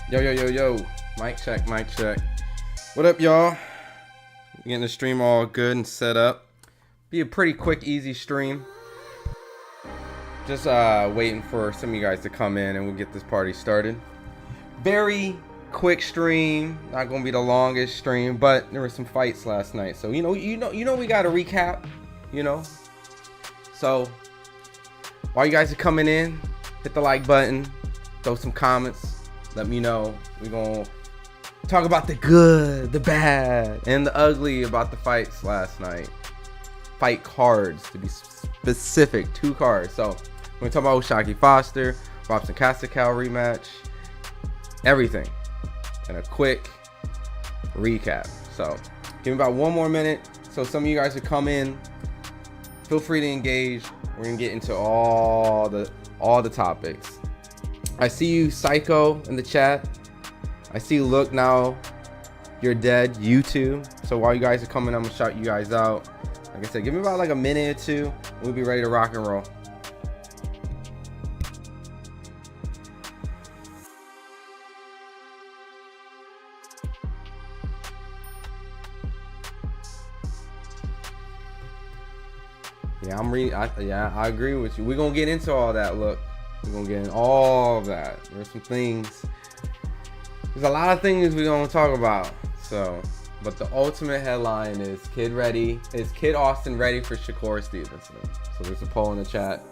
Yo, yo, yo, yo. Mic check, mic check. What up, y'all? Getting the stream all good and set up. Be a pretty quick, easy stream. Just waiting for some of you guys to come in and we'll get this party started. Very quick stream. Not gonna be the longest stream, but there were some fights last night. So you know we gotta recap, you know. So while you guys are coming in, hit the like button, throw some comments. Let me know. We're going to talk about the good, the bad, and the ugly about the fights last night. Fight cards, to be specific. 2 cards. So, we're going to talk about Shakur Foster, Robson Castical rematch, everything. And a quick recap. So, give me about 1 more minute. So, some of you guys who come in, feel free to engage. We're going to get into all the topics. I see you, Psycho, in the chat. I see you, Look Now You're Dead, you too. So while you guys are coming, I'm gonna shout you guys out. Like I said, give me about like a minute or two. We'll be ready to rock and roll. Yeah, I agree with you. We're gonna get into all that. Look. We're gonna get in all of that. There's some things. There's a lot of things we're gonna talk about. So, but the ultimate headline is Kid ready. Is Kid Austin ready for Shakur Stevenson? So there's a poll in the chat.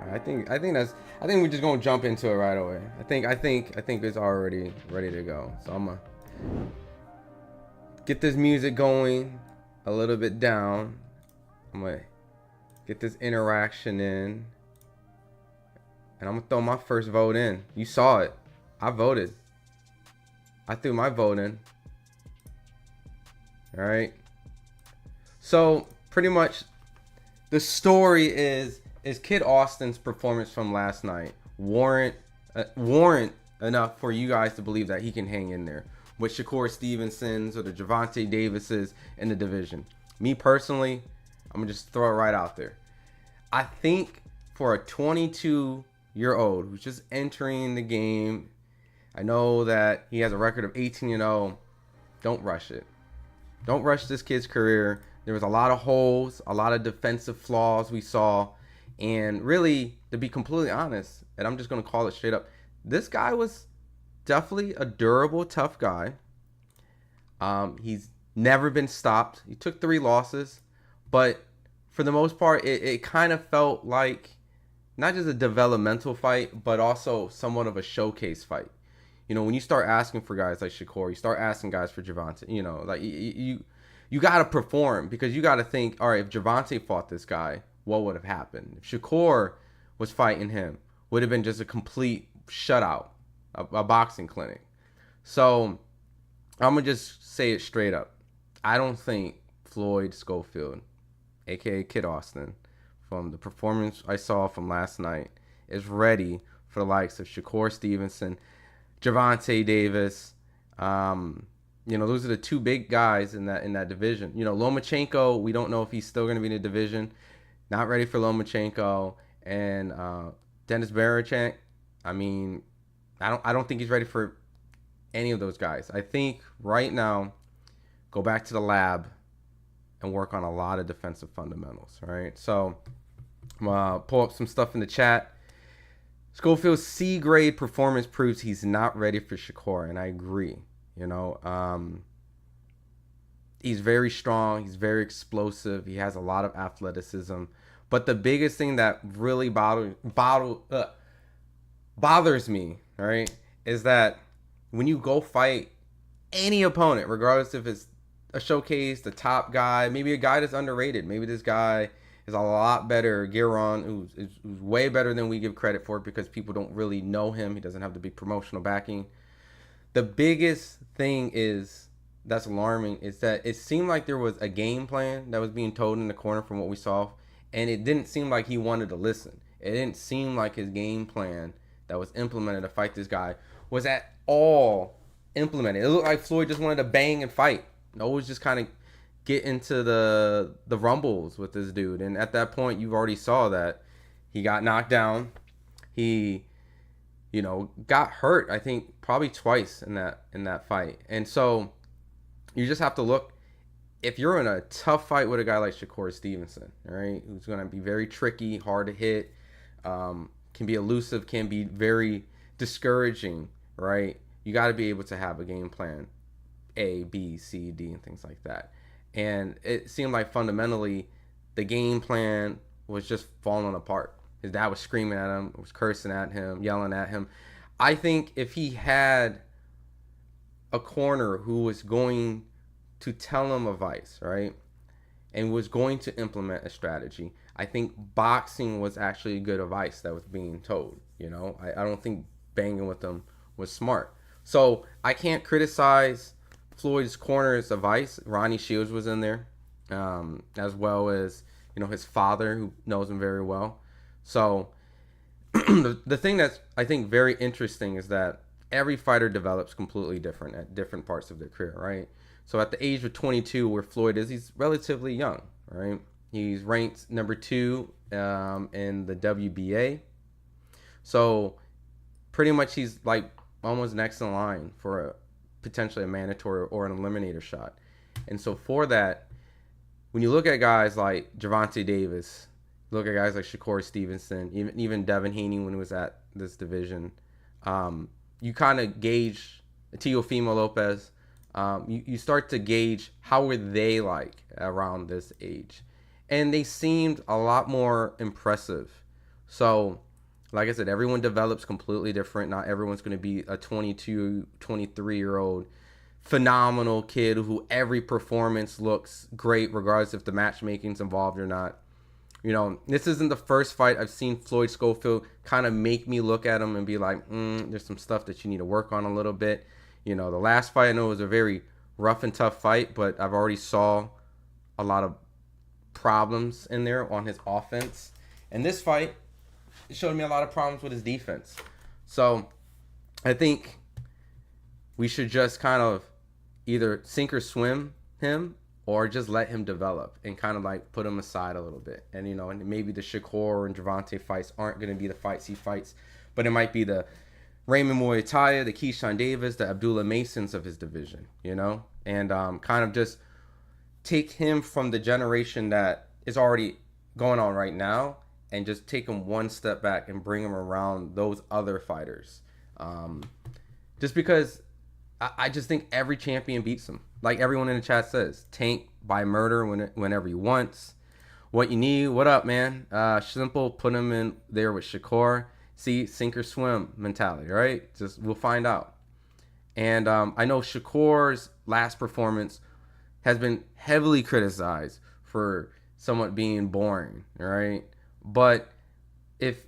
I think we're just gonna jump into it right away. I think it's already ready to go. So I'm gonna get this music going. A little bit down. I'm gonna get this interaction in, and I'm gonna throw my first vote in. You saw it. I voted. I threw my vote in. All right. So pretty much, the story is Kid Austin's performance from last night warrant enough for you guys to believe that he can hang in there with Shakur Stevenson's or the Gervonta Davis's in the division. Me personally, I'm gonna just throw it right out there. I think for a 22-year-old who's just entering the game, I know that he has a record of 18-0. Don't rush it. Don't rush this kid's career. There was a lot of holes, a lot of defensive flaws we saw, and really, to be completely honest, and I'm just gonna call it straight up, this guy was definitely a durable, tough guy. He's never been stopped. He took 3 losses, but for the most part, it kind of felt like not just a developmental fight, but also somewhat of a showcase fight. You know, when you start asking for guys like Shakur, you start asking guys for Gervonta, you know, like you got to perform, because you got to think, all right, if Gervonta fought this guy, what would have happened? If Shakur was fighting him, would have been just a complete shutout. A boxing clinic. So I'm gonna just say it straight up. I don't think Floyd Schofield, aka Kid Austin, from the performance I saw from last night, is ready for the likes of Shakur Stevenson, Gervonta Davis. You know, those are the 2 big guys in that division. You know, Lomachenko, we don't know if he's still gonna be in the division. Not ready for Lomachenko. And Dennis Barachek, I mean, I don't think he's ready for any of those guys. I think right now, go back to the lab and work on a lot of defensive fundamentals. All right. So I'm gonna pull up some stuff in the chat. Schofield's C-grade performance proves he's not ready for Shakur, and I agree. You know, he's very strong. He's very explosive. He has a lot of athleticism. But the biggest thing that really bothers me, all right, is that when you go fight any opponent, regardless if it's a showcase, the top guy, maybe a guy that's underrated, maybe this guy is a lot better, Giron, who's way better than we give credit for because people don't really know him. He doesn't have the big promotional backing. The biggest thing that's alarming is that it seemed like there was a game plan that was being told in the corner from what we saw, and it didn't seem like he wanted to listen. It didn't seem like his game plan that was implemented to fight this guy was at all implemented. It looked like Floyd just wanted to bang and fight. No, it was just kind of get into the rumbles with this dude. And at that point, you already saw that He got knocked down. He, got hurt. I think probably twice in that fight. And so you just have to look. If you're in a tough fight with a guy like Shakur Stevenson, all right, who's going to be very tricky, hard to hit, can be elusive, can be very discouraging, right? You got to be able to have a game plan, A, B, C, D, and things like that. And it seemed like fundamentally the game plan was just falling apart. His dad was screaming at him, was cursing at him, yelling at him. I think if he had a corner who was going to tell him advice, right, and was going to implement a strategy, I think boxing was actually good advice that was being told. I don't think banging with them was smart. So I can't criticize Floyd's corner's advice. Ronnie Shields was in there, as well as his father, who knows him very well. So the thing that's, I think, very interesting is that every fighter develops completely different at different parts of their career, right? So at the age of 22, where Floyd is, he's relatively young, right? He's ranked number 2 in the WBA. So pretty much he's like almost next in line for potentially a mandatory or an eliminator shot. And so for that, when you look at guys like Gervonta Davis, look at guys like Shakur Stevenson, even Devin Haney when he was at this division, you kind of gauge Teofimo Lopez. You start to gauge how were they like around this age, and they seemed a lot more impressive. So, like I said, everyone develops completely different. Not everyone's going to be a 22, 23-year-old phenomenal kid who every performance looks great, regardless if the matchmaking's involved or not. This isn't the first fight I've seen Floyd Schofield kind of make me look at him and be like, there's some stuff that you need to work on a little bit. The last fight I know was a very rough and tough fight, but I've already saw a lot of problems in there on his offense. And this fight showed me a lot of problems with his defense. So I think we should just kind of either sink or swim him, or just let him develop and kind of like put him aside a little bit. And, and maybe the Shakur and Gervonta fights aren't going to be the fights he fights, but it might be the Raymond Muay Thai, the Keyshawn Davis, the Abdullah Masons of his division, and kind of just take him from the generation that is already going on right now and just take him one step back and bring him around those other fighters. Just because I just think every champion beats him. Like everyone in the chat says, Tank by murder whenever he wants. What you need, what up, man? Simple, put him in there with Shakur. See, sink or swim mentality, right? Just we'll find out. And I know Shakur's last performance has been heavily criticized for somewhat being boring, right? But if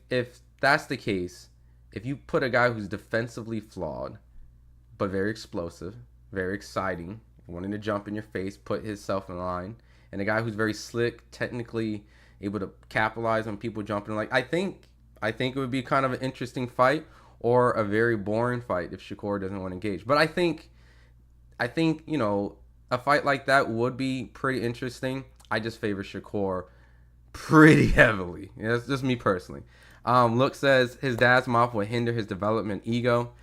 that's the case, if you put a guy who's defensively flawed, but very explosive, very exciting, wanting to jump in your face, put himself in line, and a guy who's very slick, technically able to capitalize on people jumping, like I think it would be kind of an interesting fight or a very boring fight if Shakur doesn't want to engage. But I think a fight like that would be pretty interesting. I just favor Shakur pretty heavily. That's just me personally. Look says his dad's mouth will hinder his development ego.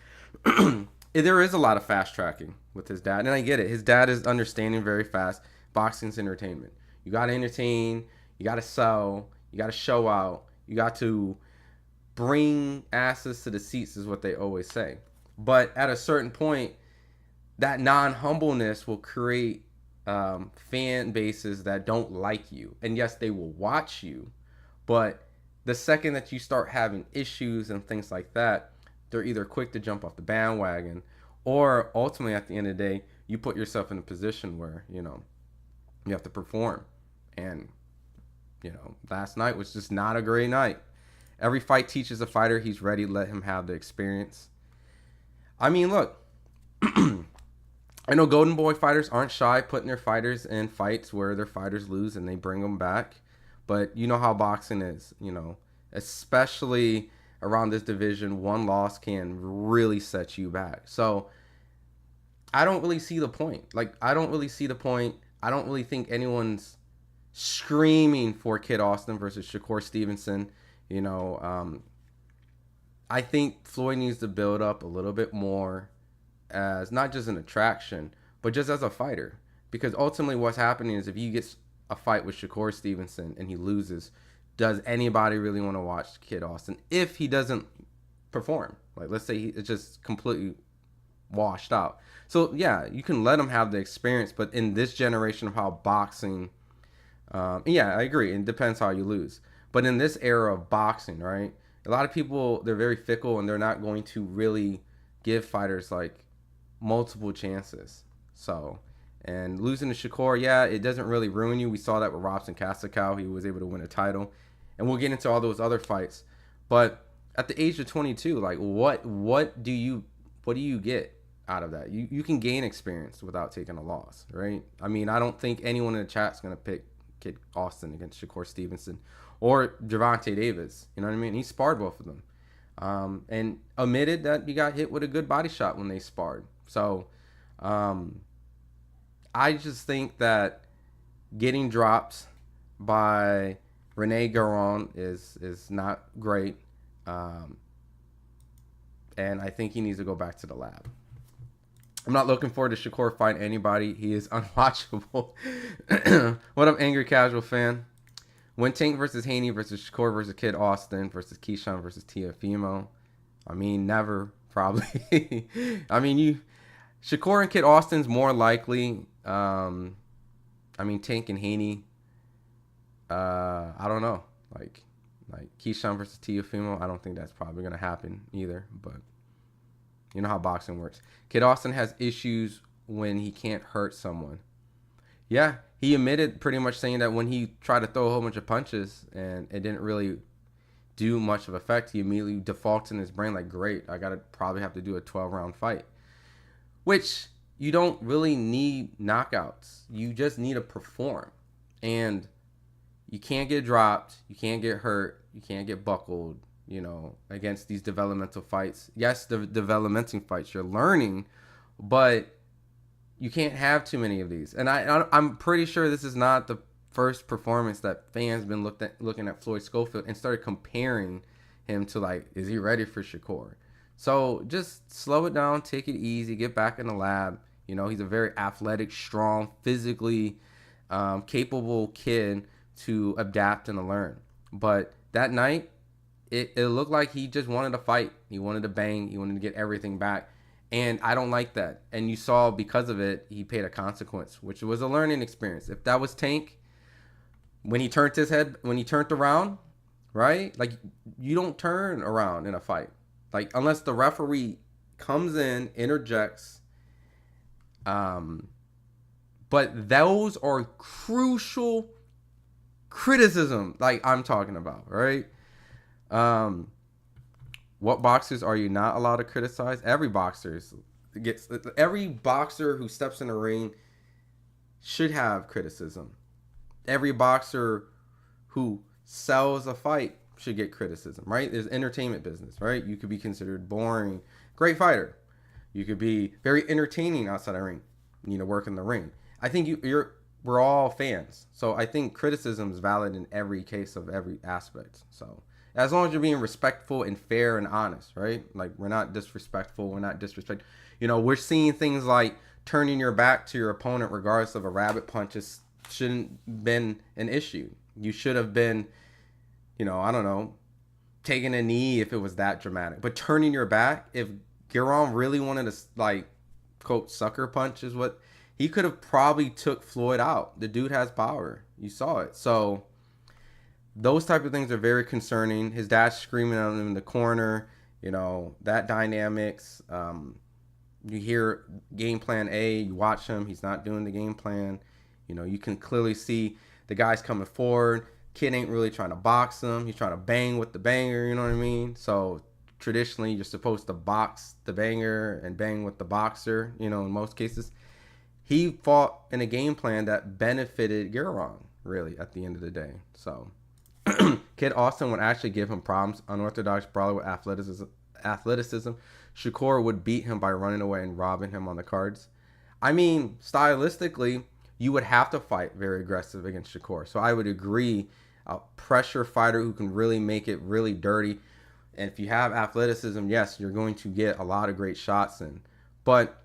There is a lot of fast tracking with his dad, and I get it. His dad is understanding very fast. Boxing's entertainment. You got to entertain. You got to sell. You got to show out. You got to bring asses to the seats is what they always say. But at a certain point, that non-humbleness will create fan bases that don't like you. And yes, they will watch you, but the second that you start having issues and things like that, they're either quick to jump off the bandwagon, or ultimately at the end of the day, you put yourself in a position where, you have to perform. And, last night was just not a great night. Every fight teaches a fighter he's ready. Let him have the experience. I mean, look, I know Golden Boy fighters aren't shy putting their fighters in fights where their fighters lose and they bring them back. But you know how boxing is, especially around this division, one loss can really set you back. So I don't really see the point. I don't really think anyone's screaming for Kid Austin versus Shakur Stevenson. You know, I think Floyd needs to build up a little bit more as not just an attraction, but just as a fighter. Because ultimately, what's happening is if he gets a fight with Shakur Stevenson and he loses, does anybody really want to watch Kid Austin if he doesn't perform? Like, let's say it's just completely washed out. So yeah, you can let him have the experience, but in this generation of how boxing, yeah, I agree. It depends how you lose. But in this era of boxing, right? A lot of people, they're very fickle and they're not going to really give fighters like multiple chances. So, and losing to Shakur, yeah, it doesn't really ruin you. We saw that with Robson Casacow. He was able to win a title. And we'll get into all those other fights. But at the age of 22, like what do you get out of that? You can gain experience without taking a loss, right? I mean, I don't think anyone in the chat's going to pick Kid Austin against Shakur Stevenson or Gervonta Davis. You know what I mean? He sparred both of them. And admitted that he got hit with a good body shot when they sparred. So I just think that getting dropped by Rene Giron is not great. And I think he needs to go back to the lab. I'm not looking forward to Shakur fighting anybody. He is unwatchable. What up, Angry Casual Fan? When Tank versus Haney versus Shakur versus Kid Austin versus Keyshawn versus Tiafimo. I mean, never, probably. I mean, Shakur and Kid Austin's more likely. I mean, Tank and Haney. I don't know. Like Keyshawn versus Tiafimo. I don't think that's probably gonna happen either. But you know how boxing works. Kid Austin has issues when he can't hurt someone. Yeah, he admitted pretty much saying that when he tried to throw a whole bunch of punches and it didn't really do much of effect, he immediately defaults in his brain like, great, I gotta probably have to do a 12-round fight. Which you don't really need knockouts. You just need to perform. And you can't get dropped, you can't get hurt, you can't get buckled, you know, against these developmental fights. Yes, the developmental fights, you're learning, but you can't have too many of these. And I'm pretty sure this is not the first performance that fans been looking at Floyd Schofield and started comparing him to, like, is he ready for Shakur? So just slow it down, take it easy, get back in the lab. You know, he's a very athletic, strong, physically capable kid to adapt and to learn. But that night, it looked like he just wanted to fight. He wanted to bang. He wanted to get everything back. And I don't like that. And you saw because of it, he paid a consequence, which was a learning experience. If that was Tank, when he turned his head, when he turned around, right? Like, you don't turn around in a fight. Like, unless the referee comes in, interjects. But those are crucial criticism, like I'm talking about, right? What boxers are you not allowed to criticize? Every boxer who steps in the ring should have criticism. Every boxer who sells a fight should get criticism, right? There's entertainment business, right? You could be considered boring, great fighter. You could be very entertaining outside the ring, you know, work in the ring. I think we're all fans. So I think criticism is valid in every case of every aspect. So as long as you're being respectful and fair and honest, right? Like, we're not disrespectful. We're not disrespect. You know, we're seeing things like turning your back to your opponent regardless of a rabbit punch shouldn't been an issue. You should have been, you know, I don't know, taking a knee if it was that dramatic. But turning your back, if Giron really wanted to, like, quote, sucker punch is what, he could have probably took Floyd out. The dude has power. You saw it. So those type of things are very concerning. His dad's screaming at him in the corner. You know, that dynamics. You hear game plan A. You watch him. He's not doing the game plan. You know, you can clearly see the guy's coming forward. Kid ain't really trying to box him. He's trying to bang with the banger. You know what I mean? So traditionally, you're supposed to box the banger and bang with the boxer. You know, in most cases. He fought in a game plan that benefited Giron, really, at the end of the day. So Kid Austin would actually give him problems. Unorthodox brawler with athleticism. Shakur would beat him by running away and robbing him on the cards. I mean, stylistically, you would have to fight very aggressive against Shakur. So I would agree. a pressure fighter who can really make it really dirty. And if you have athleticism, yes, you're going to get a lot of great shots in. But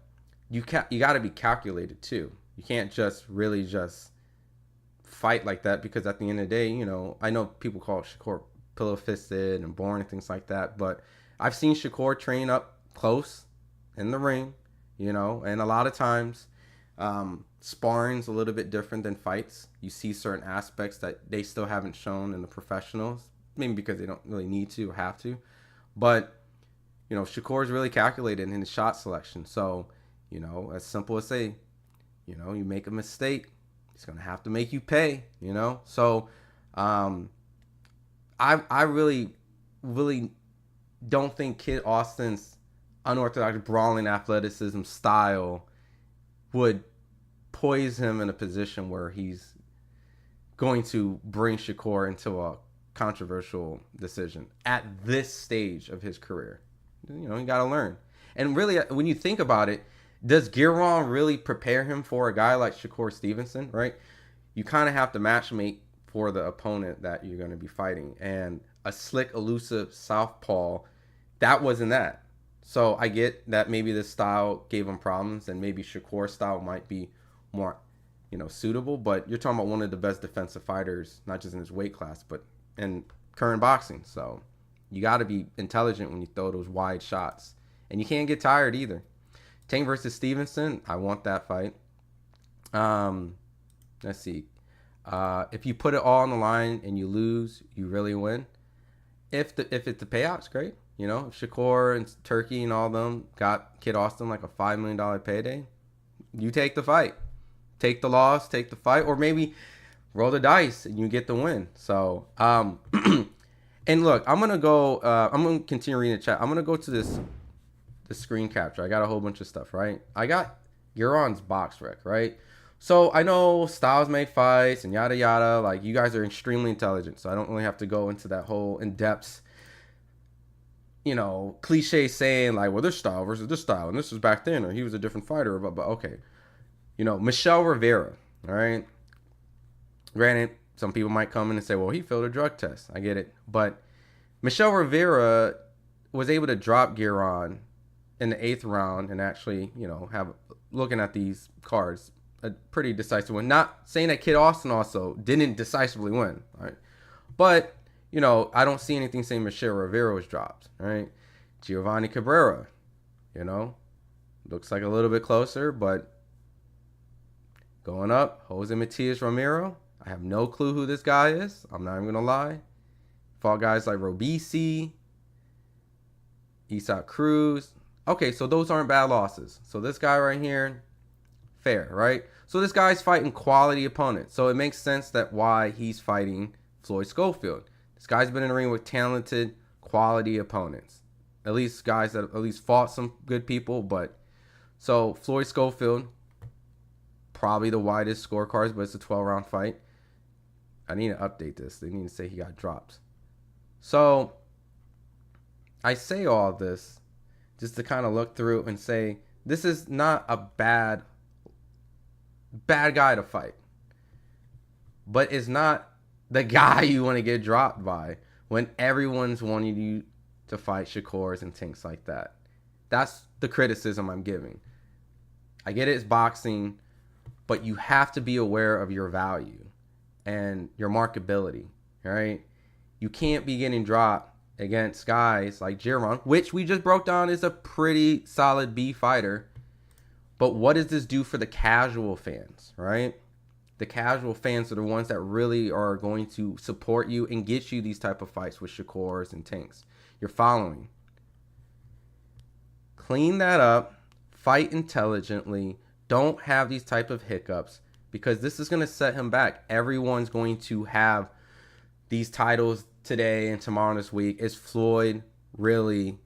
you got to be calculated too. You can't just really just fight like that, because at the end of the day, you know, I know people call Shakur pillow fisted and boring and things like that, but I've seen Shakur train up close in the ring, you know, and a lot of times sparring's a little bit different than fights. You see certain aspects that they still haven't shown in the professionals, maybe because they don't really need to or have to. But, you know, Shakur is really calculated in his shot selection. So, you know, as simple as say, you know, you make a mistake, he's going to have to make you pay, you know. So I really don't think Kid Austin's unorthodox brawling athleticism style would poise him in a position where he's going to bring Shakur into a controversial decision at this stage of his career. You know, you got to learn. And really, when you think about it, does Giron really prepare him for a guy like Shakur Stevenson, right? You kind of have to matchmake for the opponent that you're going to be fighting. And a slick, elusive southpaw, that wasn't that. So I get that maybe this style gave him problems, and maybe Shakur's style might be more, you know, suitable. But you're talking about one of the best defensive fighters, not just in his weight class, but in current boxing. So you got to be intelligent when you throw those wide shots. And you can't get tired either. Tank versus Stevenson, I want that fight. Let's see. If you put it all on the line and you lose, you really win. If it's the payout's great, you know, if Shakur and Turkey and all them got Kid Austin like a $5 million payday, you take the fight. Take the loss, take the fight, or maybe roll the dice and you get the win. So, and look, I'm going to continue reading the chat. I'm going to go to the screen capture. I got a whole bunch of stuff, right? I got Giron's box rec, right? So I know styles make fights and yada yada. Like, you guys are extremely intelligent, so I don't really have to go into that whole in-depth, you know, cliche saying like, well, this style versus this style, and this was back then, or he was a different fighter. But okay, you know, Michelle Rivera, all right. Granted, some people might come in and say, well, he failed a drug test. I get it, but Michelle Rivera was able to drop Giron in the 8th round and actually, you know, have, looking at these cards, a pretty decisive win. Not saying that Kid Austin also didn't decisively win, right? But, you know, I don't see anything saying Michelle Rivera was dropped, right? Giovanni Cabrera, you know, looks like a little bit closer, but going up, Jose Matias Romero. I have no clue who this guy is. I'm not even going to lie. Fought guys like Robisi, Isak Cruz. Okay, so those aren't bad losses. So this guy right here, fair, right? So this guy's fighting quality opponents. So it makes sense that why he's fighting Floyd Schofield. This guy's been in the ring with talented, quality opponents. At least guys that at least fought some good people. But so Floyd Schofield, probably the widest scorecards, but it's a 12-round fight. I need to update this. They need to say he got dropped. So I say all this just to kind of look through and say, this is not a bad guy to fight. But it's not the guy you want to get dropped by when everyone's wanting you to fight Shakurs and things like that. That's the criticism I'm giving. I get it's boxing, but you have to be aware of your value and your marketability, right? You can't be getting dropped against guys like Giron, which we just broke down is a pretty solid B fighter. But what does this do for the casual fans, right? The casual fans are the ones that really are going to support you and get you these type of fights with Shakurs and Tanks. You're following. Clean that up. Fight intelligently. Don't have these type of hiccups, because this is going to set him back. Everyone's going to have these titles today and tomorrow this week. Is Floyd really...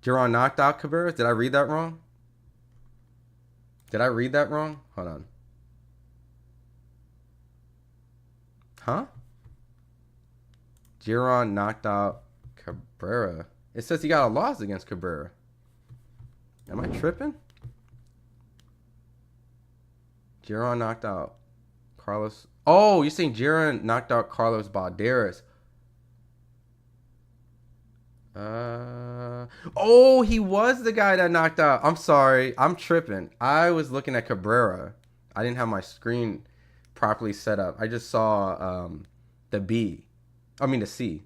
Giron knocked out Cabrera? Did I read that wrong? Hold on. Huh? Giron knocked out Cabrera. It says he got a loss against Cabrera. Am I tripping? Giron knocked out Carlos. Oh, you're saying Giron knocked out Carlos Balderas. Oh, he was the guy that knocked out. I'm sorry. I'm tripping. I was looking at Cabrera. I didn't have my screen properly set up. I just saw the B. I mean the C.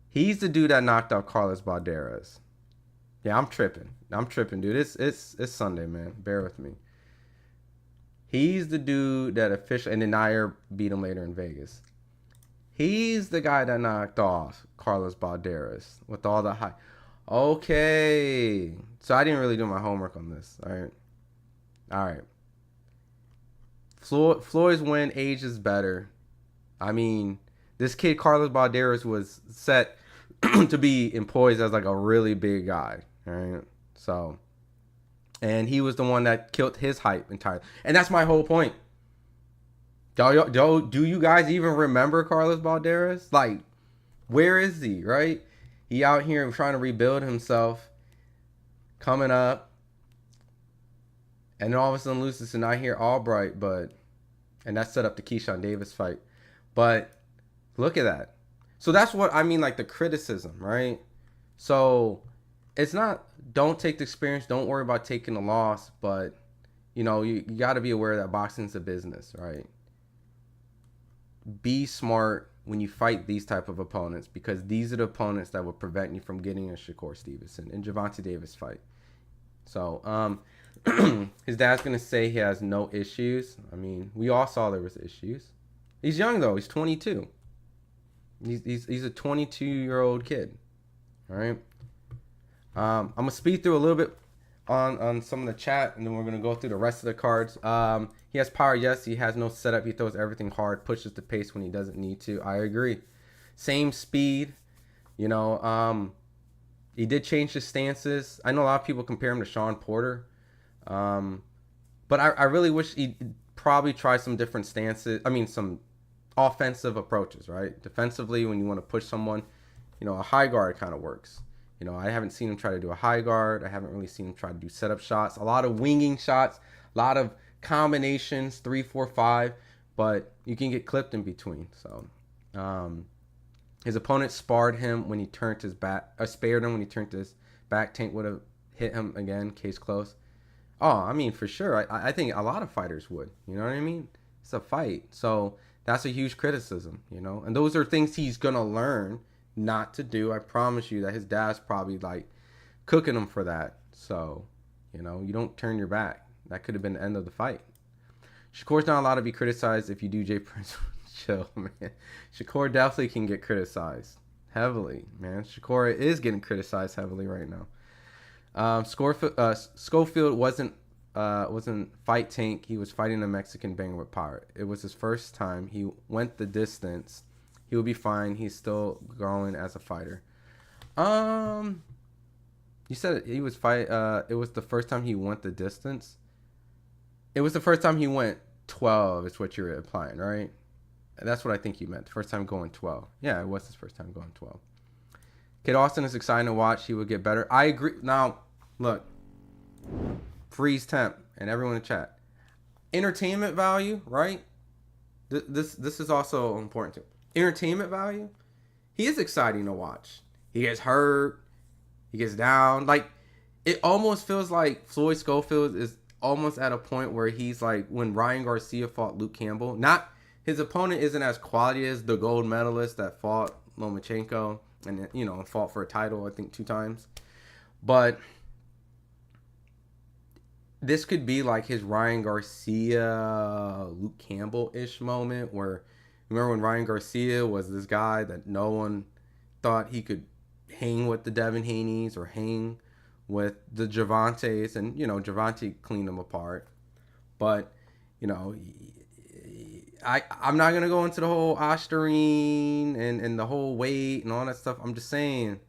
He's the dude that knocked out Carlos Balderas. Yeah, I'm tripping. Dude. It's Sunday, man. Bear with me. He's the dude that officially, and then Nair beat him later in Vegas. He's the guy that knocked off Carlos Balderas with all the high. Okay. So I didn't really do my homework on this. All right. Floyd's win ages better. I mean, this kid Carlos Balderas was set to be poised as like a really big guy. All right. So, and he was the one that killed his hype entirely. And that's my whole point. Do you guys even remember Carlos Balderas? Like, where is he, right? He out here trying to rebuild himself, coming up, and then all of a sudden loses to Nair Albright, and that set up the Keyshawn Davis fight. But look at that. So that's what I mean, like the criticism, right? So it's not, don't take the experience, don't worry about taking the loss, but, you know, you got to be aware that boxing's a business, right? Be smart when you fight these type of opponents, because these are the opponents that will prevent you from getting a Shakur Stevenson and Gervonta Davis fight. So his dad's gonna say he has no issues. I mean, we all saw there was issues. He's young though. He's 22. He's a 22-year-old kid. All right. I'm gonna speed through a little bit on some of the chat, and then we're gonna go through the rest of the cards. He has power, yes. He has no setup. He throws everything hard, pushes the pace when he doesn't need to. I agree. Same speed, you know. He did change his stances. I know a lot of people compare him to Sean Porter, but I really wish he'd probably try some different stances. I mean, some offensive approaches, right? Defensively, when you want to push someone, you know, a high guard kind of works. You know, I haven't seen him try to do a high guard. I haven't really seen him try to do setup shots. A lot of winging shots, a lot of combinations, 3, 4, 5, but you can get clipped in between. So, his opponent spared him when he turned his back. Spared him when he turned his back. Tank would have hit him again. Case closed. Oh, I mean, for sure. I think a lot of fighters would. You know what I mean? It's a fight. So that's a huge criticism, you know? And those are things he's going to learn not to do. I promise you that his dad's probably like cooking him for that. So, you know, you don't turn your back. That could have been the end of the fight. Shakur's not allowed to be criticized if you do Jay Prince. Chill, man. Shakur definitely can get criticized heavily, man. Shakur is getting criticized heavily right now. Schofield wasn't fight tank. He was fighting a Mexican banger with power. It was his first time. He went the distance. He will be fine. He's still growing as a fighter. You said he was it was the first time he went the distance. It was the first time he went 12 is what you're implying, right? That's what I think you meant. The first time going 12. Yeah, it was his first time going 12. Kid Austin is exciting to watch. He will get better. I agree. Now, look. Freeze temp and everyone in chat. Entertainment value, right? This is also important too. Entertainment value. He is exciting to watch. He gets hurt. He gets down. Like, it almost feels like Floyd Schofield is almost at a point where he's like when Ryan Garcia fought Luke Campbell. Not his opponent isn't as quality as the gold medalist that fought Lomachenko and, you know, fought for a title, I think 2 times. But this could be like his Ryan Garcia, Luke Campbell-ish moment where, remember when Ryan Garcia was this guy that no one thought he could hang with the Devin Haney's or hang with the Gervontas, and, you know, Gervonta cleaned them apart. But, you know, I'm not going to go into the whole Osterine and the whole weight and all that stuff. I'm just saying,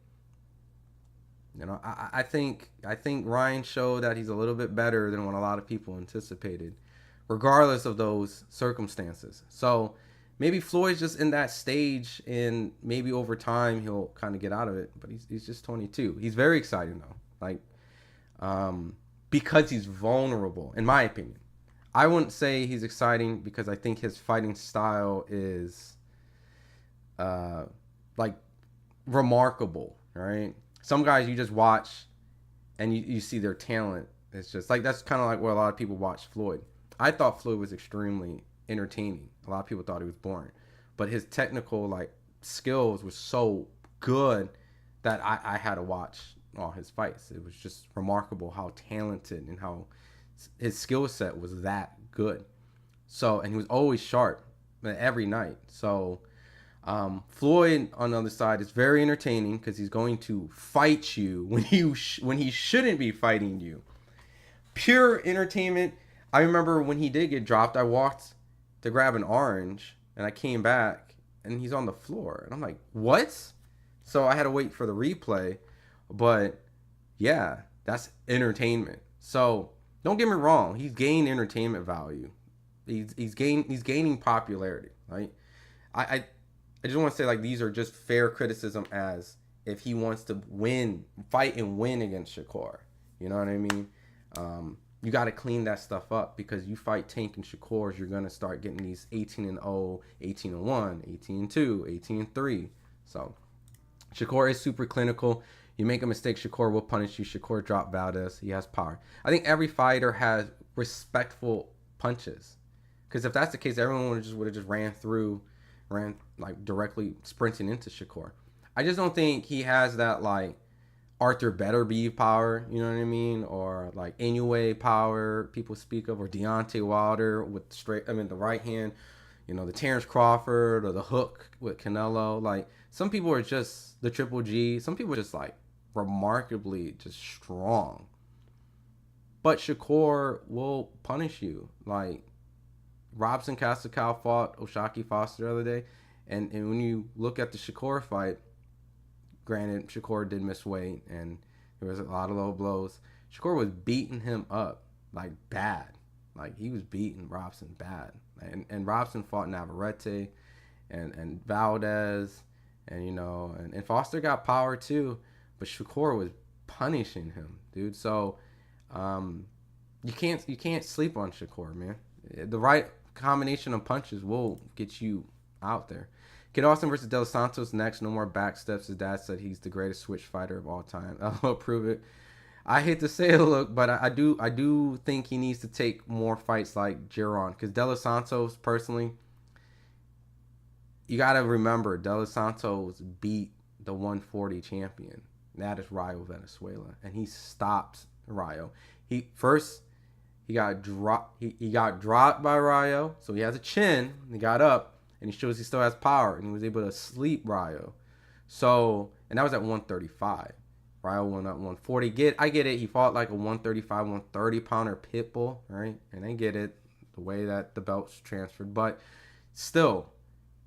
you know, I think Ryan showed that he's a little bit better than what a lot of people anticipated, regardless of those circumstances. So maybe Floyd's just in that stage, and maybe over time he'll kind of get out of it. But he's just 22. He's very exciting though, like, because he's vulnerable, in my opinion. I wouldn't say he's exciting because I think his fighting style is uh, like remarkable, right? Some guys you just watch and you see their talent. It's just like that's kind of like what a lot of people watch Floyd. I thought Floyd was extremely entertaining. A lot of people thought he was boring, but his technical like skills was so good that I had to watch all his fights. It was just remarkable how talented and how his skill set was that good. So, and he was always sharp every night. So, Floyd on the other side is very entertaining because he's going to fight you when he shouldn't be fighting you. Pure entertainment. I remember when he did get dropped, I walked to grab an orange and I came back and he's on the floor and I'm like, what? So I had to wait for the replay, but yeah, that's entertainment. So don't get me wrong, he's gained entertainment value. He's gaining popularity, right? I I just want to say like these are just fair criticism as if he wants to fight and win against Shakur. You know what I mean? You got to clean that stuff up because you fight Tank and Shakur, you're gonna start getting these 18-0, 18-1, 18-2, 18-3. So Shakur is super clinical. You make a mistake, Shakur will punish you. Shakur dropped Valdez. He has power. I think every fighter has respectful punches. Because if that's the case, everyone would have just ran like directly sprinting into Shakur. I just don't think he has that like Arthur Betterbeeve power, you know what I mean? Or like Inoue power people speak of, or Deontay Wilder with the right hand, you know, the Terrence Crawford or the hook with Canelo. Like some people are just the Triple G. Some people are just like remarkably just strong. But Shakur will punish you. Like Robson Castle fought Oshaki Foster the other day. And when you look at the Shakur fight, granted, Shakur did miss weight and there was a lot of low blows. Shakur was beating him up like bad. Like he was beating Robson bad. And Robson fought Navarrete and Valdez and you know and Foster got power too, but Shakur was punishing him, dude. So you can't sleep on Shakur, man. The right combination of punches will get you out there. Kid Austin versus De Los Santos next. No more backsteps. His dad said he's the greatest switch fighter of all time. I'll prove it. I hate to say it, look, but I do think he needs to take more fights like Giron. Because De Los Santos, personally, you got to remember, De Los Santos beat the 140 champion. That is Rayo Venezuela. And he stopped Rayo. He got dropped. He got dropped by Rayo. So he has a chin. He got up. And he shows he still has power, and he was able to sleep Rayo. So, and that was at 135. Rayo went up 140. I get it. He fought like a 135, 130 pounder pit bull, right? And I get it, the way that the belt's transferred. But still,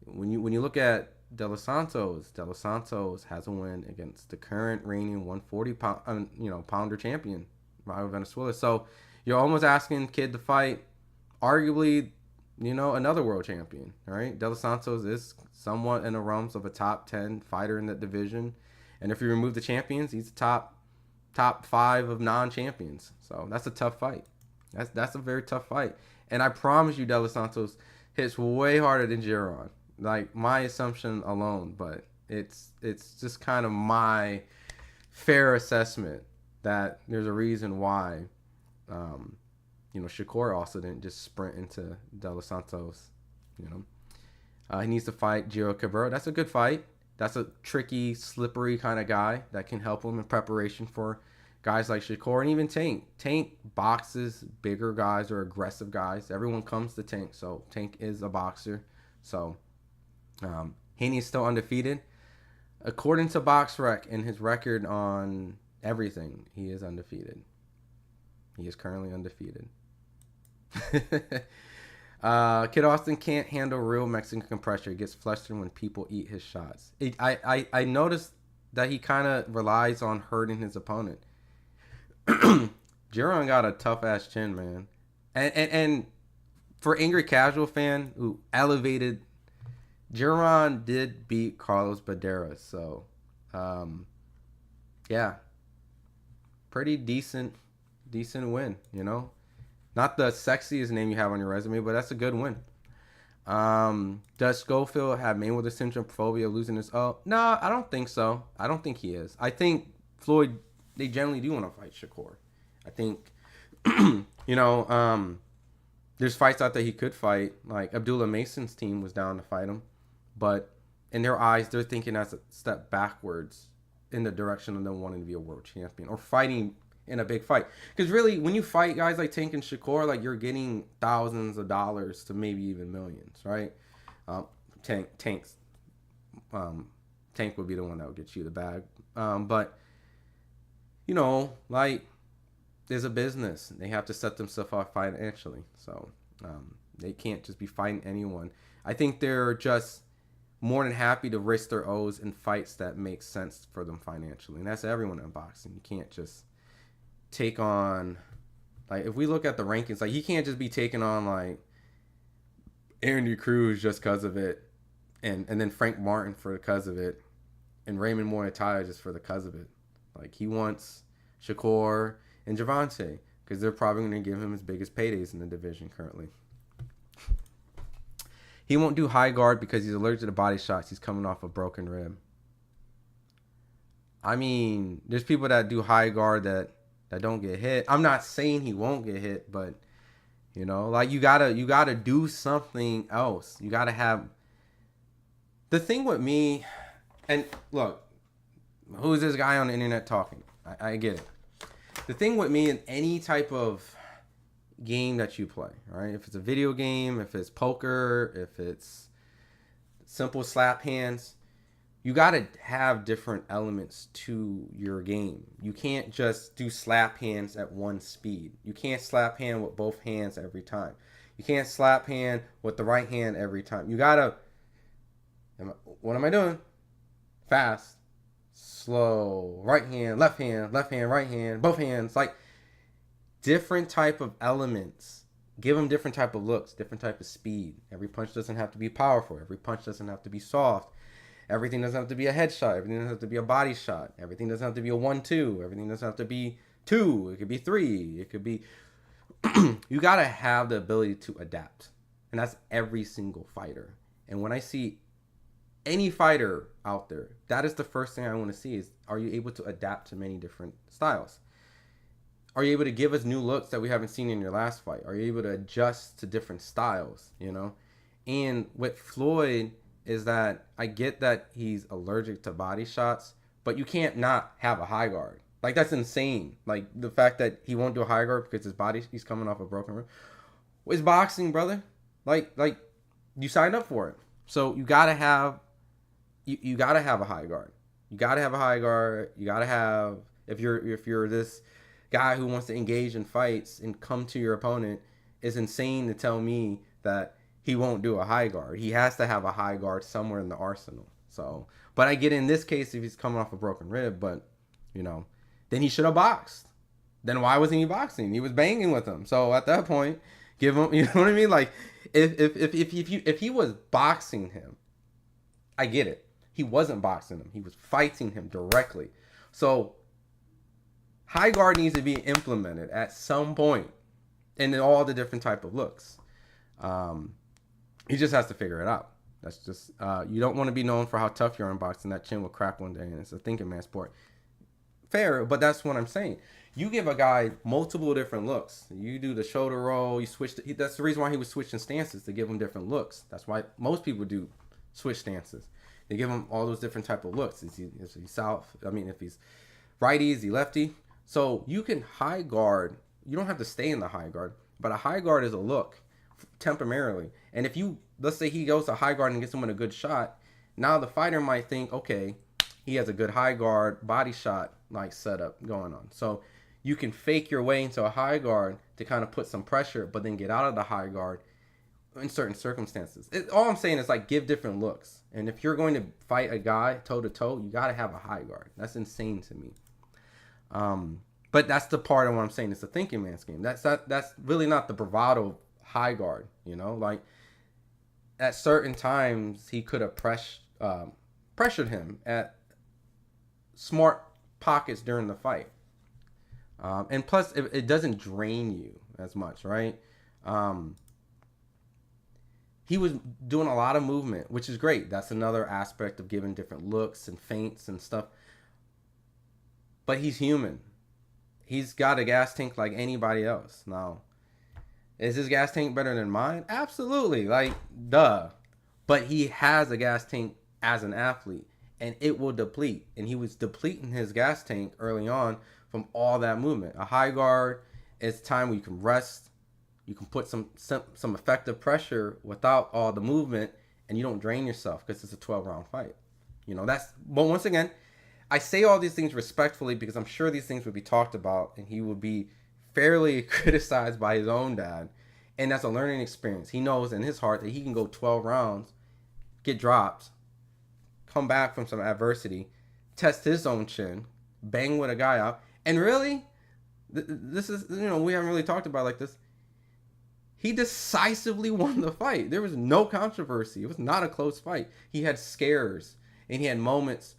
when you look at De Los Santos has a win against the current reigning 140 pounder champion, Rayo Venezuela. So you're almost asking Kid to fight, arguably, you know, another world champion, right? De Los Santos is somewhat in the realms of a top 10 fighter in that division. And if you remove the champions, he's the top 5 of non-champions. So that's a tough fight. That's a very tough fight. And I promise you, De Los Santos hits way harder than Giron. Like my assumption alone, but it's just kind of my fair assessment that there's a reason why Shakur also didn't just sprint into De Los Santos. He needs to fight Giro Cabrera. That's a good fight. That's a tricky, slippery kind of guy that can help him in preparation for guys like Shakur and even Tank. Tank boxes bigger guys or aggressive guys. Everyone comes to Tank, so Tank is a boxer. So Haney is still undefeated. According to BoxRec and his record on everything, he is undefeated. He is currently undefeated. Kid Austin can't handle real Mexican pressure. He gets flustered when people eat his shots. I noticed that he kind of relies on hurting his opponent. Giron got a tough ass chin, man, and for angry casual fan who elevated, Giron did beat Carlos Badera, so yeah, pretty decent win, Not the sexiest name you have on your resume, but that's a good win. Does Schofield have Mayweather syndrome, phobia, losing his? Oh, no, I don't think so. I don't think he is. I think Floyd, they generally do want to fight Shakur. I think, you know, there's fights out there he could fight. Like Abdullah Mason's team was down to fight him, but in their eyes, they're thinking that's a step backwards in the direction of them wanting to be a world champion or fighting in a big fight. Because really, when you fight guys like Tank and Shakur, like you're getting thousands of dollars to maybe even millions, right? Tank's Tank would be the one that would get you the bag. But you know, like there's a business. They have to set themselves up financially, so they can't just be fighting anyone. I think they're just more than happy to risk their O's in fights that make sense for them financially, and that's everyone in boxing. You can't just take on, like, if we look at the rankings, like he can't just be taking on like Andy Cruz just because of it, and then Frank Martin for the cause of it, and Raymond Muay Thai just for the cause of it. Like he wants Shakur and Javante because they're probably going to give him his biggest paydays in the division currently. He won't do high guard because he's allergic to body shots. He's coming off a broken rib. I mean, there's people that do high guard that don't get hit. I'm not saying he won't get hit, but you know, like you gotta do something else. You gotta have. The thing with me, and look, who's this guy on the internet talking? I get it. The thing with me in any type of game that you play, right? If it's a video game, if it's poker, if it's simple slap hands, you got to have different elements to your game. You can't just do slap hands at one speed. You can't slap hand with both hands every time. You can't slap hand with the right hand every time. You got to, what am I doing? Fast, slow, right hand, right hand, both hands. Like, different type of elements. Give them different type of looks, different type of speed. Every punch doesn't have to be powerful. Every punch doesn't have to be soft. Everything doesn't have to be a headshot. Everything doesn't have to be a body shot. Everything doesn't have to be a 1-2. Everything doesn't have to be 2. It could be 3. It could be... You got to have the ability to adapt. And that's every single fighter. And when I see any fighter out there, that is the first thing I want to see is, are you able to adapt to many different styles? Are you able to give us new looks that we haven't seen in your last fight? Are you able to adjust to different styles, you know? And with Floyd is that I get that he's allergic to body shots, but you can't not have a high guard. Like, that's insane. Like, the fact that he won't do a high guard because he's coming off a broken rib. It's boxing, brother. Like you signed up for it. So you gotta have you gotta have a high guard. You gotta have a high guard. You gotta have, if you're this guy who wants to engage in fights and come to your opponent, it's insane to tell me that he won't do a high guard. He has to have a high guard somewhere in the arsenal. So, but I get in this case if he's coming off a broken rib, but you know, then he should have boxed. Then why wasn't he boxing? He was banging with him. So at that point, give him, you know what I mean? Like if he was boxing him, I get it. He wasn't boxing him. He was fighting him directly. So high guard needs to be implemented at some point in all the different type of looks. He just has to figure it out. That's just, you don't want to be known for how tough you are in boxing. That chin will crack one day, and it's a thinking man sport. Fair, but that's what I'm saying. You give a guy multiple different looks. You do the shoulder roll. You switch. That's the reason why he was switching stances, to give him different looks. That's why most people do switch stances. They give him all those different type of looks. Is he south? I mean, if he's righty, is he lefty? So you can high guard. You don't have to stay in the high guard, but a high guard is a look temporarily. And if you, let's say he goes to high guard and gets someone a good shot, now the fighter might think, okay, he has a good high guard body shot like setup going on. So you can fake your way into a high guard to kind of put some pressure, but then get out of the high guard in certain circumstances. All I'm saying is, like, give different looks. And if you're going to fight a guy toe to toe, you got to have a high guard. That's insane to me. But that's the part of what I'm saying. It's a thinking man's game. That's really not the bravado high guard. You know, like at certain times he could have pressured him at smart pockets during the fight. And plus, it doesn't drain you. as much, right? He was doing a lot of movement, which is great. That's another aspect of giving different looks and feints and stuff. But he's human. He's got a gas tank like anybody else. Now, is his gas tank better than mine? Absolutely. Like, duh. But he has a gas tank as an athlete, and it will deplete. And he was depleting his gas tank early on from all that movement. A high guard is time where you can rest. You can put some effective pressure without all the movement, and you don't drain yourself because it's a 12-round fight. You know, that's, but once again, I say all these things respectfully because I'm sure these things would be talked about and he would be fairly criticized by his own dad. And that's a learning experience. He knows in his heart that he can go 12 rounds, get dropped, come back from some adversity, test his own chin, bang with a guy out. And really, this is, you know, we haven't really talked about like this. He decisively won the fight. There was no controversy. It was not a close fight. He had scares and he had moments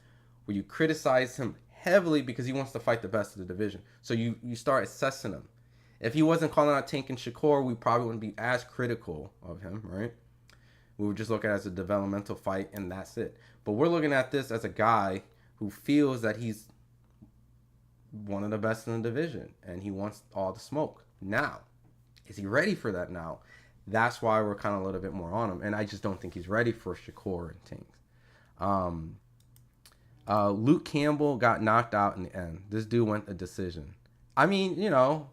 where you criticize him heavily because he wants to fight the best of the division. So you start assessing him. If he wasn't calling out Tank and Shakur, we probably wouldn't be as critical of him, right? We would just look at it as a developmental fight and that's it. But we're looking at this as a guy who feels that he's one of the best in the division and he wants all the smoke. Now, is he ready for that now? That's why we're kind of a little bit more on him. And I just don't think he's ready for Shakur and Tank. Luke Campbell got knocked out in the end. This dude went a decision. I mean, you know,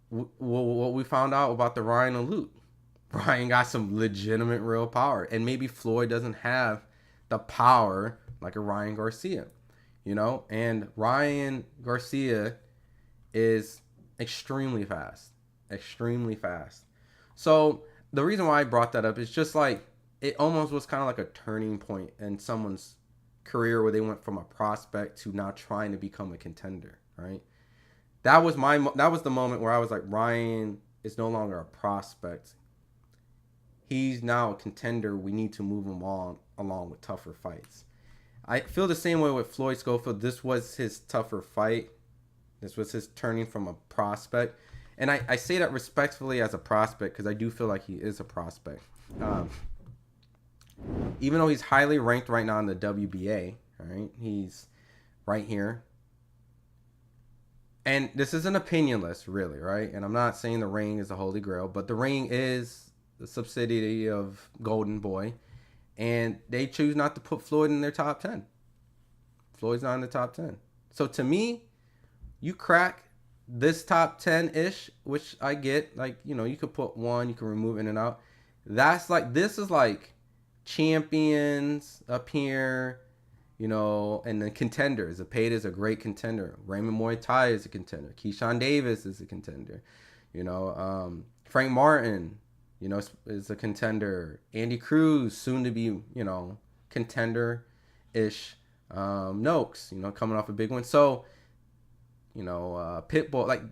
what we found out about the Ryan and Luke. Ryan got some legitimate real power. And maybe Floyd doesn't have the power like a Ryan Garcia, you know? And Ryan Garcia is extremely fast. Extremely fast. So the reason why I brought that up is just like, it almost was kind of like a turning point in someone's career where they went from a prospect to now trying to become a contender, right? That was the moment where I was like, Ryan is no longer a prospect. He's now a contender. We need to move him along with tougher fights. I feel the same way with Floyd Schofield. This was his tougher fight. This was his turning from a prospect. And I say that respectfully as a prospect because I do feel like he is a prospect. Even though he's highly ranked right now in the WBA, right? He's right here. And this is an opinion list, really, right? And I'm not saying the Ring is the holy grail, but the Ring is the subsidiary of Golden Boy. And they choose not to put Floyd in their top 10. Floyd's not in the top 10. So to me, you crack this top 10-ish, which I get. Like, you know, you could put one, you can remove in and out. That's like, this is like champions up here, you know, and then contenders. Zepeda is a great contender. Raymond Muay Thai is a contender. Keyshawn Davis is a contender. You know, Frank Martin, you know, is a contender. Andy Cruz, soon to be, you know, contender-ish. Noakes, you know, coming off a big one. So, you know, Pitbull, like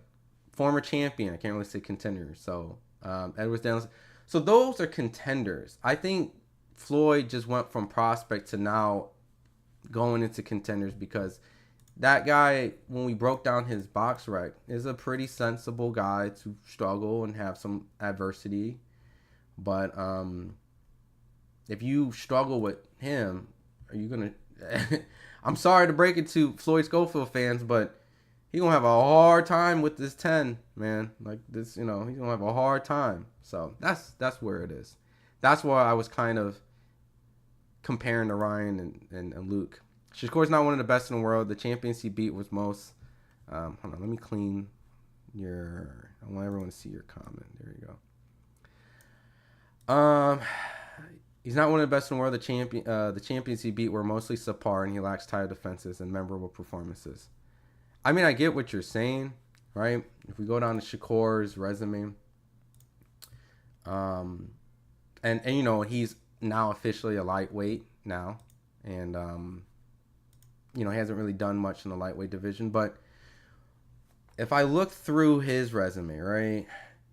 former champion. I can't really say contender. So, Edwards Daniels. So those are contenders. I think Floyd just went from prospect to now going into contenders because that guy, when we broke down his box rec, is a pretty sensible guy to struggle and have some adversity. But if you struggle with him, are you going to... I'm sorry to break it to Floyd Schofield fans, but he's going to have a hard time with this 10, man. Like this, you know, he's going to have a hard time. So that's where it is. That's why I was kind of comparing to Ryan and Luke. Shakur's not one of the best in the world. The champions he beat was most... hold on, let me clean your... I want everyone to see your comment. There you go. He's not one of the best in the world. The champions he beat were mostly subpar, and he lacks title defenses and memorable performances. I mean, I get what you're saying, right? If we go down to Shakur's resume, and you know, he's now officially a lightweight now, and you know, he hasn't really done much in the lightweight division. But if I look through his resume, right,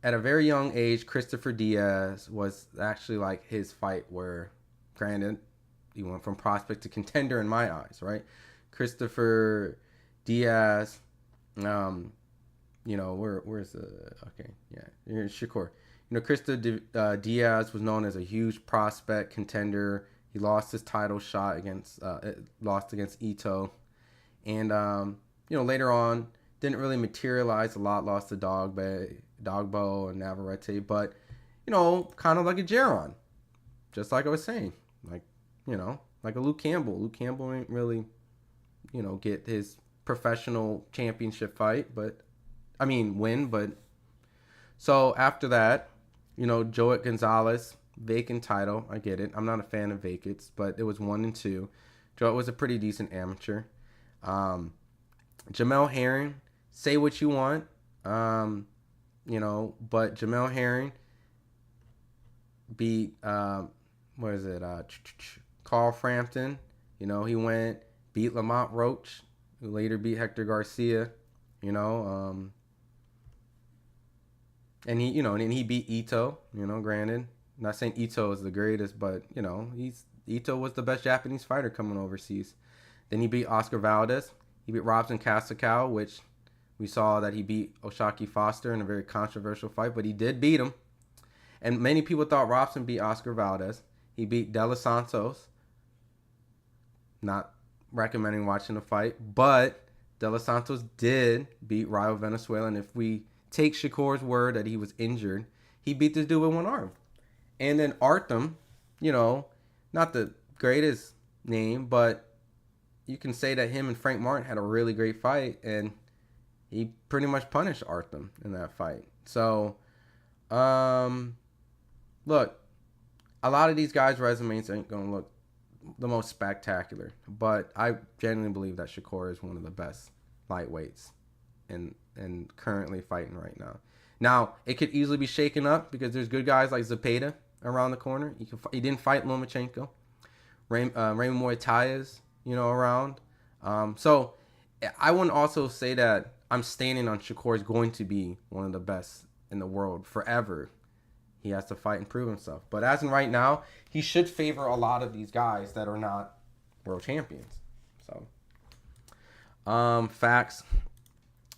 at a very young age, Christopher Diaz was actually like his fight where, granted, he went from prospect to contender in my eyes, right? Christopher Diaz where's the okay, yeah, here's Shakur. Diaz was known as a huge prospect contender. He lost his title shot lost against Ito, and later on didn't really materialize a lot. Lost to Dogbo and Navarrete, but kind of like a Giron, just like I was saying, like like a Luke Campbell. Luke Campbell ain't really get his professional championship fight, but win. But so after that, Joet Gonzalez, vacant title. I get it. I'm not a fan of vacants, but it was 1 and 2. Joet was a pretty decent amateur. Jamel Herring, say what you want, but Jamel Herring beat Carl Frampton. He went beat Lamont Roach, who later beat Hector Garcia. And he beat Ito. Granted, not saying Ito is the greatest, but Ito was the best Japanese fighter coming overseas. Then he beat Oscar Valdez. He beat Robson Casacal, which we saw that he beat Oshaki Foster in a very controversial fight, but he did beat him. And many people thought Robson beat Oscar Valdez. He beat De Los Santos. Not recommending watching the fight, but De Los Santos did beat Rayo Venezuela, and if we take Shakur's word that he was injured, he beat this dude with one arm. And then Artem, not the greatest name, but you can say that him and Frank Martin had a really great fight, and he pretty much punished Artem in that fight. So, look, a lot of these guys' resumes ain't going to look the most spectacular, but I genuinely believe that Shakur is one of the best lightweights and currently fighting right now. Now, it could easily be shaken up because there's good guys like Zepeda around the corner. He didn't fight Lomachenko. Raymond Moitai is, around. So I wouldn't also say that I'm standing on Shakur is going to be one of the best in the world forever. He has to fight and prove himself. But as in right now, he should favor a lot of these guys that are not world champions. So, facts.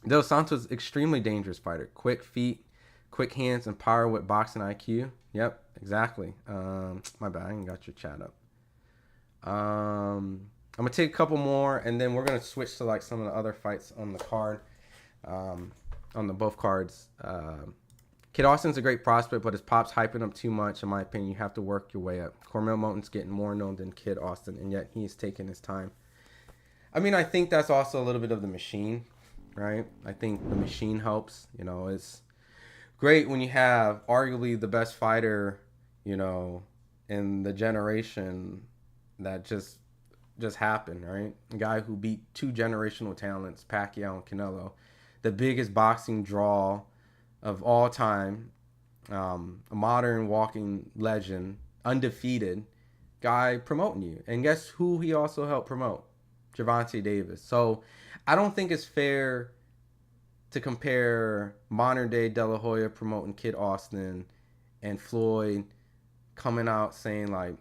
De Los Santos, extremely dangerous fighter. Quick feet, quick hands, and power with boxing IQ. Yep, exactly. My bad, I ain't got your chat up. I'm going to take a couple more, and then we're going to switch to like some of the other fights on the card. On the both cards. Kid Austin's a great prospect, but his pop's hyping up too much, in my opinion. You have to work your way up. Cormel Moten's getting more known than Kid Austin, and yet he's taking his time. I think that's also a little bit of the machine, right? I think the machine helps. It's great when you have arguably the best fighter, in the generation that just happened, right? A guy who beat two generational talents, Pacquiao and Canelo, the biggest boxing draw of all time, a modern walking legend, undefeated guy promoting you. And guess who he also helped promote? Gervonta Davis. So I don't think it's fair to compare modern day De La Hoya promoting Kid Austin and Floyd coming out saying like,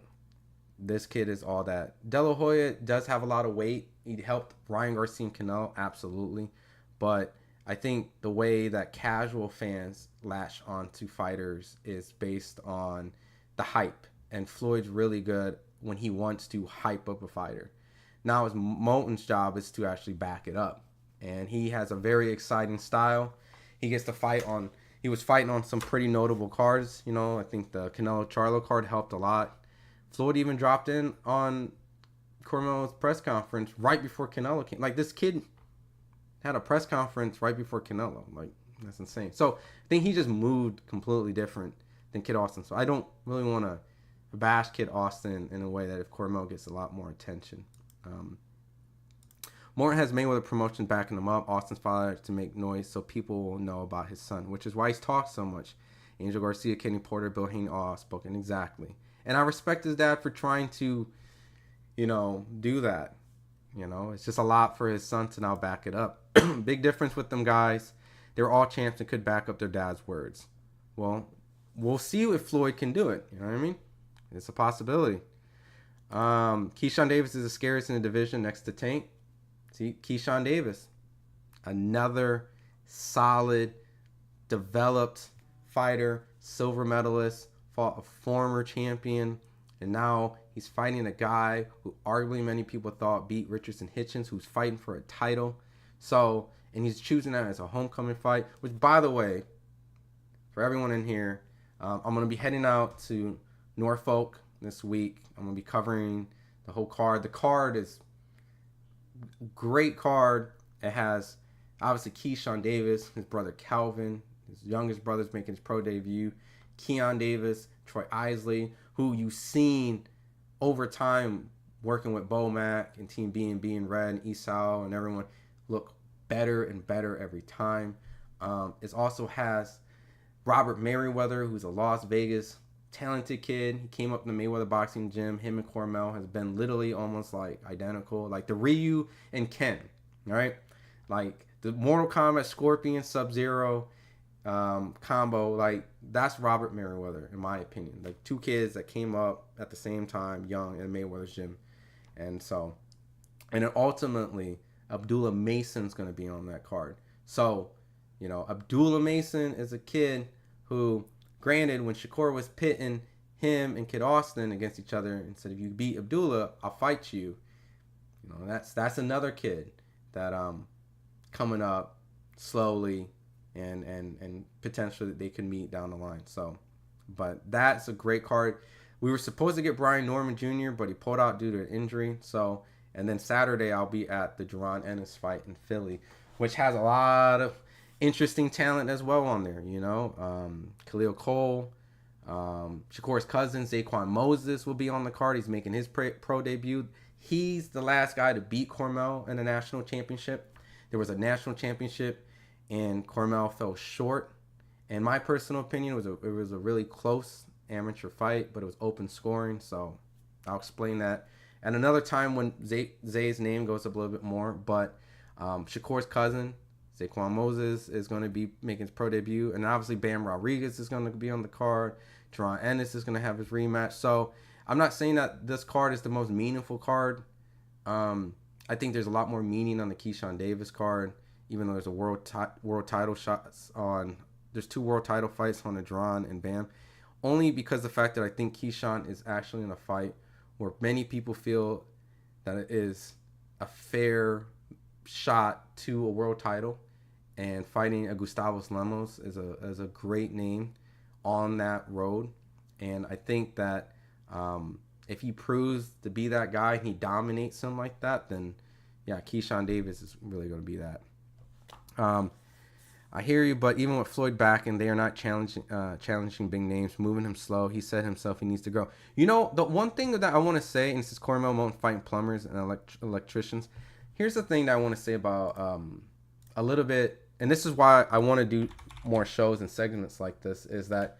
this kid is all that. De La Hoya does have a lot of weight. He helped Ryan Garcia and Canelo, absolutely. But I think the way that casual fans latch onto fighters is based on the hype. And Floyd's really good when he wants to hype up a fighter. Now, his Moten's job is to actually back it up. And he has a very exciting style. He gets to fight on... He was fighting on some pretty notable cards. I think the Canelo Charlo card helped a lot. Floyd even dropped in on Cormel's press conference right before Canelo came. Like, this kid had a press conference right before Canelo. Like, that's insane. So I think he just moved completely different than Kid Austin. So I don't really want to bash Kid Austin in a way that if Cormel gets a lot more attention. Morton has Mayweather promotion backing him up. Austin's father to make noise so people will know about his son, which is why he's talked so much. Angel Garcia, Kenny Porter, Bill Haney, all spoken. Exactly. And I respect his dad for trying to, do that. It's just a lot for his son to now back it up. Big difference with them guys. They're all champs and could back up their dad's words. Well, we'll see if Floyd can do it. You know what I mean? It's a possibility. Keyshawn Davis is the scariest in the division next to Tank. See, Keyshawn Davis, another solid, developed fighter, silver medalist, fought a former champion, and now he's fighting a guy who arguably many people thought beat Richardson Hitchens, who's fighting for a title. So, and he's choosing that as a homecoming fight, which, by the way, for everyone in here, I'm going to be heading out to Norfolk this week. I'm going to be covering the whole card. The card is a great card. It has, obviously, Keyshawn Davis, his brother Calvin, his youngest brother's making his pro debut. Keon Davis, Troy Isley, who you've seen over time working with Bo Mack and Team B&B and Red and Esau and everyone look better and better every time. It also has Robert Merriweather, who's a Las Vegas talented kid. He came up in the Mayweather boxing gym. Him and Cormel has been literally almost like identical, like the Ryu and Ken, all right? Like the Mortal Kombat Scorpion Sub-Zero combo, like that's Robert Merriweather in my opinion. Like two kids that came up at the same time, young, in Mayweather's gym, and then ultimately Abdullah Mason's going to be on that card. So, you know, Abdullah Mason is a kid who, granted, when Shakur was pitting him and Kid Austin against each other and said, if you beat Abdullah, I'll fight you. You know, that's another kid that coming up slowly and potentially they can meet down the line. So, but that's a great card. We were supposed to get Brian Norman Jr., but he pulled out due to an injury. So, and then Saturday I'll be at the Giron Ennis fight in Philly, which has a lot of interesting talent as well on there. You know, Khalil Cole, Shakur's cousin Zaquan Moses will be on the card. He's making his pro debut. He's the last guy to beat Cormel in a national championship. There was a national championship and Cormel fell short. In my personal opinion, it was a really close amateur fight, but it was open scoring, so I'll explain that at another time when Zay's name goes up a little bit more. But Shakur's cousin, Zaquan Moses, is going to be making his pro debut, and obviously Bam Rodriguez is going to be on the card. Giron Ennis is going to have his rematch. So I'm not saying that this card is the most meaningful card. I think there's a lot more meaning on the Keyshawn Davis card, even though there's a world title shots on. There's 2 world title fights on the Giron and Bam. Only because the fact that I think Keyshawn is actually in a fight where many people feel that it is a fair shot to a world title, and fighting a Gustavus Lemos is a great name on that road. And I think that if he proves to be that guy and he dominates him like that, then yeah, Keyshawn Davis is really going to be that. I hear you, but even with Floyd back and they are not challenging big names, moving him slow, he said himself he needs to grow. You know, the one thing that I want to say, and this is Cormel won't fight plumbers and electricians. Here's the thing that I want to say about a little bit, and this is why I want to do more shows and segments like this, is that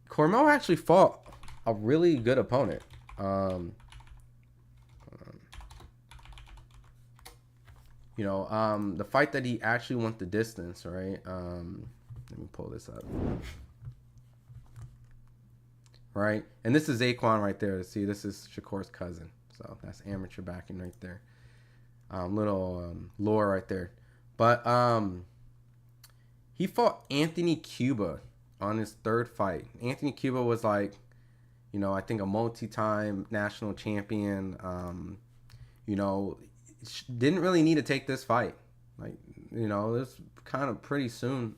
Cormel actually fought a really good opponent. You know, the fight that he actually went the distance, right? Let me pull this up. Right? And this is Zaquan right there. See, this is Shakur's cousin. So that's amateur backing right there. Little lore right there. But he fought Anthony Cuba on his 3rd fight. Anthony Cuba was like, you know, I think a multi-time national champion. You know, didn't really need to take this fight. Like, you know, it was kind of pretty soon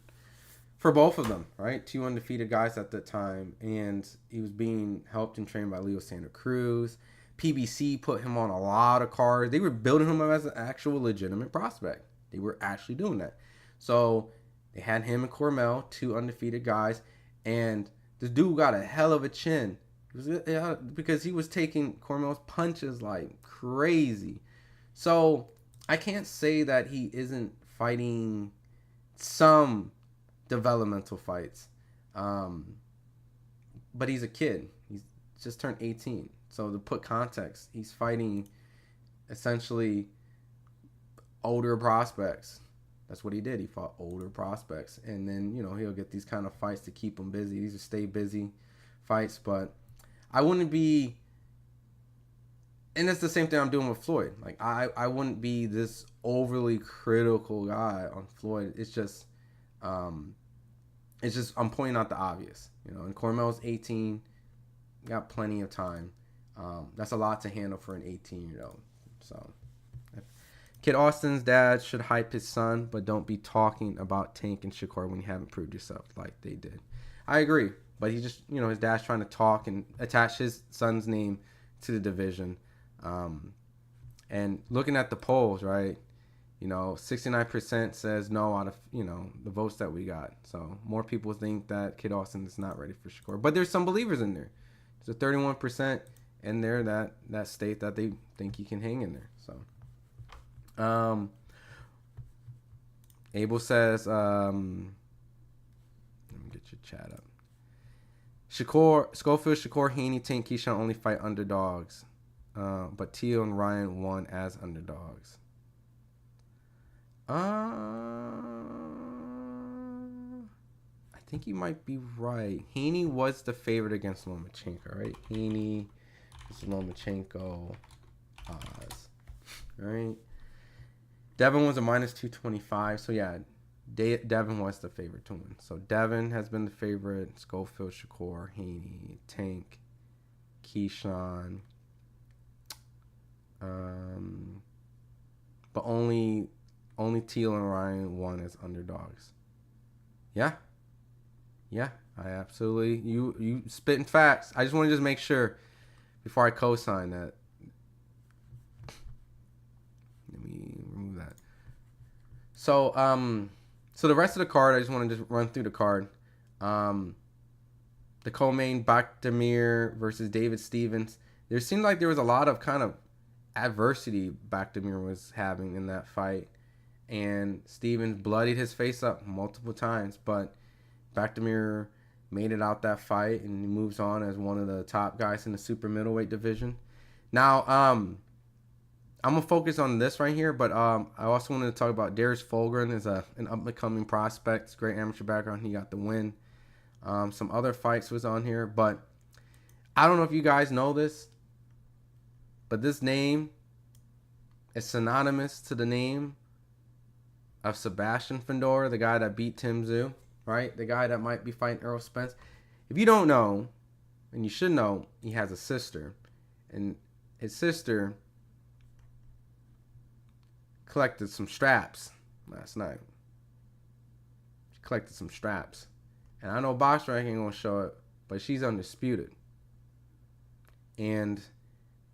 for both of them, right? 2 undefeated guys at the time. And he was being helped and trained by Leo Santa Cruz. PBC put him on a lot of cards. They were building him up as an actual legitimate prospect. They were actually doing that. So they had him and Cormel, 2 undefeated guys. And this dude got a hell of a chin. Because he was taking Cormel's punches like crazy. So I can't say that he isn't fighting some developmental fights. But he's a kid. He's just turned 18. So to put context, he's fighting essentially older prospects. That's what he did. He fought older prospects. And then, you know, he'll get these kind of fights to keep him busy. These are stay busy fights. But I wouldn't be... And it's the same thing I'm doing with Floyd. Like, I wouldn't be this overly critical guy on Floyd. It's just I'm pointing out the obvious, you know. And Cormel's 18, got plenty of time. That's a lot to handle for an 18-year-old. So, Kid Austin's dad should hype his son, but don't be talking about Tank and Shakur when you haven't proved yourself like they did. I agree, but he just, you know, his dad's trying to talk and attach his son's name to the division. And looking at the polls, right, you know, 69% says no out of, you know, the votes that we got. So more people think that Kid Austin is not ready for Shakur. But there's some believers in there. There's a 31% in there that state that they think he can hang in there. So, Abel says, let me get your chat up. Schofield, Shakur, Haney, Tank, Keyshawn only fight underdogs. But Tio and Ryan won as underdogs. I think you might be right. Haney was the favorite against Lomachenko, right? Haney is Lomachenko odds, right? Devin was a minus 225. So, yeah, Devin was the favorite to win. So, Devin has been the favorite. Schofield, Shakur, Haney, Tank, Keyshawn. But only Teal and Ryan won as underdogs. Yeah, I absolutely, you spitting facts. I just want to just make sure before I co-sign that. Let me remove that. So the rest of the card, I just want to just run through the card. The co-main, Bakdamir versus David Stevens. There seemed like there was a lot of kind of adversity Bakdamir was having in that fight. And Stevens bloodied his face up multiple times, but Bakdamir made it out that fight and he moves on as one of the top guys in the super middleweight division. Now, I'm gonna focus on this right here, but I also wanted to talk about Darius Fulgren is an up-and-coming prospect. Great amateur background. He got the win. Some other fights was on here, but I don't know if you guys know this, but this name is synonymous to the name of Sebastian Fundora, the guy that beat Tim Tszyu, right? The guy that might be fighting Errol Spence. If you don't know, and you should know, he has a sister. And his sister collected some straps last night. She collected some straps. And I know Box Rank ain't going to show it, but she's undisputed. And,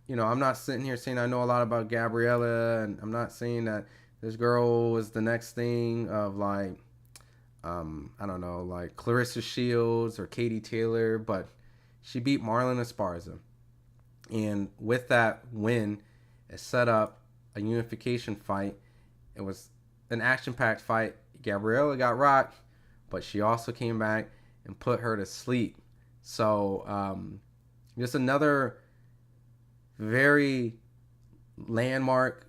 you know, I'm not sitting here saying I know a lot about Gabriella, and I'm not saying that this girl was the next thing of like, I don't know, like Clarissa Shields or Katie Taylor, but she beat Marlon Esparza. And with that win, it set up a unification fight. It was an action-packed fight. Gabriella got rocked, but she also came back and put her to sleep. So just another very landmark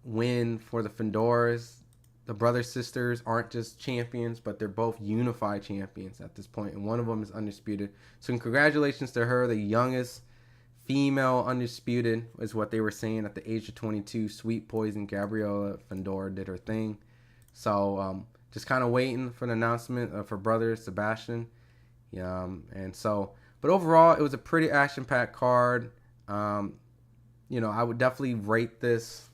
win for the Fundoras. The brother-sisters aren't just champions, but they're both unified champions at this point, and one of them is undisputed. So congratulations to her, the youngest female undisputed, is what they were saying at the age of 22. Sweet Poison Gabriella Fundora did her thing. So just kind of waiting for the announcement of her brother, Sebastian. And so, but overall, it was a pretty action-packed card. You know, I would definitely rate this.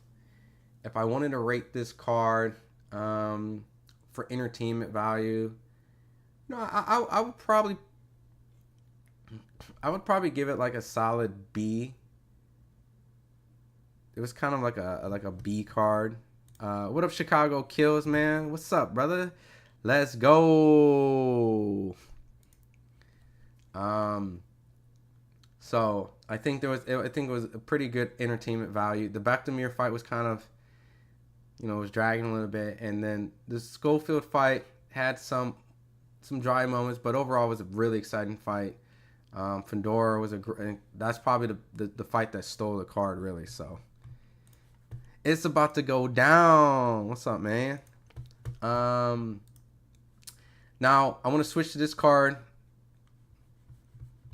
If I wanted to rate this card for entertainment value, you know, I would probably give it like a solid B. It was kind of like a B card. What up, Chicago Kills, man? What's up, brother? Let's go. So I think it was a pretty good entertainment value. The Bakdamir fight was kind of, you know, was dragging a little bit, and then the Schofield fight had some dry moments, but overall it was a really exciting fight. Fundora was that's probably the fight that stole the card, really. So it's about to go down. What's up, man? Now I want to switch to this card,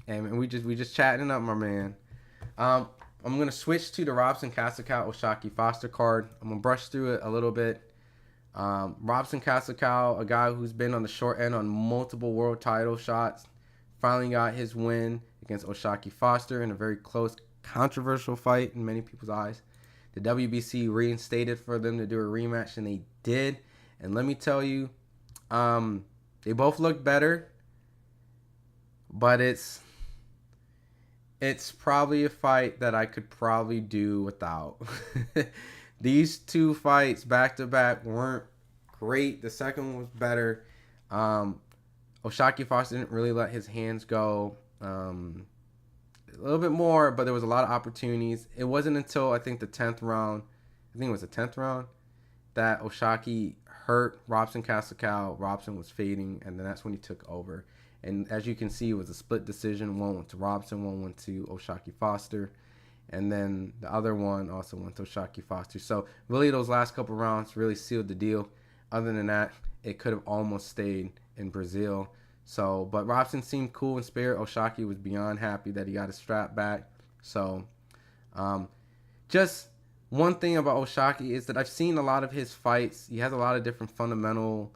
and we just chatting up, my man. I I'm gonna switch to the Robson Castle Oshaki Foster card. I'm gonna brush through it a little bit. Robson Castle, a guy who's been on the short end on multiple world title shots, finally got his win against Oshaki Foster in a very close, controversial fight in many people's eyes. The WBC reinstated for them to do a rematch, and they did. And let me tell you, they both look better, but it's probably a fight that I could probably do without. These two fights back to back weren't great. The second one was better. Oshaki Foster didn't really let his hands go a little bit more, but there was a lot of opportunities. It wasn't until I think the 10th round, that Oshaki hurt Robson Castle. Robson was fading, and then that's when he took over. And as you can see, it was a split decision. One went to Robson, one went to Oshaki Foster. And then the other one also went to Oshaki Foster. So really those last couple rounds really sealed the deal. Other than that, it could have almost stayed in Brazil. So, but Robson seemed cool in spirit. Oshaki was beyond happy that he got his strap back. So, just one thing about Oshaki is that I've seen a lot of his fights. He has a lot of different fundamental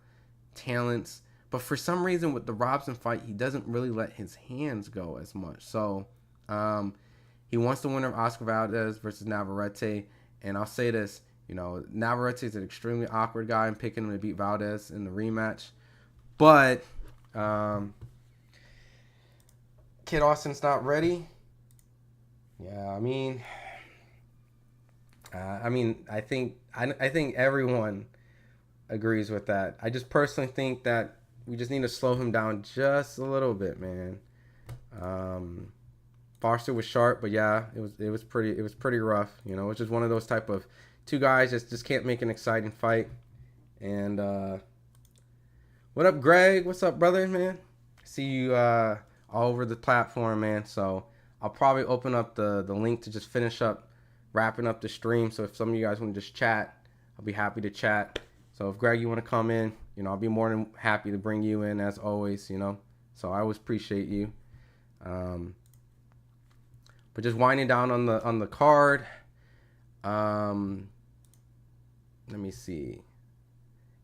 talents. But for some reason with the Robson fight, he doesn't really let his hands go as much. So, he wants the winner of Oscar Valdez versus Navarrete. And I'll say this, Navarrete is an extremely awkward guy. I'm picking him to beat Valdez in the rematch. But Kid Austin's not ready. Yeah, I think everyone agrees with that. I just personally think that we just need to slow him down just a little bit, man. Foster was sharp, but yeah, it was pretty rough. It's just one of those type of two guys just can't make an exciting fight. And what up, Greg? What's up, brother, man? See you all over the platform, man. So I'll probably open up the link to just finish up wrapping up the stream. So if some of you guys want to just chat, I'll be happy to chat. So if Greg, you want to come in, I'll be more than happy to bring you in as always. So I always appreciate you. But just winding down on the card. Let me see.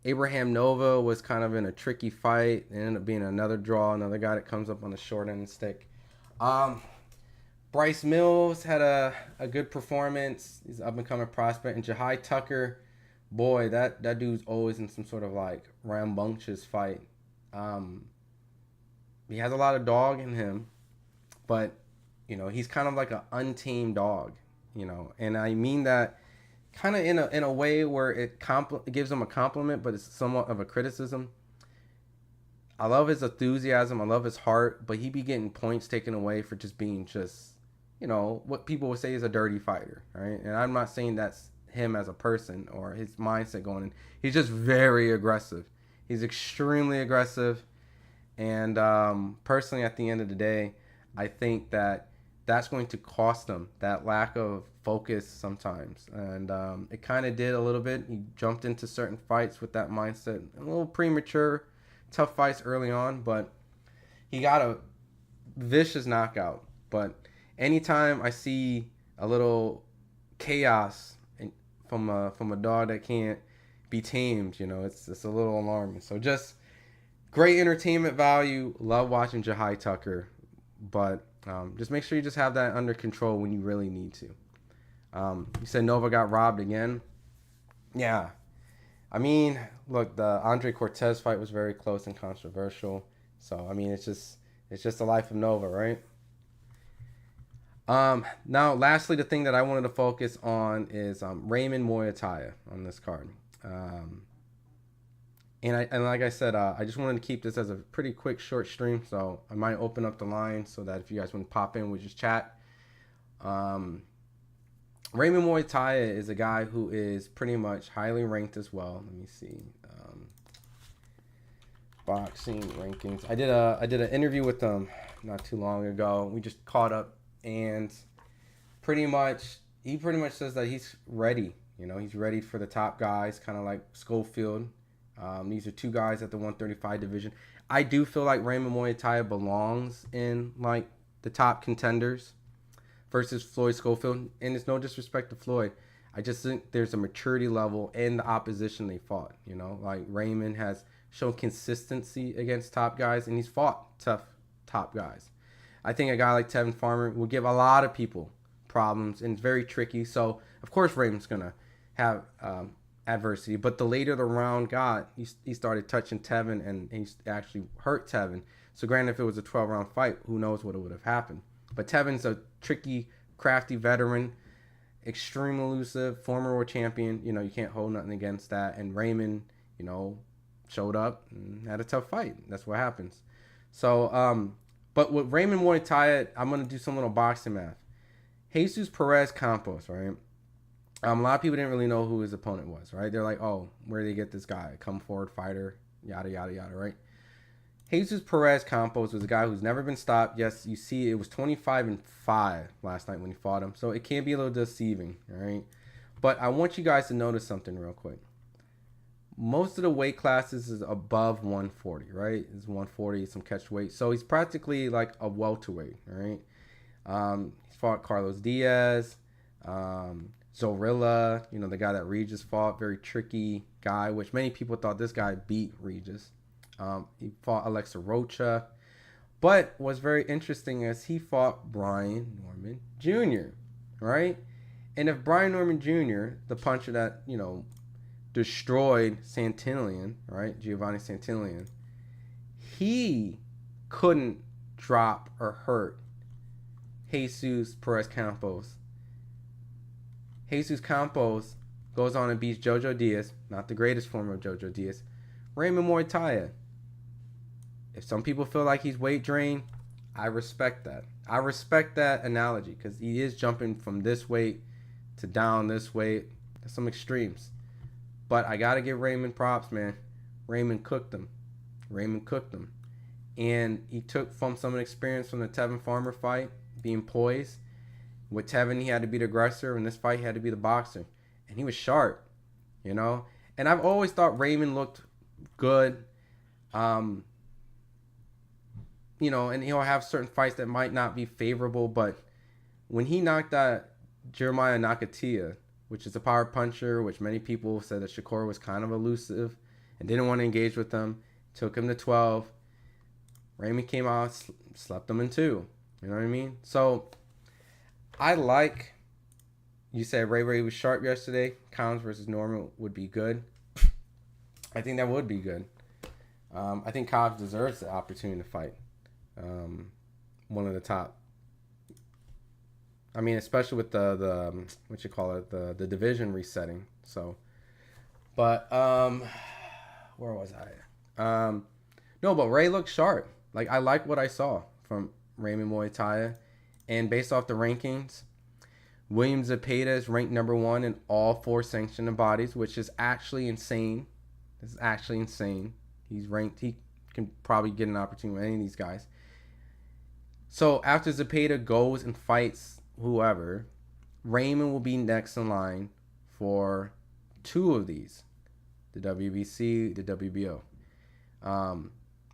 Abraham Nova was kind of in a tricky fight. It ended up being another draw. Another guy that comes up on the short end of the stick. Bryce Mills had a good performance. He's an up-and-coming prospect. And Jahai Tucker, boy, that dude's always in some sort of like rambunctious fight. He has a lot of dog in him, but he's kind of like an untamed dog, and I mean that kind of in a way where it gives him a compliment, but it's somewhat of a criticism. I love his enthusiasm, I love his heart, but he be getting points taken away for just being what people would say is a dirty fighter, right? And I'm not saying that's him as a person or his mindset going in. He's just very aggressive. He's extremely aggressive, and personally, at the end of the day, I think that's going to cost him, that lack of focus sometimes. And it kind of did a little bit. He jumped into certain fights with that mindset. A little premature, tough fights early on, but he got a vicious knockout. But anytime I see a little chaos from a dog that can't be tamed, it's a little alarming. So just great entertainment value. Love watching Jahai Tucker. But just make sure you just have that under control when you really need to. You said Nova got robbed again. Yeah. Look, the Andre Cortez fight was very close and controversial. So, it's just the life of Nova, right? Now, lastly, the thing that I wanted to focus on is Raymond Moyataya on this card. And like I said, I just wanted to keep this as a pretty quick, short stream. So I might open up the line so that if you guys want to pop in, we just chat. Raymond Moyataya is a guy who is pretty much highly ranked as well. Let me see. Boxing rankings. I did an interview with him not too long ago. We just caught up, and he pretty much says that he's ready. He's ready for the top guys, kind of like Schofield. These are two guys at the 135 division. I do feel like Raymond Moyataya belongs in like the top contenders. versus Floyd Schofield. And it's no disrespect to Floyd. I just think there's a maturity level in the opposition they fought. Like Raymond has shown consistency against top guys, and he's fought tough top guys. I think a guy like Tevin Farmer will give a lot of people problems, and it's very tricky. So, of course, Raymond's going to have adversity. But the later the round got, he started touching Tevin, and he actually hurt Tevin. So, granted, if it was a 12-round fight, who knows what would have happened. But Tevin's a tricky, crafty veteran, extremely elusive, former world champion. You can't hold nothing against that. And Raymond, showed up and had a tough fight. That's what happens. So, but with Raymond Muay Thai, I'm going to do some little boxing math. Jesus Perez Campos, right? A lot of people didn't really know who his opponent was, right? They're like, oh, where did they get this guy? Come forward fighter, yada, yada, yada, right? Jesus Perez Campos was a guy who's never been stopped. Yes, you see it was 25-5 last night when he fought him. So it can be a little deceiving, all right? But I want you guys to notice something real quick. Most of the weight classes is above 140, right? It's 140, some catch weight. So he's practically like a welterweight, right? He's fought Carlos Diaz, Zorilla, the guy that Regis fought, very tricky guy, which many people thought this guy beat Regis. He fought Alexa Rocha. But what's very interesting is he fought Brian Norman Jr., right? And if Brian Norman Jr., the puncher that, destroyed Santillan, right? Giovanni Santillan, he couldn't drop or hurt Jesus Perez Campos. Jesus Campos goes on and beats Jojo Diaz, not the greatest form of Jojo Diaz, Raymond Muay Thai. If some people feel like he's weight drained, I respect that. I respect that analogy because he is jumping from this weight to down this weight. That's some extremes. But I got to give Raymond props, man. Raymond cooked him. And he took from some experience from the Tevin Farmer fight, being poised. With Tevin, he had to be the aggressor. In this fight, he had to be the boxer. And he was sharp, And I've always thought Raymond looked good. And he'll have certain fights that might not be favorable. But when he knocked out Jeremiah Nakatia, which is a power puncher, which many people said that Shakur was kind of elusive and didn't want to engage with him, took him to 12. Raymond came out, slept him in 2. You know what I mean? So, I like, you said Ray was sharp yesterday. Collins versus Norman would be good. I think that would be good. I think Collins deserves the opportunity to fight one of the top. I mean, especially with the the division resetting. So, but where was I? No, but Ray looked sharp. Like, I like what I saw from Raymond Muay Thai, and based off the rankings, William Zepeda is ranked number 1 in all 4 sanctioned bodies, which is actually insane. This is actually insane. He's ranked. He can probably get an opportunity with any of these guys. So after Zepeda goes and fights whoever, Raymond will be next in line for 2 of these, the WBC, the WBO.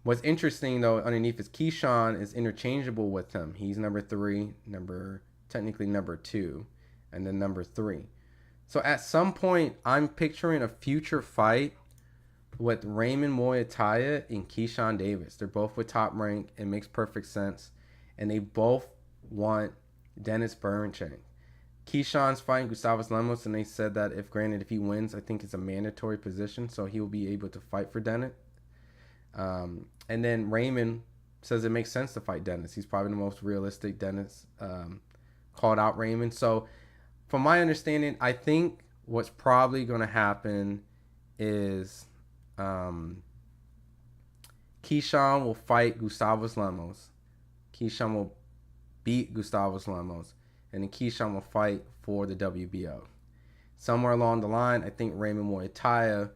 What's interesting though, underneath is Keyshawn is interchangeable with him. He's number 3, technically number 2, and then number 3. So at some point, I'm picturing a future fight with Raymond Muay Thai and Keyshawn Davis. They're both with Top Rank. It makes perfect sense, and they both want Dennis Bernstein. Keyshawn's fighting Gustavus Lemos, and they said that if he wins, I think it's a mandatory position, so he will be able to fight for Dennis. And then Raymond says it makes sense to fight Dennis. He's probably the most realistic. Dennis called out Raymond. So from my understanding, I think what's probably going to happen is Keyshawn will fight Gustavus Lemos. Keyshawn will beat Gustavus Lemos, and then Keyshawn will fight for the WBO. Somewhere along the line, I think Raymond Muay Thai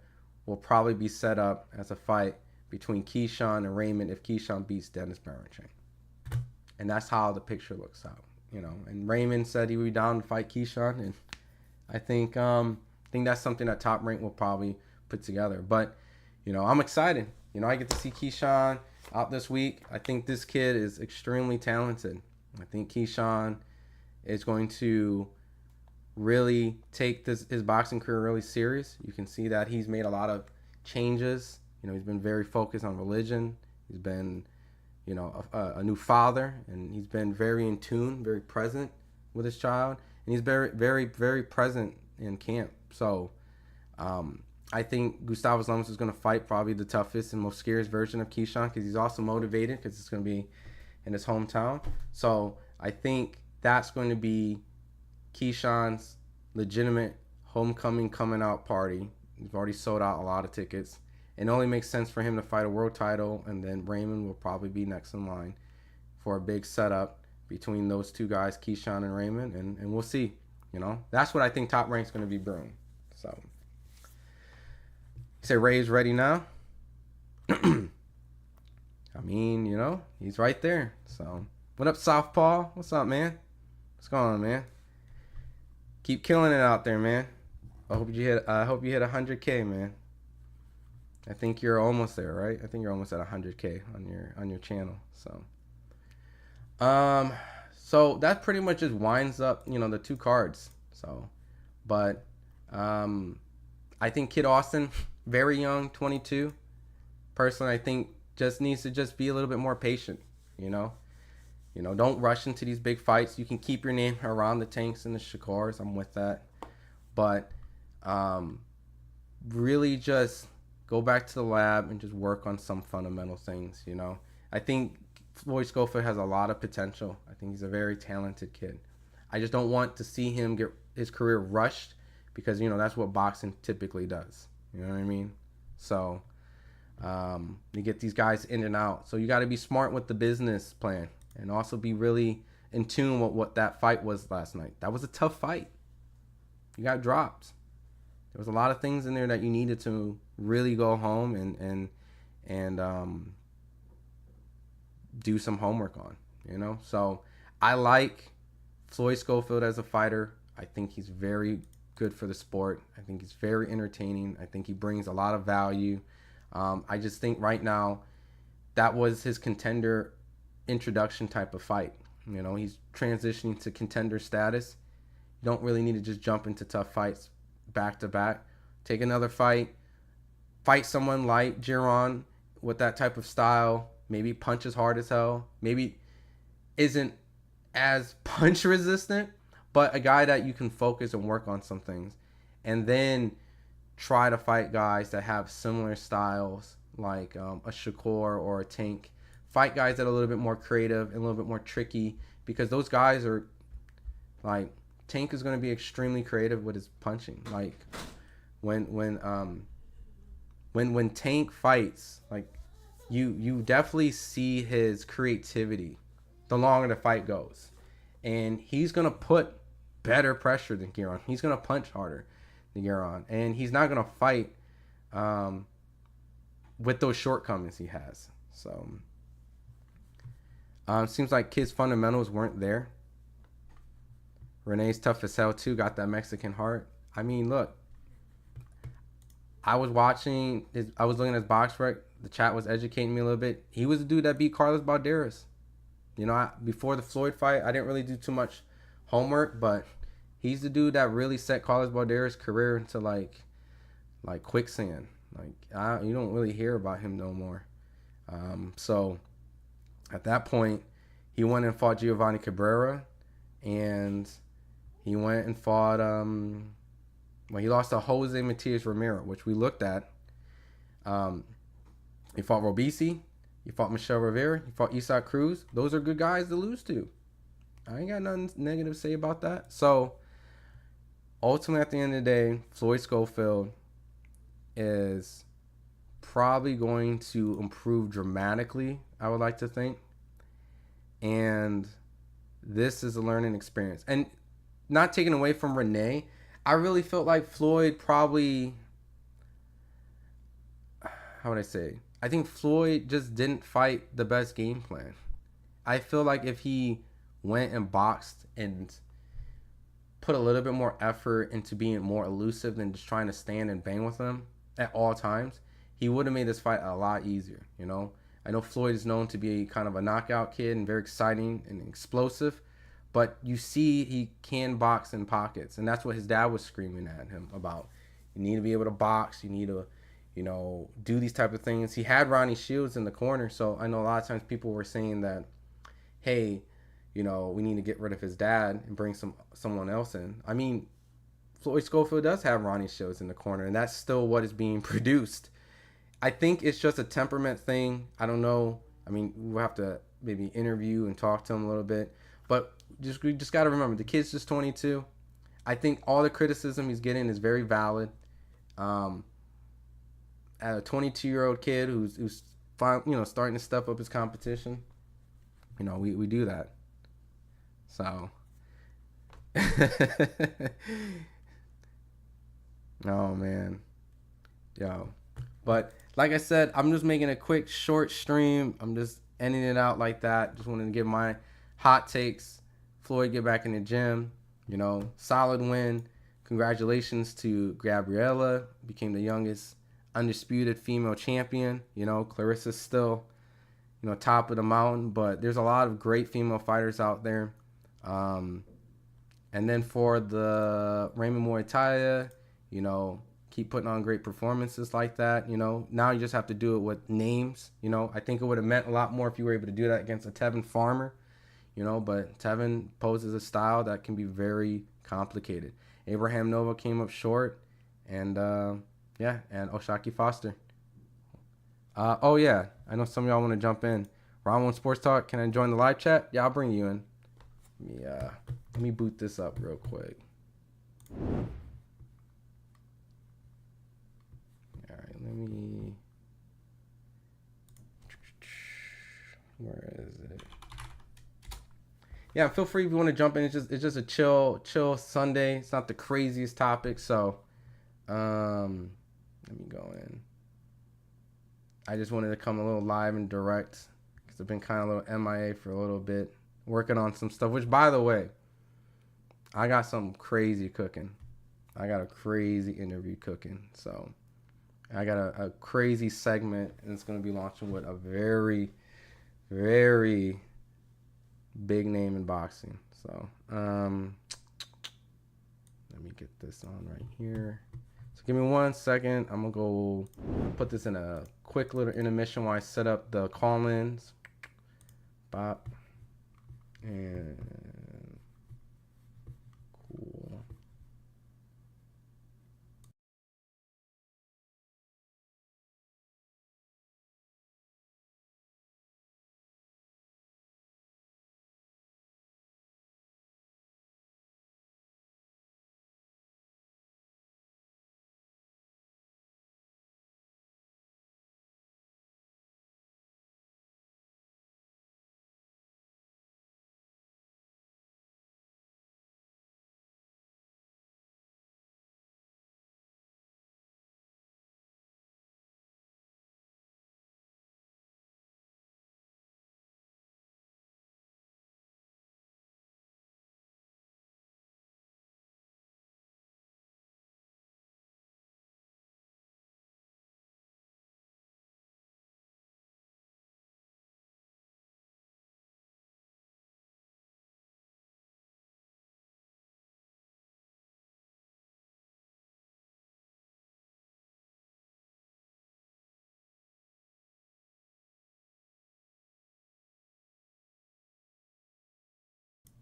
will probably be set up as a fight between Keyshawn and Raymond if Keyshawn beats Dennis Bernstein. And that's how the picture looks out, And Raymond said he would be down to fight Keyshawn, and I think that's something that Top Rank will probably put together. But, I'm excited. I get to see Keyshawn out this week. I think this kid is extremely talented. I think Keyshawn is going to really take his boxing career really serious. You can see that he's made a lot of changes. He's been very focused on religion. He's been, a new father, and he's been very in tune, very present with his child, and he's very, very, very present in camp. So, I think Gustavo Lemos is going to fight probably the toughest and most scariest version of Keyshawn, because he's also motivated because it's going to be in his hometown. So I think that's going to be Keyshawn's legitimate homecoming coming out party. We've already sold out a lot of tickets. It only makes sense for him to fight a world title, and then Raymond will probably be next in line for a big setup between those two guys, Keyshawn and Raymond, and we'll see. That's what I think Top Rank's going to be brewing. So, you say Ray's ready now? I mean, he's right there. So, what up, Southpaw? What's up, man? What's going on, man? Keep killing it out there, man. I hope you hit 100K, man. I think you're almost there, right? I think you're almost at 100K on your channel. So that pretty much just winds up, the two cards. So, but I think Kid Austin, very young, 22. Personally, I think just needs to just be a little bit more patient. Don't rush into these big fights. You can keep your name around the Tanks and the Shakurs. I'm with that, but really just go back to the lab and just work on some fundamental things. I think Floyd Schofield has a lot of potential. I think he's a very talented kid. I just don't want to see him get his career rushed, because that's what boxing typically does. You know what I mean? So you get these guys in and out. So you got to be smart with the business plan, and also be really in tune with what that fight was last night. That was a tough fight. You got dropped. There was a lot of things in there that you needed to really go home and do some homework on, So I like Floyd Schofield as a fighter. I think he's very good for the sport. I think he's very entertaining. I think he brings a lot of value. I just think right now that was his contender introduction type of fight. He's transitioning to contender status. You don't really need to just jump into tough fights back to back. Take another fight someone like Giron with that type of style. Maybe punches hard as hell. Maybe isn't as punch resistant, but a guy that you can focus and work on some things. And then try to fight guys that have similar styles, like a Shakur or a Tank. Fight guys that are a little bit more creative and a little bit more tricky, because those guys are like, Tank is going to be extremely creative with his punching. Like when Tank fights, like you definitely see his creativity the longer the fight goes, and he's going to put better pressure than Giron. He's going to punch harder than Giron, and he's not going to fight with those shortcomings he has. So seems like Kid's fundamentals weren't there. Renee's tough as hell too. Got that Mexican heart. I mean, look. I was looking at his box rec. The chat was educating me a little bit. He was the dude that beat Carlos Balderas. Before the Floyd fight, I didn't really do too much homework, but he's the dude that really set Carlos Balderas' career into like quicksand. You don't really hear about him no more. So at that point, he went and fought Giovanni Cabrera, and he went and fought he lost to Jose Matias Romero, which we looked at. He fought Robisi, he fought Michelle Rivera, he fought Isaac Cruz. Those are good guys to lose to. I ain't got nothing negative to say about that. So ultimately, at the end of the day, Floyd Schofield is probably going to improve dramatically, I would like to think. And this is a learning experience. And not taken away from Renee, I really felt like Floyd probably, how would I say? I think Floyd just didn't fight the best game plan. I feel like if he went and boxed and put a little bit more effort into being more elusive than just trying to stand and bang with him at all times, he would have made this fight a lot easier, I know Floyd is known to be kind of a knockout kid and very exciting and explosive, but you see he can box in pockets, and that's what his dad was screaming at him about. You need to be able to box. You need to, do these type of things. He had Ronnie Shields in the corner, so I know a lot of times people were saying that, hey, we need to get rid of his dad and bring someone else in. I mean, Floyd Schofield does have Ronnie Shields in the corner, and that's still what is being produced. I think it's just a temperament thing. I don't know. I mean, we'll have to maybe interview and talk to him a little bit. But we just got to remember, the kid's just 22. I think all the criticism he's getting is very valid. Um, a 22-year-old kid who's starting to step up his competition, we do that. So, oh man, yo. But like I said, I'm just making a quick short stream. I'm just ending it out like that. Just wanted to give my hot takes. Floyd get back in the gym. Solid win. Congratulations to Gabriella. Became the youngest undisputed female champion. Clarissa's still, top of the mountain. But there's a lot of great female fighters out there. And then for the Raymond Muay Thai, keep putting on great performances like that. Now you just have to do it with names. I think it would have meant a lot more if you were able to do that against a Tevin Farmer. But Tevin poses a style that can be very complicated. Abraham Nova came up short, and and Oshaki Foster. Oh yeah, I know some of y'all want to jump in. Round One Sports Talk, can I join the live chat? Yeah, I'll bring you in. Let me boot this up real quick. All right, let me. Where is it? Yeah, feel free if you want to jump in. It's just a chill Sunday. It's not the craziest topic, so let me go in. I just wanted to come a little live and direct because I've been kind of a little MIA for a little bit, working on some stuff. Which, by the way, I got some crazy cooking. I got a crazy interview cooking. So I got a crazy segment, and it's going to be launching with a very, very big name in boxing. So let me get this on right here. So give me 1 second. I'm going to go put this in a quick little intermission while I set up the call-ins. Bop. And cool.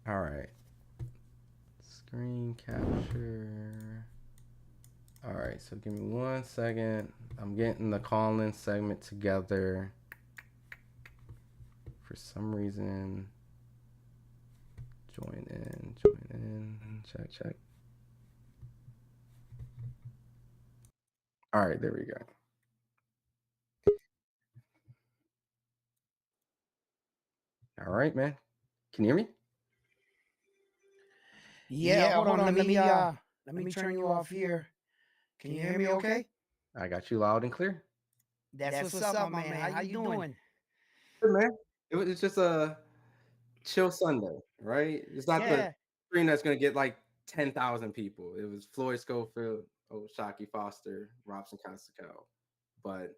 All right. Screen capture. All right, so give me 1 second. I'm getting the call-in segment together. For some reason, join in, check. All right, there we go. All right, man. Can you hear me? Yeah, hold on. Let me turn you off here. Can you hear me okay? I got you loud and clear. That's what's up, my man. How you doing? Good, man. It's just a chill Sunday, right? It's not the Yeah. screen that's gonna get like 10,000 people. It was Floyd Schofield, Shaki Foster, Robson Constacao. But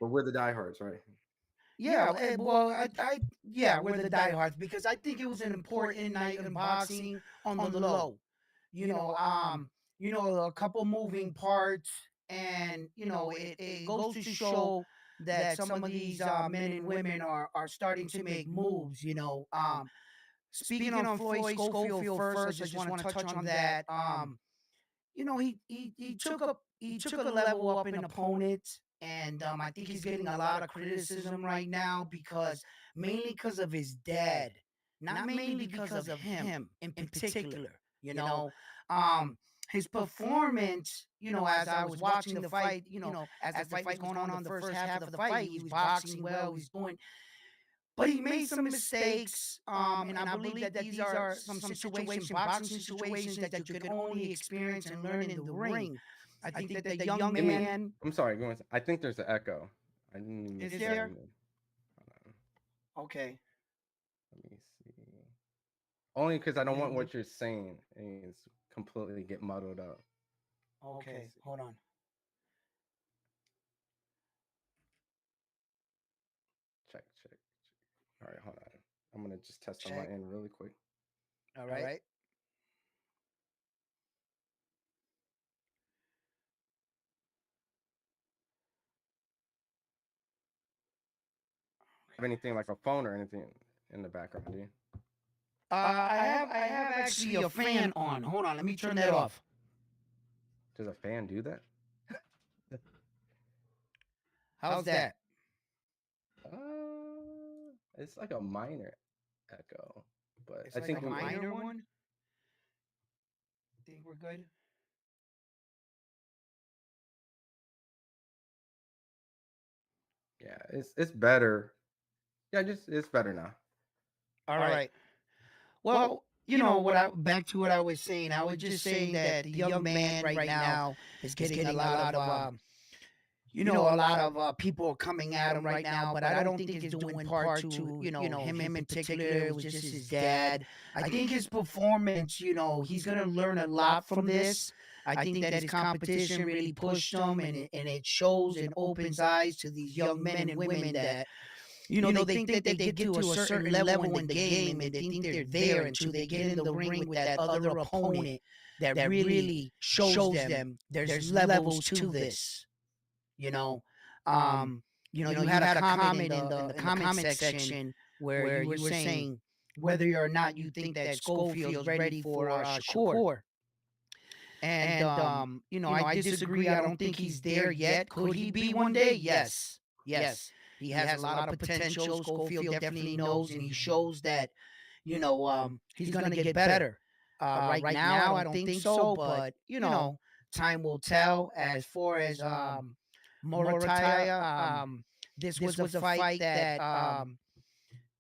we're the diehards, right? Yeah, we're the diehards because I think it was an important night in boxing on the low. You know, a couple moving parts, and it goes to show that some of these men and women are starting to make moves. Speaking on Floyd Schofield first, I just want to touch on that. He took a level up in opponents, and I think he's getting a lot of criticism right now because mainly because of his dad, not mainly because of him in particular. You know, um, his performance. As I was watching the fight, as the fight was going on the first half of the fight, he was boxing well, he was doing, but he made some mistakes. And I believe that these are some situations, boxing situations that you can only experience and learn in the ring. I think that the young man. I'm sorry, go on. I think there's an echo. I didn't even Is say there? anything. Hold on. Okay. Let me see. Only because I Can you don't hear want me? what you're saying is completely get muddled up. Okay. Hold on. Check, check, check. All right, hold on. I'm gonna just test on my Check. end really quick. All right. Have anything like a phone or anything in the background, do you? I have actually a fan on. Hold on. Let me turn that off. Does a fan do that? How's that? It's like a minor echo, but It's I like think a minor one. Think we're good? yeah, it's better. Yeah, just it's better now. All right. Well, what I back to what I was saying. I was just saying that the young man right now is getting a lot of a lot of people are coming at him right now, but I don't think it's doing part to, him in particular. It was just his dad. I think his performance, he's going to learn a lot from this. I think that his competition really pushed him, and it shows and opens eyes to these young men and women that, they think that they get to a certain level in the game, and they think they're there until they get in the ring with that other opponent that really shows them there's levels to this. You know, you had a comment in the comment section where you were saying whether or not you think that Schofield's ready for Shakur. And I disagree. I don't think he's there yet. Could he be one day? Yes. Yes. He has a lot of potential. Schofield definitely knows, and he shows that, he's gonna get better. Right now, I don't think so, but time will tell. As far as Morataya, this was a fight that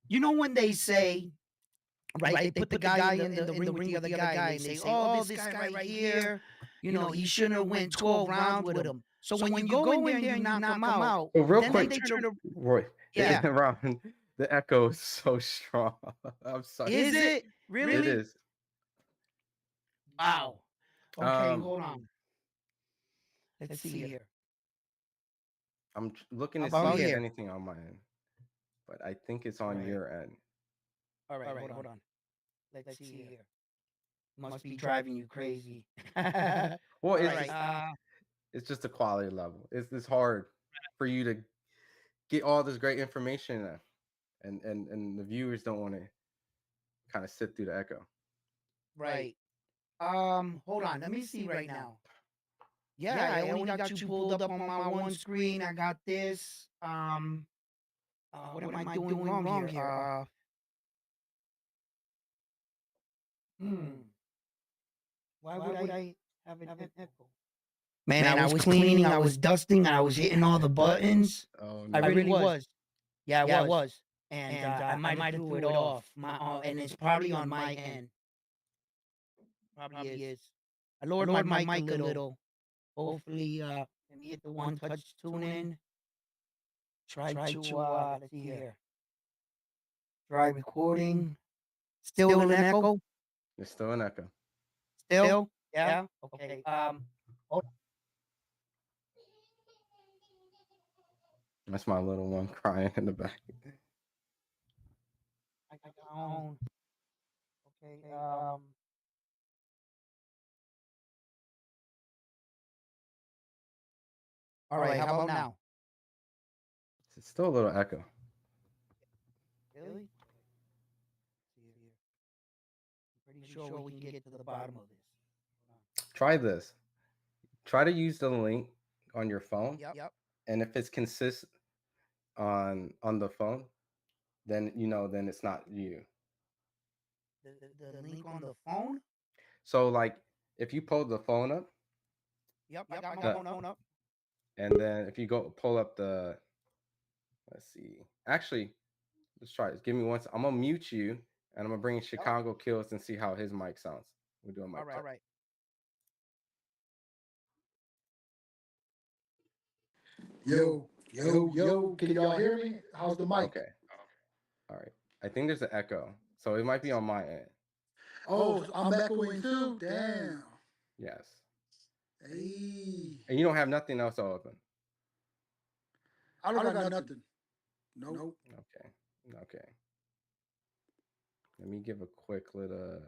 when they say, right, they put the guy in the ring with the other guy, and they say, oh, this guy right here, he shouldn't have went 12 rounds with him. So when you go in there and you knock him out, Well, real then quick, they turn around. Roy, Yeah. Robin, the echo is so strong. I'm sorry. Is it really? It is. Wow. Okay, hold on. Let's see here. I'm looking to How about see if here? anything on my end, but I think it's on Right. your end. All right, hold on. Let's see here. Must be driving you crazy. Well, Right. it's just a quality level. It's hard for you to get all this great information, and the viewers don't want to kind of sit through the echo. Right. Hold on. Let me see right now. Yeah, I only got you pulled up on my one screen. I got this. What am I doing wrong here? Why would I have an echo? Man, I was cleaning, I was dusting, I was hitting all the buttons. Oh, I no. really was. Yeah, I was. And I might have threw it off. And it's probably on my end. Probably is. I lowered my mic a little. Hopefully, let me hit the one touch tune in. Try to let's see here. Try recording. Still an echo? It's still an echo. Still? Yeah? Okay. Hold on. That's my little one crying in the back. I got on. Okay. All right. How about now? It's still a little echo. Really? See here. I'm pretty sure we can get to the bottom of this. Try this. Try to use the link on your phone, Yep. and if it's consistent on the phone, then then it's not you. The link on the phone? So like if you pull the phone up, Yep. I got my phone up. and then if you go pull up the, let's see. Actually, let's try this. Give me one. I'm gonna mute you, and I'm gonna bring in Chicago Kills and see how his mic sounds. We're doing mic check. All right. Yo, can y'all hear me? How's the mic? Okay. All right. I think there's an echo, so it might be on my end. Oh, so I'm echoing too? Damn. Yes. Hey. And you don't have nothing else open. I don't got nothing. Nope. Okay. Okay. Let me give a quick little.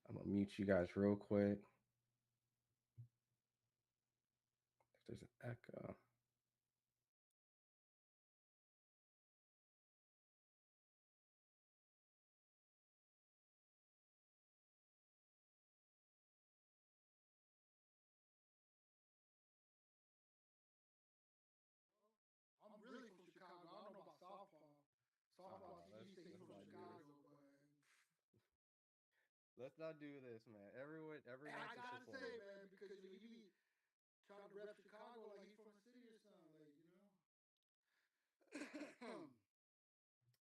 I'm gonna mute you guys real quick. If there's an echo. I'm really from Chicago. I don't know about softball. Softball, you say you're from Chicago, but Let's not do this, man. Everyone I to gotta support. say, man, because he be trying to rep Chicago like he's from the city or something, like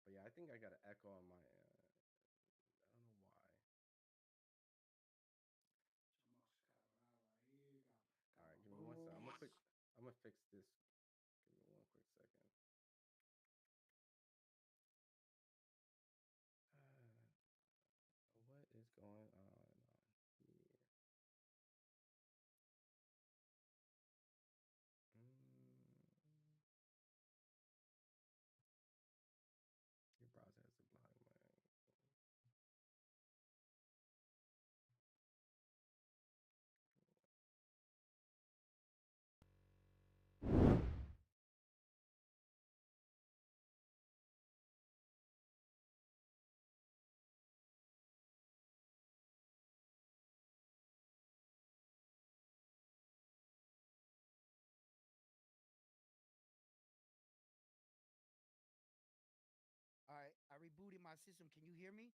But yeah, I think I got an echo on my end. I don't know why. All right, give me one second. I'm gonna fix this. Give me one quick second. What is going on here? Your browser has to block my. All right. I rebooted my system. Can you hear me?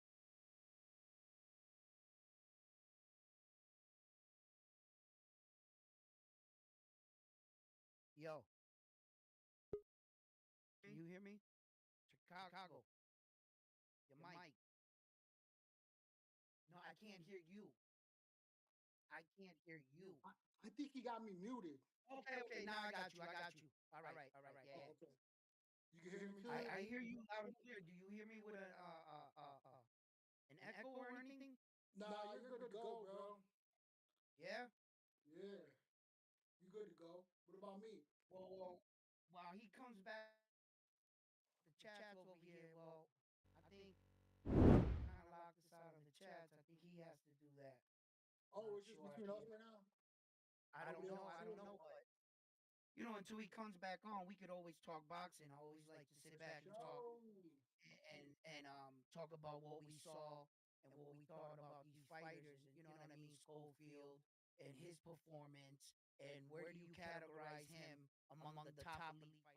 Yo. Can you hear me? Chicago. Your mic. No, I can't hear you. I can't hear you. I think he got me muted. Okay. Now I got you. All right. Yeah. Oh, okay. You can hear me too? I hear you loud and clear. Do you hear me with an echo or anything? Nah, you're good to go, bro. Yeah. Yeah. You good to go. What about me? Well, while he comes back, the chats over here. Well, I think kind of locked us out of the chats. I think he has to do that. Oh, it's just between us right now? I don't know, but until he comes back on, we could always talk boxing. I always like to sit back and talk and talk about what we saw and what we thought about these fighters, and you know what I mean, Schofield and his performance, and where do you categorize him among the top elite fighters?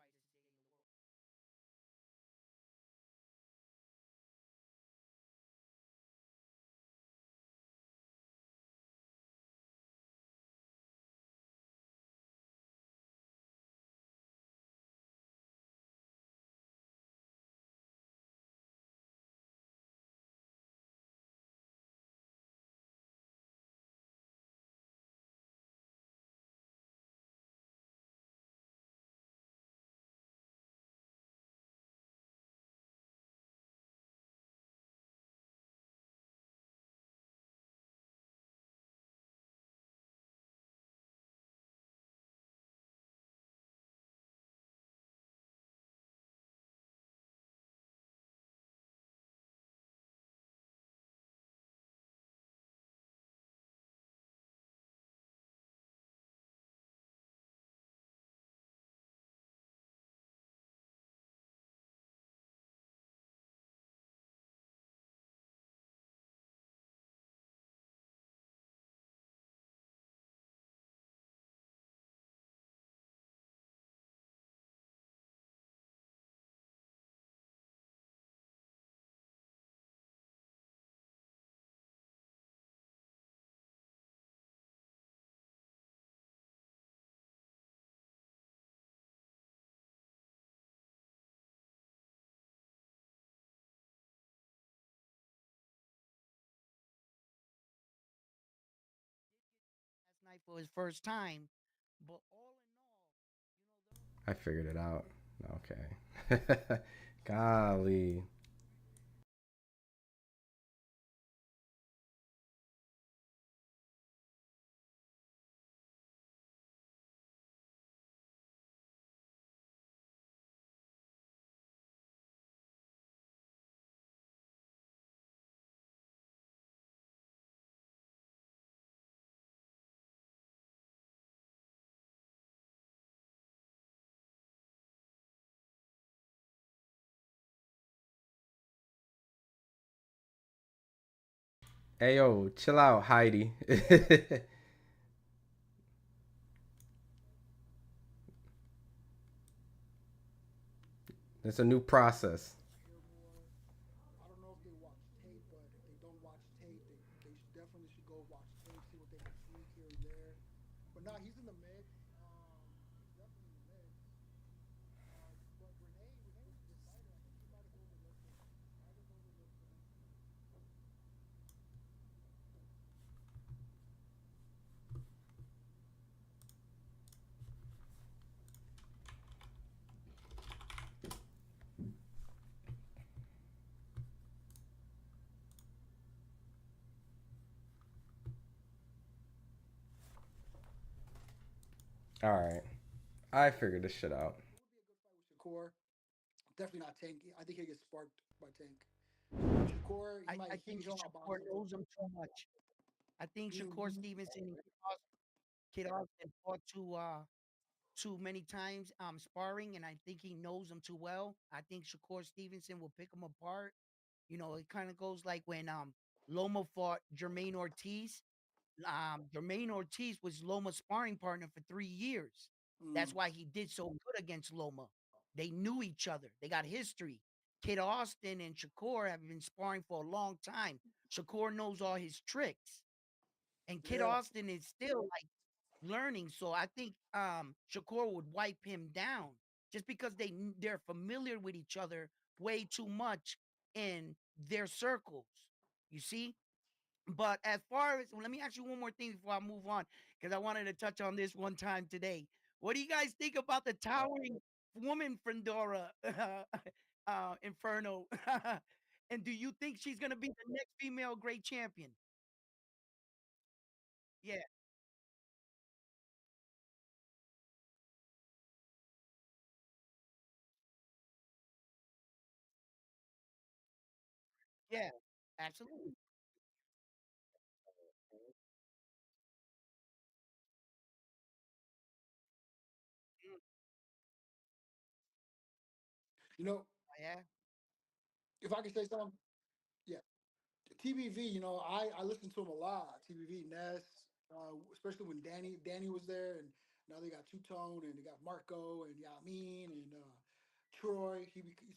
for his first time. But all in all, I figured it out. Okay. Golly. Hey yo, chill out, Heidi. It's a new process. hear more. I don't know if they watch tape, but if they don't watch tape, they definitely should go watch tape, see what they can tweak here and there. But nah, he's in the mix. He's definitely in the mix. But Renee was a good fighter. I think he might have overlooked him. Might have overlooked him. All right. I figured this shit out. It would be a good fight with Shakur. Definitely not Tank. I think he'll get sparked by Tank. Shakur, I he think don't Shakur outbox him. knows him too much. I think He, Shakur Stevenson and Kid Austin fought too many times sparring, and I think he knows him too well. I think Shakur Stevenson will pick him apart. It kind of goes like when Loma fought Jermaine Ortiz. Jermaine Ortiz was Loma's sparring partner for 3 years. That's mm, why he did so good against Loma. They knew each other. They got history. Kid Austin and Shakur have been sparring for a long time. Shakur knows all his tricks, and Kid yeah, Austin is still like learning. So I think Shakur would wipe him down just because they're familiar with each other way too much in their circles. You see? But as far as let me ask you one more thing before I move on, because I wanted to touch on this one time today. What do you guys think about the towering woman Frendora Inferno? And do you think she's gonna be the next female great champion? Yeah, yeah, absolutely. Mm, you know, yeah, if I can say something, yeah. TBV, I listen to him a lot. TBV, Ness, especially when Danny was there, and now they got Two Tone and they got Marco and Yamin and Troy.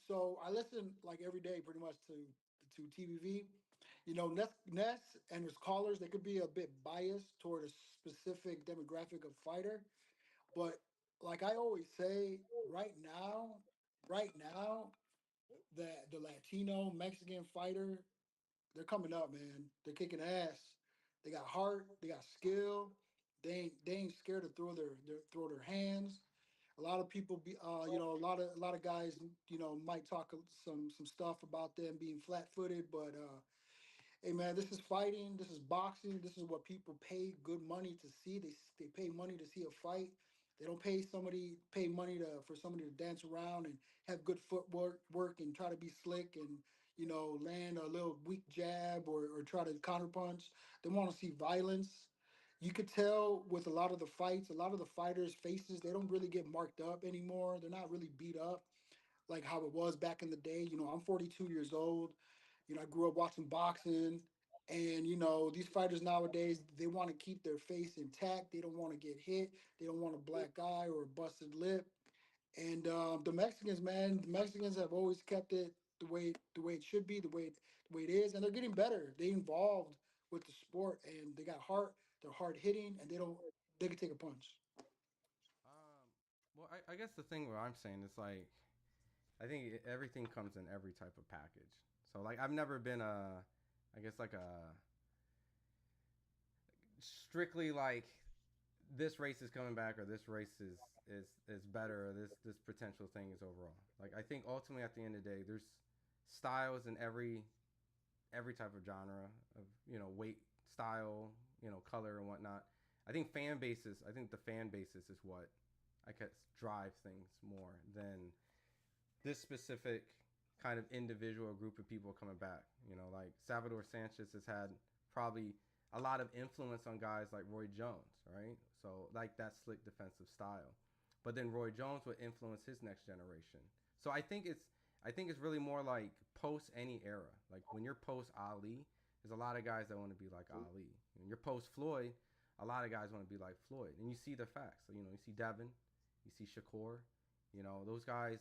So I listen like every day, pretty much to TBV. Ness and his callers, they could be a bit biased toward a specific demographic of fighter, but like I always say, right now, that the Latino Mexican fighter, they're coming up, man. They're kicking ass. They got heart. They got skill. They ain't scared to throw their hands. A lot of people a lot of guys, might talk some stuff about them being flat footed, but hey man, this is fighting. This is boxing. This is what people pay good money to see. They pay money to see a fight. They don't pay money for somebody to dance around and have good footwork work and try to be slick and land a little weak jab or try to counterpunch. They want to see violence. You could tell with a lot of the fights, a lot of the fighters' faces, they don't really get marked up anymore. They're not really beat up like how it was back in the day. I'm 42 years old. I grew up watching boxing, and these fighters nowadays, they want to keep their face intact. They don't want to get hit. They don't want a black eye or a busted lip. And the Mexicans, man, the Mexicans have always kept it the way it should be, the way it is, and they're getting better. They involved with the sport, and they got heart. They're hard hitting, and they can take a punch. Um, well, I guess the thing what I'm saying is like I think everything comes in every type of package. So like I've never been I guess like a strictly like this race is coming back, or this race is better, or this potential thing is overall. Like, I think ultimately at the end of the day, there's styles in every type of genre of, weight, style, color and whatnot. I think the fan bases is what I guess drive things more than this specific kind of individual group of people coming back. Like Salvador Sanchez has had probably a lot of influence on guys like Roy Jones, right? So like that slick defensive style. But then Roy Jones would influence his next generation. So I think it's really more like post any era. Like when you're post Ali, there's a lot of guys that want to be like Ali. When you're post Floyd, a lot of guys want to be like Floyd. And you see the facts. So, you see Devin, you see Shakur, those guys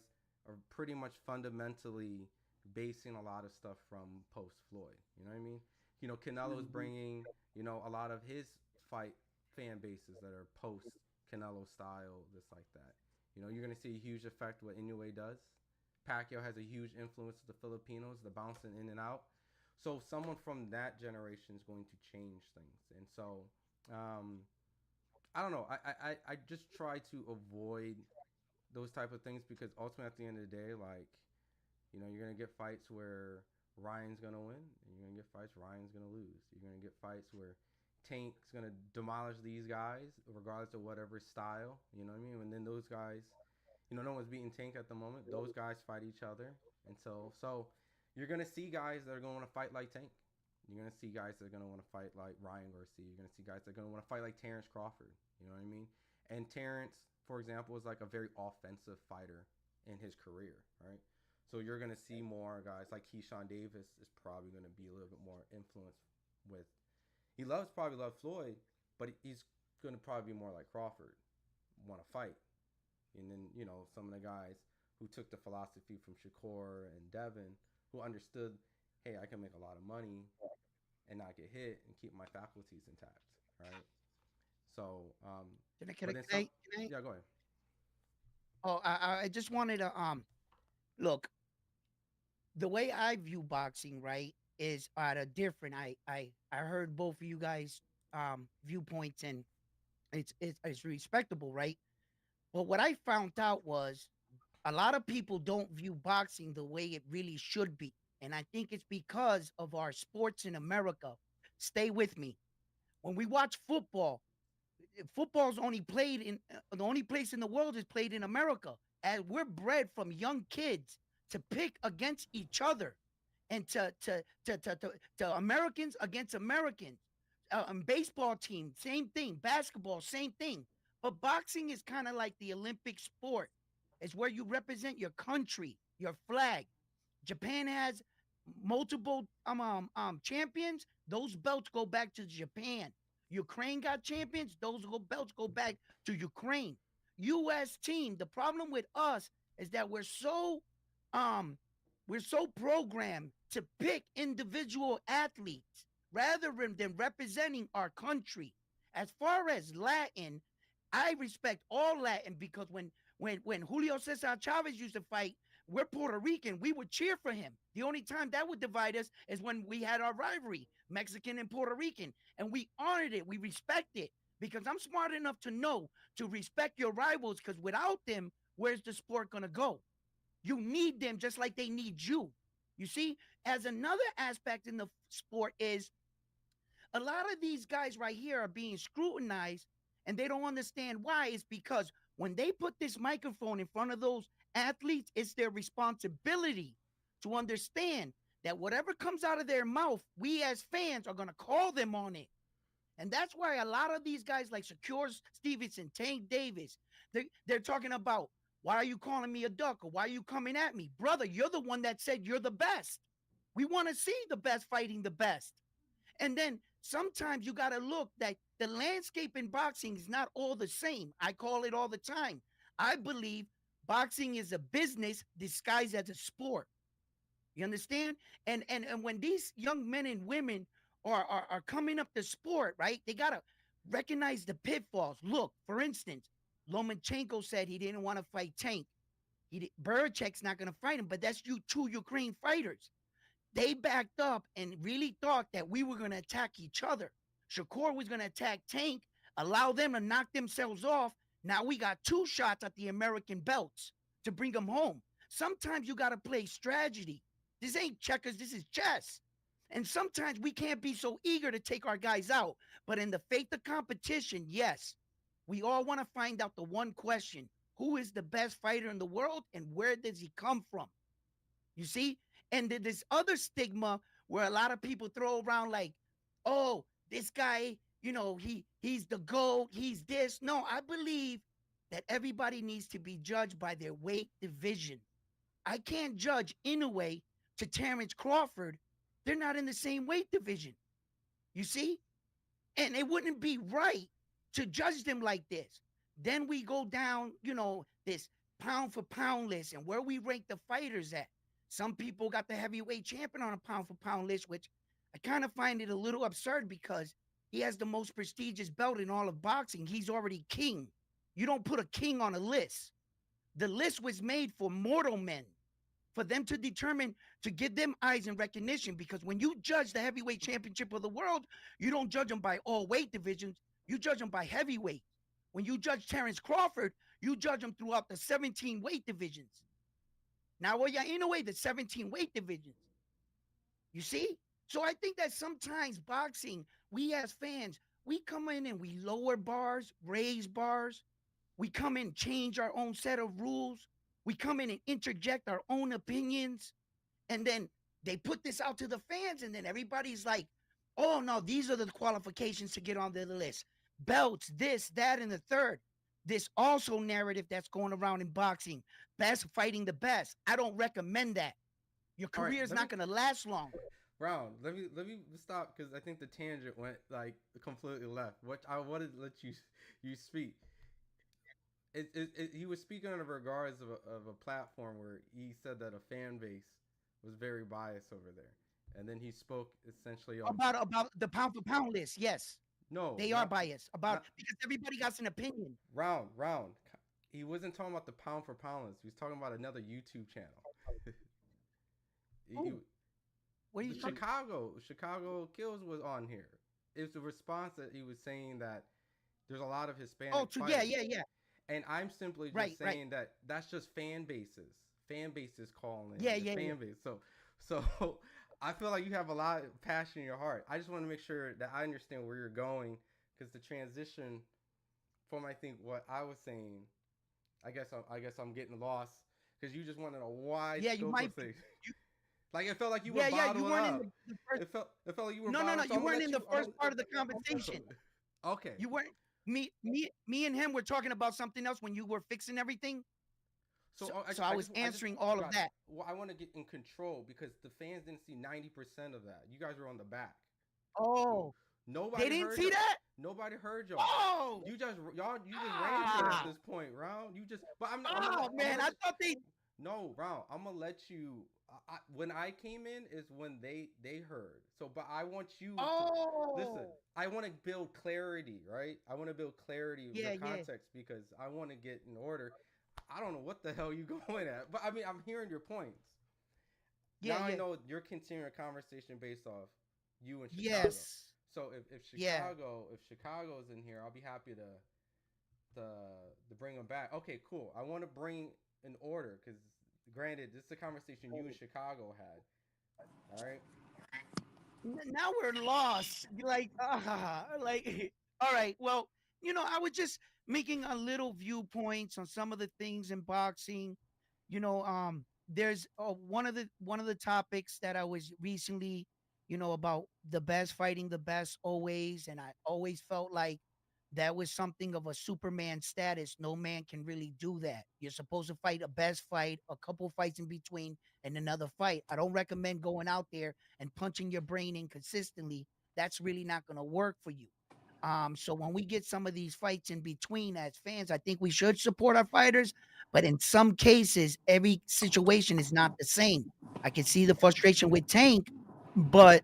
are pretty much fundamentally basing a lot of stuff from post Floyd. You know what I mean? Canelo's bringing, a lot of his fight fan bases that are post Canelo style, just like that. You're going to see a huge effect what Inoue does. Pacquiao has a huge influence with the Filipinos, the bouncing in and out. So someone from that generation is going to change things. And so, I don't know. I just try to avoid those type of things because ultimately at the end of the day, like, you're gonna get fights where Ryan's gonna win, and you're gonna get fights Ryan's gonna lose. You're gonna get fights where Tank's gonna demolish these guys regardless of whatever style. You know what I mean? And then those guys, no one's beating Tank at the moment. Those guys fight each other, and so you're gonna see guys that are gonna want to fight like Tank. You're gonna see guys that are gonna want to fight like Ryan Garcia. You're gonna see guys that are gonna want to fight like Terrence Crawford. You know what I mean? And Terrence, for example, is like a very offensive fighter in his career, right? So you're gonna see more guys like Keyshawn Davis is probably gonna be a little bit more influenced with. He probably loves Floyd, but he's gonna probably be more like Crawford, want to fight. And then some of the guys who took the philosophy from Shakur and Devin, who understood, hey, I can make a lot of money and not get hit and keep my faculties intact, right? So, but then some, yeah, go ahead. Oh, I just wanted to look. The way I view boxing, right, is at a different. I heard both of you guys viewpoints, and it's respectable, right? But what I found out was a lot of people don't view boxing the way it really should be. And I think it's because of our sports in America. Stay with me. When we watch football's only played in the only place in the world is played in America. And we're bred from young kids to pick against each other and to Americans against Americans. Baseball team, same thing. Basketball, same thing. But boxing is kind of like the Olympic sport. It's where you represent your country, your flag. Japan has multiple champions. Those belts go back to Japan. Ukraine got champions. Those belts go back to Ukraine. U.S. team. The problem with us is that we're so programmed to pick individual athletes rather than representing our country. As far as Latin, I respect all Latin because when Julio Cesar Chavez used to fight, we're Puerto Rican. We would cheer for him. The only time that would divide us is when we had our rivalry, Mexican and Puerto Rican, and we honored it. We respect it because I'm smart enough to know to respect your rivals because without them, where's the sport going to go? You need them just like they need you. You see, as another aspect in the sport is a lot of these guys right here are being scrutinized and they don't understand why. It's because when they put this microphone in front of those athletes, it's their responsibility to understand that whatever comes out of their mouth, we as fans are going to call them on it. And that's why a lot of these guys like Shakur Stevenson, Tank Davis, they're talking about, why are you calling me a duck or why are you coming at me? Brother, you're the one that said you're the best. We want to see the best fighting the best. And then sometimes you got to look that the landscape in boxing is not all the same. I call it all the time. I believe boxing is a business disguised as a sport. You understand? And when these young men and women are coming up the sport, right? They got to recognize the pitfalls. Look, for instance, Lomachenko said he didn't want to fight Tank. Belichick's not going to fight him, but that's two Ukraine fighters. They backed up and really thought that we were going to attack each other. Shakur was going to attack Tank allow them to knock themselves off. Now we got 2 shots at the American belts to bring them home. Sometimes you got to play strategy. This ain't checkers, this is chess. And sometimes we can't be so eager to take our guys out. But in the faith of competition, yes, we all want to find out the one question: who is the best fighter in the world and where does he come from? You see? And this other stigma where a lot of people throw around like, oh, this guy, he's the GOAT, he's this. No, I believe that everybody needs to be judged by their weight division. I can't judge Inoue to Terrence Crawford. They're not in the same weight division. You see? And it wouldn't be right to judge them like this. Then we go down, this pound for pound list and where we rank the fighters at. Some people got the heavyweight champion on a pound for pound list, which I kind of find it a little absurd because he has the most prestigious belt in all of boxing. He's already king. You don't put a king on a list. The list was made for mortal men, for them to determine, to give them eyes and recognition. Because when you judge the heavyweight championship of the world, you don't judge them by all weight divisions. You judge them by heavyweight. When you judge Terrence Crawford, you judge him throughout the 17 weight divisions. Now, well, yeah, in a way, the 17 weight divisions. You see? So I think that sometimes boxing, we as fans, we come in and we lower bars, raise bars. We come in, change our own set of rules. We come in and interject our own opinions. And then they put this out to the fans. And then everybody's like, oh, no, these are the qualifications to get on the list. Belts, this, that, and the third. This also narrative that's going around in boxing. Best fighting the best. I don't recommend that. Your career is not going to last long. Brown, let me stop because I think the tangent went like completely left. What I wanted to let you speak. He was speaking in regards of a platform where he said that a fan base was very biased over there, and then he spoke essentially on about the pound for pound list. Yes, no, they are biased because everybody got an opinion. Round. He wasn't talking about the pound for pound list. He was talking about another YouTube channel. What are you Chicago Kills was on here. It's a response that he was saying that there's a lot of Hispanic fighters. Yeah. And I'm simply just saying that that's just fan bases. Fan bases calling. Fan base. So I feel like you have a lot of passion in your heart. I just want to make sure that I understand where you're going because the transition from I think what I was saying, I guess I'm getting lost because you just wanted a wide scope of things. Like it felt like you were bottling up. It felt like you were. No. You weren't in the first part of the conversation. Okay. You weren't. Me and him were talking about something else when you were fixing everything. So I was answering all of that. Well, I want to get in control because the fans didn't see 90% of that. You guys were on the back. Oh. Nobody. They didn't see that. Nobody heard y'all. Oh. You just ran to at this point, Round. You just. But I'm. Man, I thought they. No, Round. I'm gonna let you. When I came in is when they heard. So, but I want you to listen. I want to build clarity, right? I want to build clarity of the context because I want to get in order. I don't know what the hell you going at, but I mean, I'm hearing your points. I know you're continuing a conversation based off you and Chicago. Yes. So if Chicago's in here, I'll be happy to bring them back. Okay, cool. I want to bring an order because. Granted, this is a conversation you and Chicago had. All right. Now we're lost. All right. Well, I was just making a little viewpoints on some of the things in boxing. There's one of the topics that I was recently, about the best fighting the best always, and I always felt like that was something of a Superman status. No man can really do that. You're supposed to fight a best fight, a couple fights in between, and another fight. I don't recommend going out there and punching your brain in consistently. That's really not going to work for you. So when we get some of these fights in between as fans, I think we should support our fighters. But in some cases, every situation is not the same. I can see the frustration with Tank, but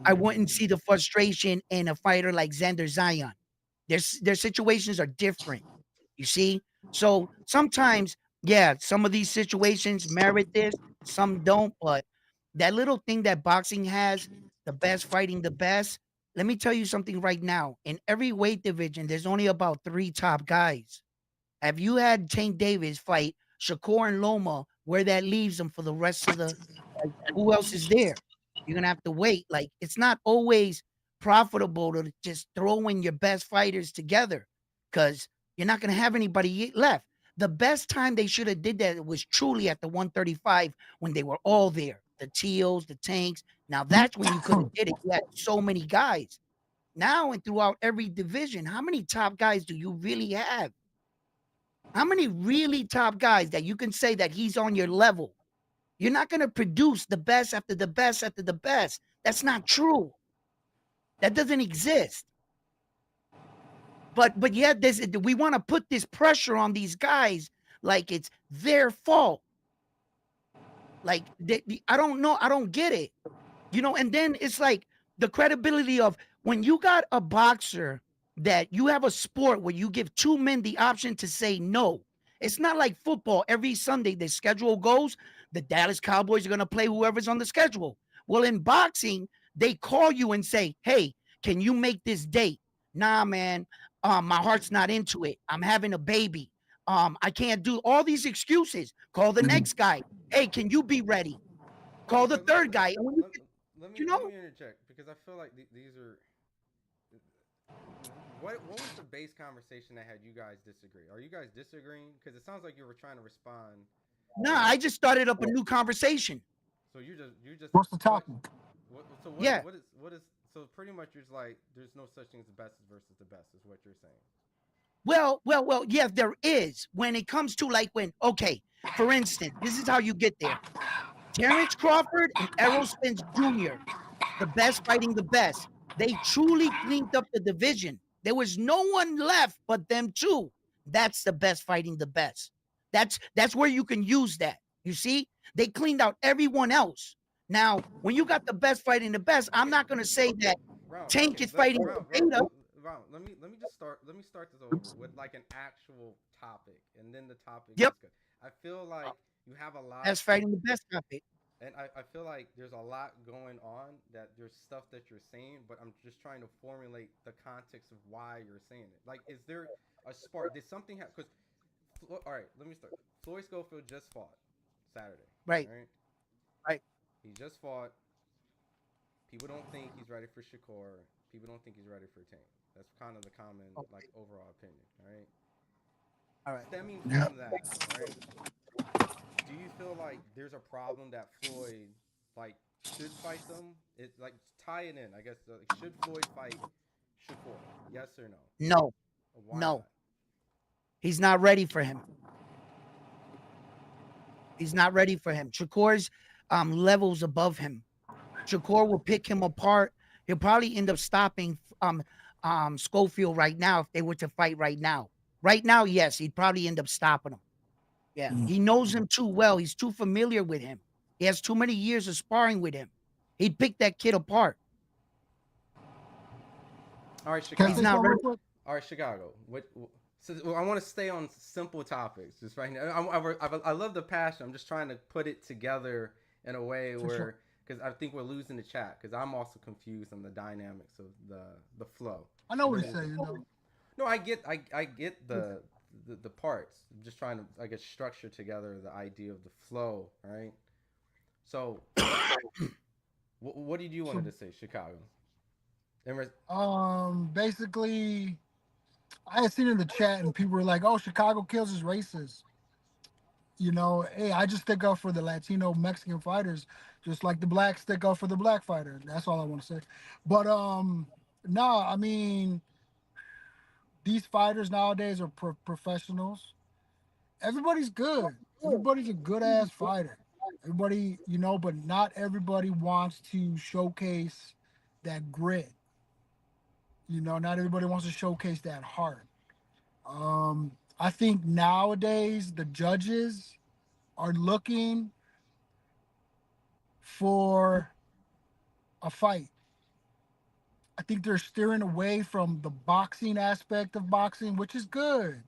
I wouldn't see the frustration in a fighter like Xander Zion. Their situations are different, you see? So sometimes, some of these situations merit this, some don't, but that little thing that boxing has, the best fighting the best, let me tell you something right now. In every weight division, there's only about 3 top guys. Have you had Tank Davis fight Shakur and Loma, where that leaves them for the rest of the, like, who else is there? You're gonna have to wait. Like, it's not always profitable to just throw in your best fighters together because you're not gonna have anybody left. The best time they should have did that was truly at the 135 when they were all there. The Teals, the Tanks. Now that's when you could have did it. You had so many guys. Now and throughout every division, how many top guys do you really have? How many really top guys that you can say that he's on your level? You're not going to produce the best after the best after the best. That's not true. That doesn't exist. But yet this, we want to put this pressure on these guys like it's their fault. Like I don't know, I don't get it. And then it's like the credibility of when you got a boxer that you have a sport where you give 2 men the option to say no. It's not like football. Every Sunday, the schedule goes, the Dallas Cowboys are going to play whoever's on the schedule. Well, in boxing, they call you and say, hey, can you make this date? Nah, man, my heart's not into it. I'm having a baby. I can't do all these excuses. Call the next guy. Hey, can you be ready? Call the third guy. And when you let me interject because I feel like these are what was the base conversation that had you guys disagree? Are you guys disagreeing? Because it sounds like you were trying to respond. No, I just started up a new conversation. So you just What's the topic? So Yeah. what is so pretty much you're just like there's no such thing as the best versus the best is what you're saying. Well, yeah, there is. When it comes to okay, for instance, this is how you get there. Terrence Crawford and Errol Spence Jr., the best fighting the best. They truly cleaned up the division. There was no one left but them two. That's the best fighting the best. That's where you can use that. You see, they cleaned out everyone else. Now, when you got the best fighting the best, I'm not going to say that Tank is fighting Beta. Let me start this over with like an actual topic, and then the topic Yep, is good. I feel like you have a lot, best fighting the best topic. and I feel like there's a lot going on. That there's stuff that you're saying, but I'm just trying to formulate the context of why you're saying it. Like, is there a spark? Did something happen? Because all right, let me start. Floyd Schofield just fought Saturday. Right, Right? right. He just fought. People don't think he's ready for Shakur. People don't think he's ready for Tank. That's kind of the common, like, Okay. overall opinion, right? All right. Stemming Yeah. from that, right? Do you feel like there's a problem that Floyd, like, should fight them? It like tie it in, I guess. Like, should Floyd fight Shakur? Yes or no? No, Why no. not? He's not ready for him. He's not ready for him. Shakur's levels above him. Shakur will pick him apart. He'll probably end up stopping Schofield right now if they were to fight right now. Right now, yes, he'd probably end up stopping him. Yeah, he knows him too well. He's too familiar with him. He has too many years of sparring with him. He'd pick that kid apart. All right, Can I He's say Chicago. not something ready. real quick? All right, Chicago. So I want to stay on simple topics just right now. I love the passion. I'm just trying to put it together in a way For sure. where because I think we're losing the chat because I'm also confused on the dynamics of the flow. I know what We're he's losing. saying. No, I get the parts. I'm just trying to I guess structure together the idea of the flow. Right. So what did you So, wanted to say, Chicago? basically, I had seen in the chat and people were like, "Oh, Chicago kills is racist." Hey, I just stick up for the Latino Mexican fighters, just like the blacks stick up for the black fighter. That's all I want to say. But no, I mean, these fighters nowadays are professionals. Everybody's good. Everybody's a good ass fighter. Everybody, but not everybody wants to showcase that grit. Not everybody wants to showcase that heart. I think nowadays the judges are looking for a fight. I think they're steering away from the boxing aspect of boxing, which is good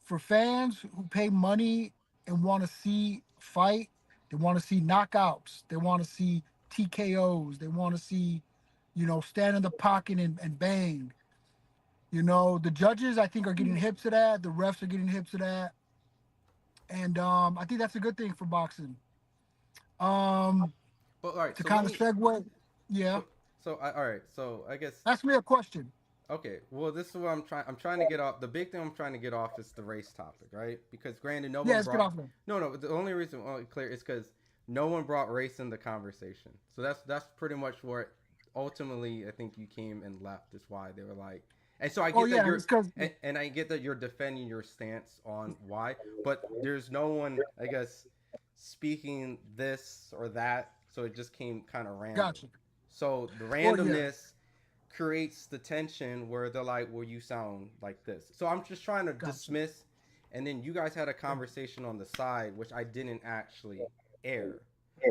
for fans who pay money and want to see fight. They want to see knockouts. They want to see TKOs. They want to see, stand in the pocket and bang. The judges I think are getting hip to that. The refs are getting hip to that, and I think that's a good thing for boxing. Um, But all right, to so let kind of me. segue, yeah, All right, so I guess ask me a question. okay. Well, this is what I'm trying. I'm trying to get off. The big thing I'm trying to get off is the race topic, right? Because granted, no Yeah, one let's get brought. off there. No, no. The only reason clear is because no one brought race in the conversation. So that's pretty much what ultimately I think you came and left. Is why they were like. And so I Oh get that yeah, it's because and I get that you're defending your stance on why, but there's no one, I guess, speaking this or that. So it just came kind of random. gotcha. So the Well, yeah, randomness creates the tension where they're like, well, you sound like this. So I'm just trying to gotcha. dismiss. And then you guys had a conversation on the side, which I didn't actually air.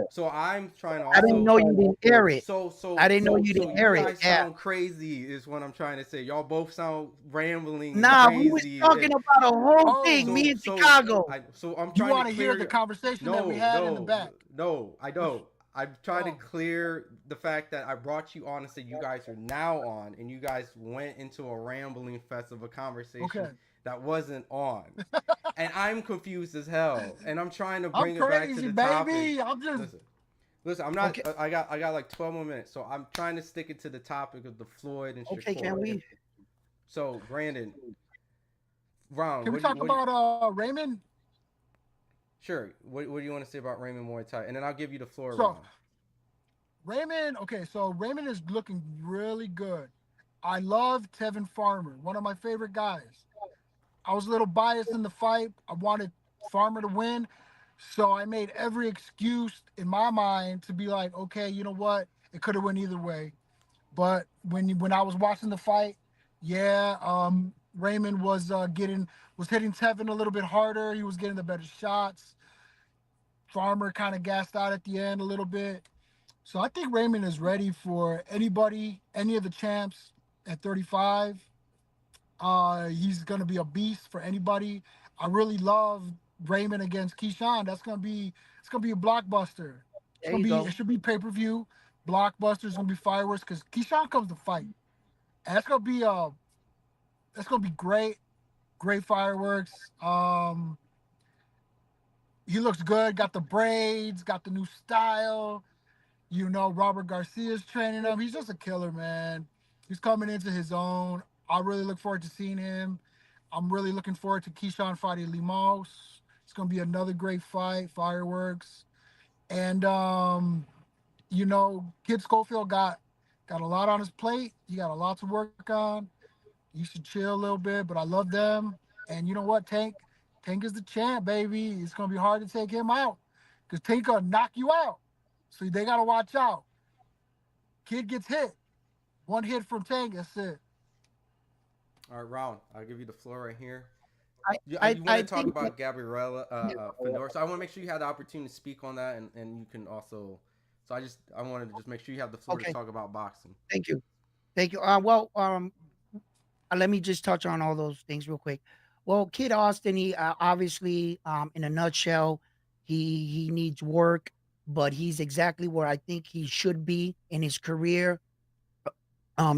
So I'm trying to I didn't also. know you didn't air it. So I so didn't know so you so didn't you air it. guys Yeah. sound crazy is what I'm trying to say. Y'all both sound rambling and Nah, we was crazy. talking about a whole thing. Oh, Me So in so Chicago. so I'm you trying to want to hear the clear. conversation that we No, had in the no, back? no, I Which, don't. I'm trying to oh, clear the fact that I brought you on and said you guys are now on, and you guys went into a rambling fest of a conversation okay. that wasn't on, and I'm confused as hell, and I'm trying to I'm bring it back to crazy, the topic. baby. I'm just Listen, listen. I'm Okay. not. I got like 12 more minutes, so I'm trying to stick it to the topic of the Floyd and Okay, can Shakur. we? So, Brandon, Ron, Can we talk about Raymond? Sure. What do you want to say about Raymond Muay Thai? And then I'll give you the floor, So Ron. Raymond, okay, so Raymond is looking really good. I love Tevin Farmer, one of my favorite guys. I was a little biased in the fight. I wanted Farmer to win. So I made every excuse in my mind to be like, okay, you know what? It could have went either way. But when I was watching the fight, yeah, Raymond was hitting Tevin a little bit harder. He was getting the better shots. Farmer kind of gassed out at the end a little bit. So I think Raymond is ready for anybody, any of the champs at 35. He's gonna be a beast for anybody. I really love Raymond against Keyshawn. It's gonna be a blockbuster. There you It go. should be pay-per-view. Blockbuster is gonna be fireworks because Keyshawn comes to fight. And that's gonna be great. Great fireworks. He looks good, got the braids, got the new style. Robert Garcia's training him. He's just a killer, man. He's coming into his own. I really look forward to seeing him. I'm really looking forward to Keyshawn fighting Limos. It's gonna be another great fight, fireworks. And Kid Schofield got a lot on his plate. He got a lot to work on. He should chill a little bit, but I love them. And you know what, Tank is the champ, baby. It's gonna be hard to take him out because Tank gonna knock you out. So they gotta watch out. Kid gets hit. One hit from Tank, that's it. All right, Ron, I'll give you the floor right here. I You want I to talk think that, about Gabriella Fedor. So I want to make sure you have the opportunity to speak on that, and you can also. So I wanted to just make sure you have the floor to okay. talk about boxing. Thank you. Thank you. Well, let me just touch on all those things real quick. Well, Kid Austin, he obviously, in a nutshell, he needs work, but he's exactly where I think he should be in his career.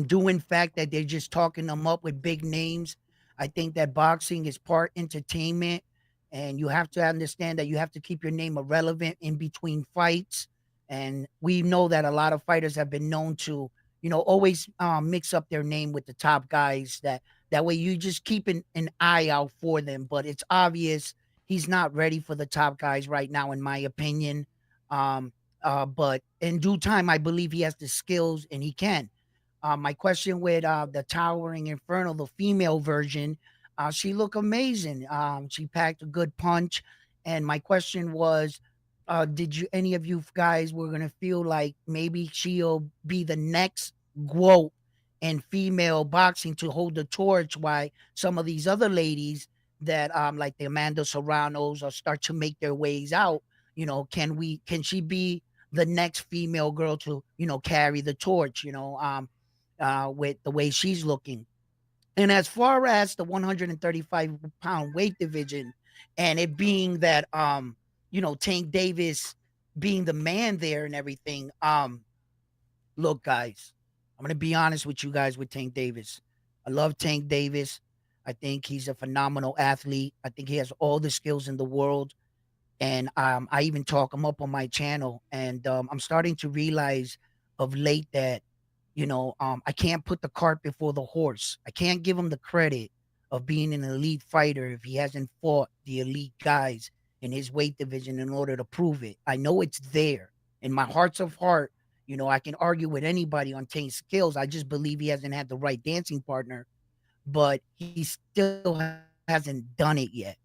Due in fact that they're just talking them up with big names. I think that boxing is part entertainment, and you have to understand that you have to keep your name irrelevant in between fights. And we know that a lot of fighters have been known to, always mix up their name with the top guys. That way you just keep an eye out for them. But it's obvious he's not ready for the top guys right now, in my opinion. Um, but in due time, I believe he has the skills and he can. My question with the Towering Inferno, the female version, she looked amazing. She packed a good punch, and my question was, did you any of you guys were gonna feel like maybe she'll be the next GOAT in female boxing to hold the torch, while some of these other ladies that like the Amanda Serranos or start to make their ways out? Can she be the next female girl to carry the torch? With the way she's looking. And as far as the 135-pound weight division, and it being that Tank Davis being the man there and everything, look, guys, I'm gonna be honest with you guys with Tank Davis. I love Tank Davis. I think he's a phenomenal athlete. I think he has all the skills in the world. And I even talk him up on my channel. And I'm starting to realize of late that, I can't put the cart before the horse. I can't give him the credit of being an elite fighter if he hasn't fought the elite guys in his weight division in order to prove it. I know it's there. In my hearts of heart, I can argue with anybody on Tank's skills. I just believe he hasn't had the right dancing partner, but he still hasn't done it yet.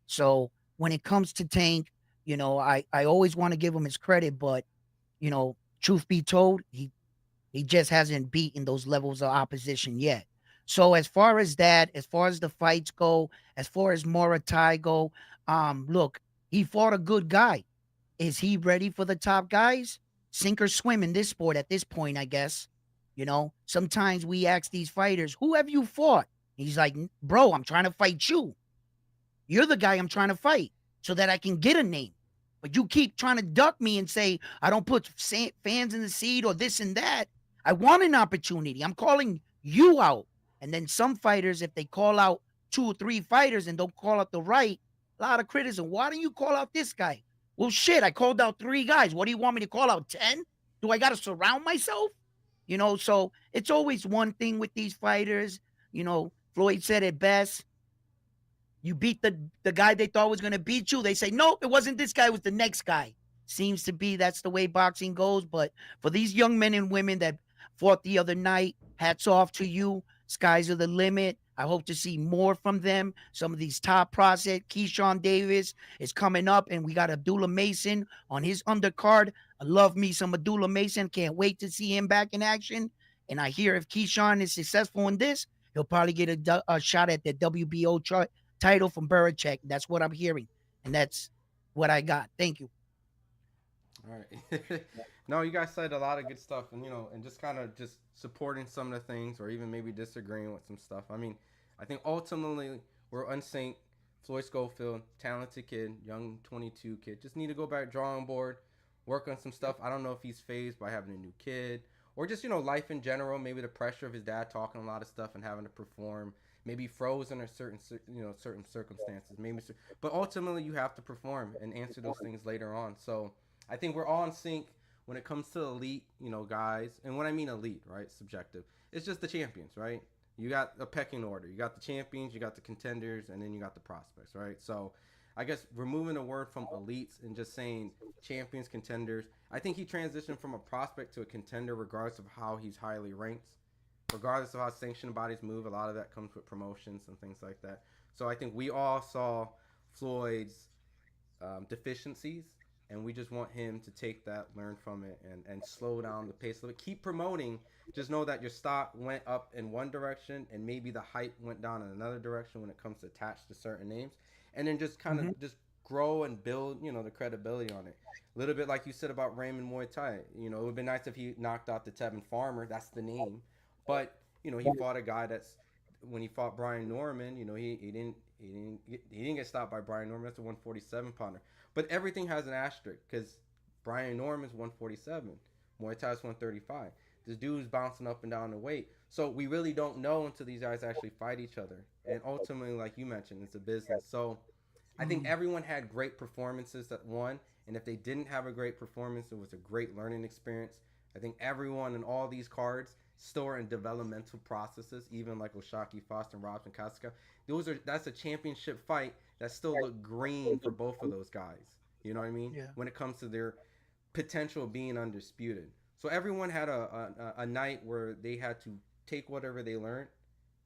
So when it comes to Tank, I always want to give him his credit, but truth be told, he just hasn't beaten those levels of opposition yet. So as far as that, as far as the fights go, as far as Moratai go, look, he fought a good guy. Is he ready for the top guys? Sink or swim in this sport at this point, I guess. Sometimes we ask these fighters, who have you fought? He's like, bro, I'm trying to fight you. You're the guy I'm trying to fight so that I can get a name. But you keep trying to duck me and say, I don't put fans in the seat or this and that. I want an opportunity. I'm calling you out. And then some fighters, if they call out 2 or 3 fighters and don't call out the right, a lot of criticism. Why don't you call out this guy? Well, shit, I called out 3 guys. What do you want me to call out 10? Do I got to surround myself? So it's always one thing with these fighters. Floyd said it best. You beat the guy they thought was going to beat you. They say, nope, it wasn't this guy, it was the next guy. Seems to be that's the way boxing goes. But for these young men and women that fought the other night, hats off to you. Skies are the limit. I hope to see more from them. Some of these top prospects, Keyshawn Davis is coming up, and we got Abdullah Mason on his undercard. I love me some Abdullah Mason. Can't wait to see him back in action. And I hear if Keyshawn is successful in this, he'll probably get a shot at the WBO title from Belichick. That's what I'm hearing, and that's what I got. Thank you. All right. No, you guys said a lot of good stuff, and and just kind of just supporting some of the things, or even maybe disagreeing with some stuff. I mean, I think ultimately we're unsynced. Floyd Schofield, talented kid, young 22 kid, just need to go back drawing board, work on some stuff. I don't know if he's phased by having a new kid, or just life in general. Maybe the pressure of his dad talking a lot of stuff and having to perform. Maybe frozen or certain circumstances. Maybe, but ultimately you have to perform and answer those things later on. So I think we're all in sync when it comes to elite, guys. And when I mean elite, right, subjective. It's just the champions, right? You got a pecking order. You got the champions, you got the contenders, and then you got the prospects, right? So I guess removing the word from elites and just saying champions, contenders. I think he transitioned from a prospect to a contender regardless of how he's highly ranked. Regardless of how sanctioned bodies move, a lot of that comes with promotions and things like that. So I think we all saw Floyd's deficiencies, and we just want him to take that, learn from it, and slow down the pace a little bit. Keep promoting. Just know that your stock went up in one direction, and maybe the hype went down in another direction when it comes to attached to certain names, and then just kind of Mm-hmm. just grow and build, the credibility on it. A little bit like you said about Raymond Muay Thai. It would be nice if he knocked out the Tevin Farmer. That's the name, but he fought a guy that's when he fought Brian Norman. He didn't get stopped by Brian Norman. That's a 147 pounder. But everything has an asterisk because Brian Norman's 147, Muay Thai's 135. This dude's bouncing up and down the weight. So we really don't know until these guys actually fight each other. And ultimately, like you mentioned, it's a business. So I think Mm-hmm. everyone had great performances that won. And if they didn't have a great performance, it was a great learning experience. I think everyone in all these cards still are in developmental processes, even like Oshaki, Foster, Robson, Kasuka. That's a championship fight that still look green for both of those guys. You know what I mean? Yeah. When it comes to their potential of being undisputed. So everyone had a night where they had to take whatever they learned,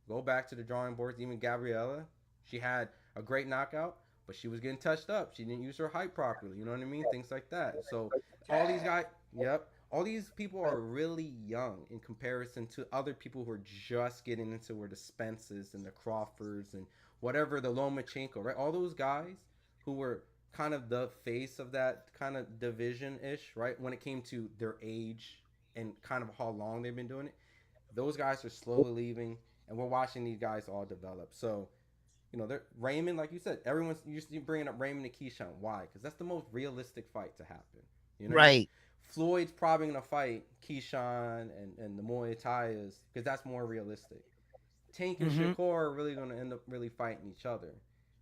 go back to the drawing boards. Even Gabriella, she had a great knockout, but she was getting touched up. She didn't use her height properly. You know what I mean? Things like that. So all these guys, yep, all these people are really young in comparison to other people who are just getting into where the Spences and the Crawfords and whatever the Lomachenko, right? All those guys who were kind of the face of that kind of division ish, right? When it came to their age and kind of how long they've been doing it, those guys are slowly leaving, and we're watching these guys all develop. So, they're Raymond, like you said, everyone's used to bringing up Raymond and Keyshawn. Why? Because that's the most realistic fight to happen. You know what I mean? Right. Floyd's probably gonna fight Keyshawn and the Muay Thais because that's more realistic. Tank and Mm-hmm. Shakur are really gonna end up really fighting each other.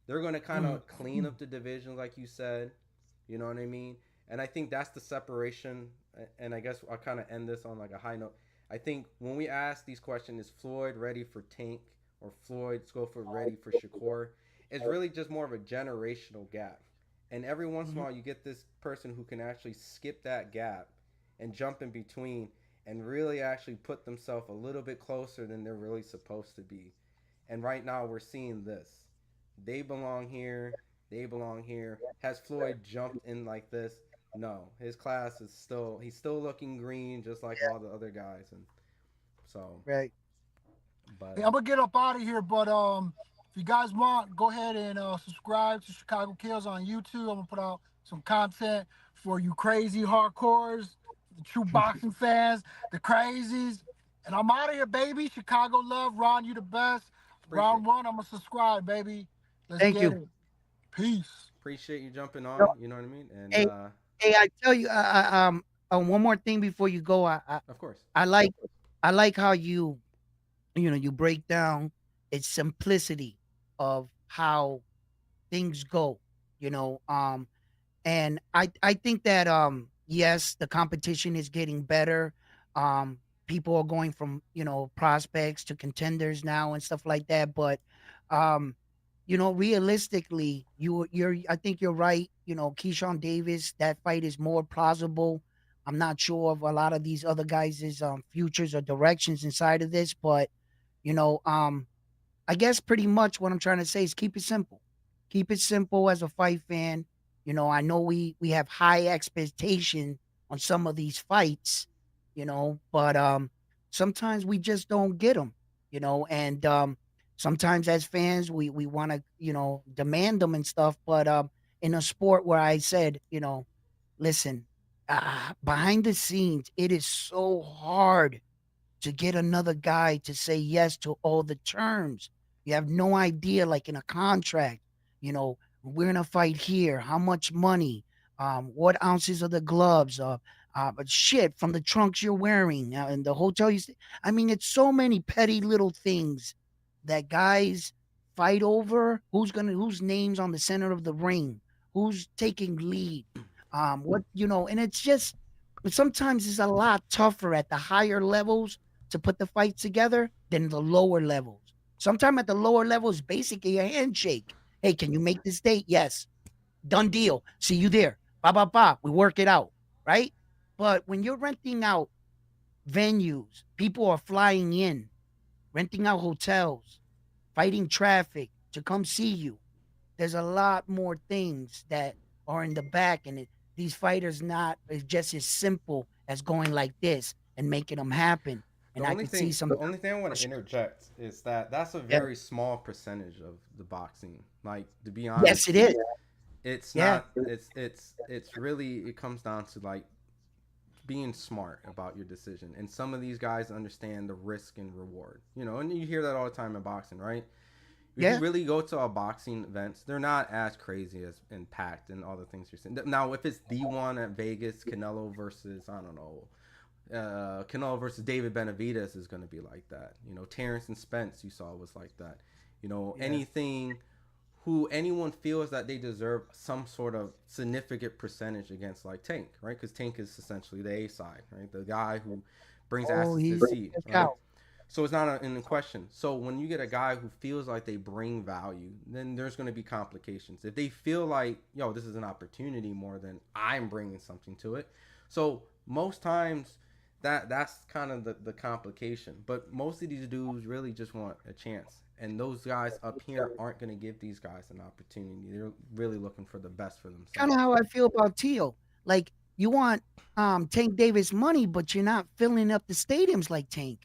They're gonna kind Mm-hmm. of clean up the division, like you said. You know what I mean? And I think that's the separation. And I guess I'll kind of end this on like a high note. I think when we ask these questions, is Floyd ready for Tank or Floyd Schofield ready for Shakur? It's really just more of a generational gap. And every once in a Mm-hmm. while, you get this person who can actually skip that gap and jump in between and really actually put themselves a little bit closer than they're really supposed to be. And right now, we're seeing this. They belong here. They belong here. Has Floyd jumped in like this? No. His class is still, he's still looking green just like all the other guys. And so, Right. but Hey, I'm gonna get up out of here, but if you guys want, go ahead and subscribe to Chicago Kills on YouTube. I'm gonna put out some content for you crazy hardcores, the true boxing fans, the crazies. And I'm out of here, baby. Chicago love, Ron, you the best. appreciate Round one, I'm gonna subscribe, baby. Let's Thank get you. it. Peace. appreciate you jumping Yo, on. You know what I mean? And hey, hey, I tell you, one more thing before you go. of course, I like, I like how you break down its simplicity of how things go. You know, and I think that yes, the competition is getting better. Um, People are going from prospects to contenders now and stuff like that. But um, realistically, I think you're right. Keyshawn Davis, that fight is more plausible. I'm not sure of a lot of these other guys' futures or directions inside of this, but you know, um, I guess pretty much what I'm trying to say is keep it simple. Keep it simple as a fight fan. I know we have high expectation on some of these fights, but sometimes we just don't get them, and sometimes as fans we want to, demand them and stuff, but in a sport where I said, listen, behind the scenes it is so hard to get another guy to say yes to all the terms. You have no idea, like in a contract, we're gonna fight here, how much money, what ounces of the gloves, but shit from the trunks you're wearing, and the hotel you stay. I mean, it's so many petty little things that guys fight over. Whose names on the center of the ring, who's taking lead, and it's just sometimes it's a lot tougher at the higher levels to put the fights together than the lower levels. Sometimes at the lower levels, basically a handshake. Hey, can you make this date? Yes. Done deal. See you there. Ba ba ba. We work it out. Right? But when you're renting out venues, people are flying in, renting out hotels, fighting traffic to come see you. There's a lot more things that are in the back, and these fighters not just as simple as going like this and making them happen. the And I only could see thing some. the only thing I want to interject is that that's a Yeah. very small percentage of the boxing. Like to be Yes, honest, it is. it's Yeah. not. It's really it comes down to like being smart about your decision. And some of these guys understand the risk and reward. And you hear that all the time in boxing, right? If you Yeah. really go to a boxing events, they're not as crazy as impact and all the things you're saying. Now, if it's D1 at Vegas, Canelo versus I don't know, Canelo versus David Benavidez is going to be like that. Terrence and Spence you saw was like that. Yeah. Anything who anyone feels that they deserve some sort of significant percentage against like Tank, right? Because Tank is essentially the A side, right? The guy who brings Oh, asses to the he's seat, a right? cow. So it's not in question. So when you get a guy who feels like they bring value, then there's going to be complications. If they feel like, yo, this is an opportunity more than I'm bringing something to it. So most times that's kind of the complication. But most of these dudes really just want a chance. And those guys up here aren't going to give these guys an opportunity. They're really looking for the best for Kind of themselves. how I feel about Teal. Like you want Tank Davis money, but you're not filling up the stadiums like Tank.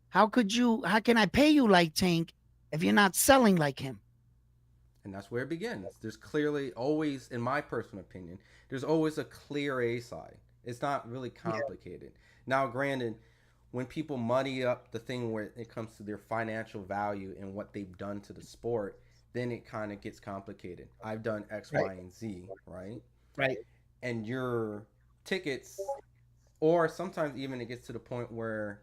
How could you? How can I pay you like Tank if you're not selling like him? And that's where it begins. There's clearly always, in my personal opinion, there's always a clear A side. It's not really Yeah. complicated. Now, granted, when people muddy up the thing where it comes to their financial value and what they've done to the sport, then it kind of gets complicated. I've done X, Right. Y, and Z, right? Right. And you're tickets, or sometimes even it gets to the point where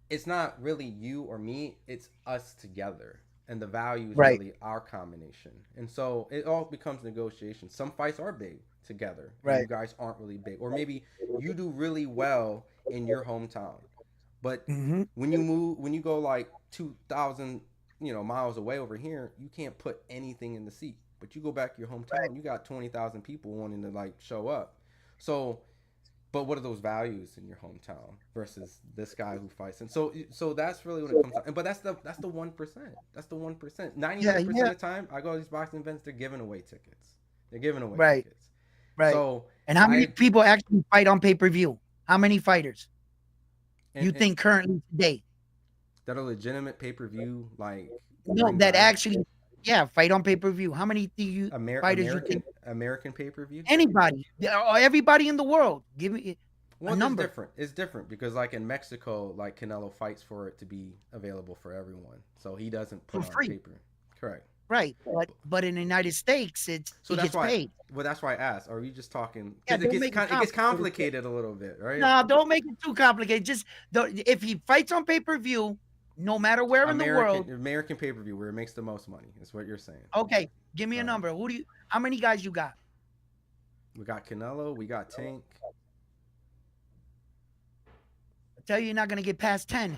it's not really you or me, it's us together. And the value is Right. really our combination. And so it all becomes negotiation. Some fights are big together and you Right. guys aren't really big. Or maybe you do really well in your hometown. But Mm-hmm. when you go like 2,000, miles away over here, you can't put anything in the seat. But you go back to your Right. hometown, you got 20,000 people wanting to like show up. So but what are those values in your hometown versus this guy who fights? And so that's really when it comes down. But that's the 1%. That's the 1%. Yeah. 99% Yeah. of the time, I go to these boxing events. They're giving away tickets. They're giving away Right. tickets. Right. So And how many I people actually fight on pay-per-view? How many fighters you and think currently today? that are legitimate pay per view like No, bring that value. actually, yeah, fight on pay-per-view. How many fighters you think? American pay per view. Anybody, everybody in the world. Give me a Well, it's number. different. It's different because, like in Mexico, like Canelo fights for it to be available for everyone, so he doesn't For put on free. paper. Correct. Right. But in the United States, So he that's gets why. paid. Well, that's why I asked. Are you just talking? Yeah, Because don't make it gets complicated a little bit, right? No, don't make it too complicated. Just if he fights on pay-per-view, no matter where in the world. American pay per view where it makes the most money is what you're saying. Okay, give me a All right. number. How many guys you got? We got Canelo. We got Tank. I tell you, you're not gonna get past 10.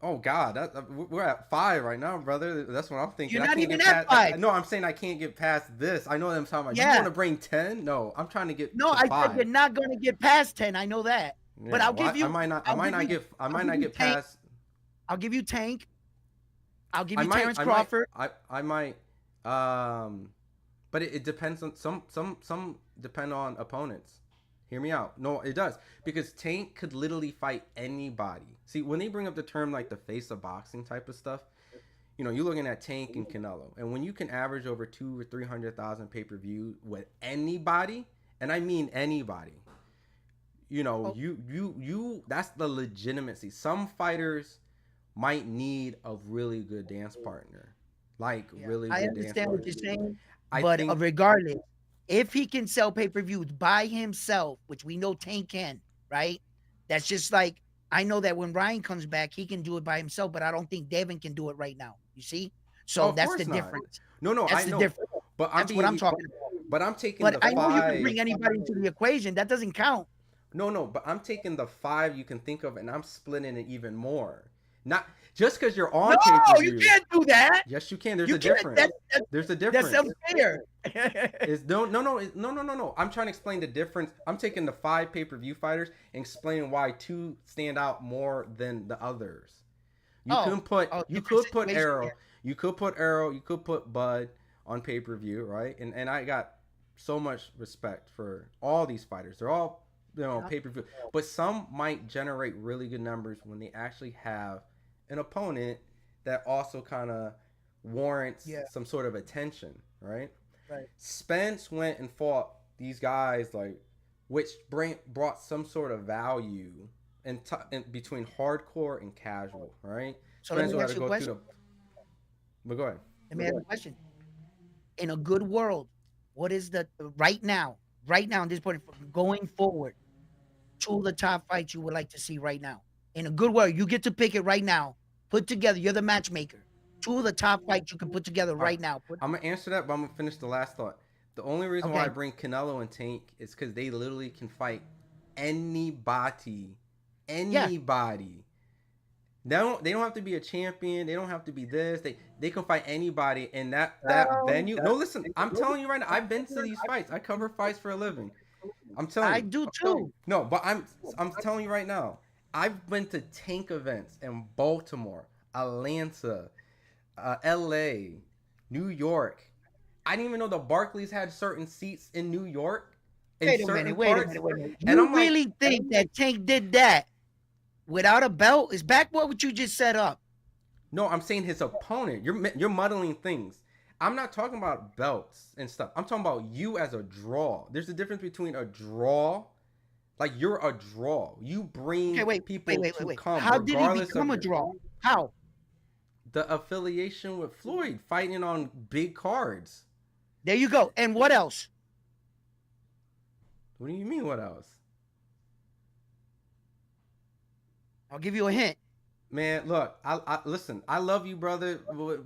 Oh God, we're at 5 right now, brother. That's what I'm thinking. You're I not can't even get at past. 5. No, I'm saying I can't get past this. I know what I'm talking about. You Yeah. want to bring 10? No, I'm trying to get No, to I 5. said you're not gonna get past 10. I know that. But Yeah, I'll well, give you. I might not. I'll give you- get. I I'll might give not you get Tank. past. I'll give you Tank. I'll give I you might. Terrence Crawford. I might. But it depends on some depend on opponents. Hear me out. No, it does because Tank could literally fight anybody. See, when they bring up the term like the face of boxing type of stuff, you're looking at Tank and Canelo, and when you can average over 200,000 or 300,000 pay per view with anybody, and I mean anybody, you that's the legitimacy. Some fighters might need a really good dance partner, like really I good dance understand partner. what you're saying, I but think regardless, if he can sell pay-per-views by himself, which we know Tank can, right? That's just like I know that when Ryan comes back, he can do it by himself, but I don't think Devin can do it right now. You see? So of that's the course not. difference. No, That's I the know, difference. but That's what I'm talking about. But I'm taking But the I know you can 5. bring anybody into the equation. That doesn't count. No, but I'm taking the 5 you can think of, and I'm splitting it even more. Not just because you're on pay per No, view. you can't do that. Yes, you can. There's You a can't. difference. There's a difference. That's unfair. No. I'm trying to explain the difference. I'm taking the 5 pay per view fighters and explaining why 2 stand out more than the others. You could put Arrow. You could put Arrow. You could put Bud on pay per view, right? And I got so much respect for all these fighters. They're all pay per view, but some might generate really good numbers when they actually have an opponent that also kind of warrants some sort of attention, right? Right. Spence went and fought these guys which brought some sort of value in between hardcore and casual, right? So let Spence me had ask to you a go through question. But go ahead. Let me ask you a question. In a good world, what is the right now at this point, going forward, 2 of the top fights you would like to see right now? In a good world, you get to pick it right now. Put together, you're the matchmaker. 2 of the top fights you can put together right now. I'm gonna answer that, but I'm gonna finish the last thought. The only reason why I bring Canelo and Tank is because they literally can fight anybody. They don't have to be a champion. They don't have to be this. They can fight anybody in that venue. No, listen, I'm telling you right now. I've been to these fights. I cover fights for a living. I'm telling you. I do too. No, but I'm telling you right now. I've been to Tank events in Baltimore, Atlanta, LA, New York. I didn't even know the Barclays had certain seats in New York. Wait a minute. You really think that Tank did that without a belt? Is back what you just set up? No, I'm saying his opponent. You're muddling things. I'm not talking about belts and stuff. I'm talking about you as a draw. There's a difference between a draw, like you're a draw. You bring people to come. How did he become a draw? How? The affiliation with Floyd, fighting on big cards. There you go. And what else? What do you mean? What else? I'll give you a hint. Man, look, I listen. I love you, brother,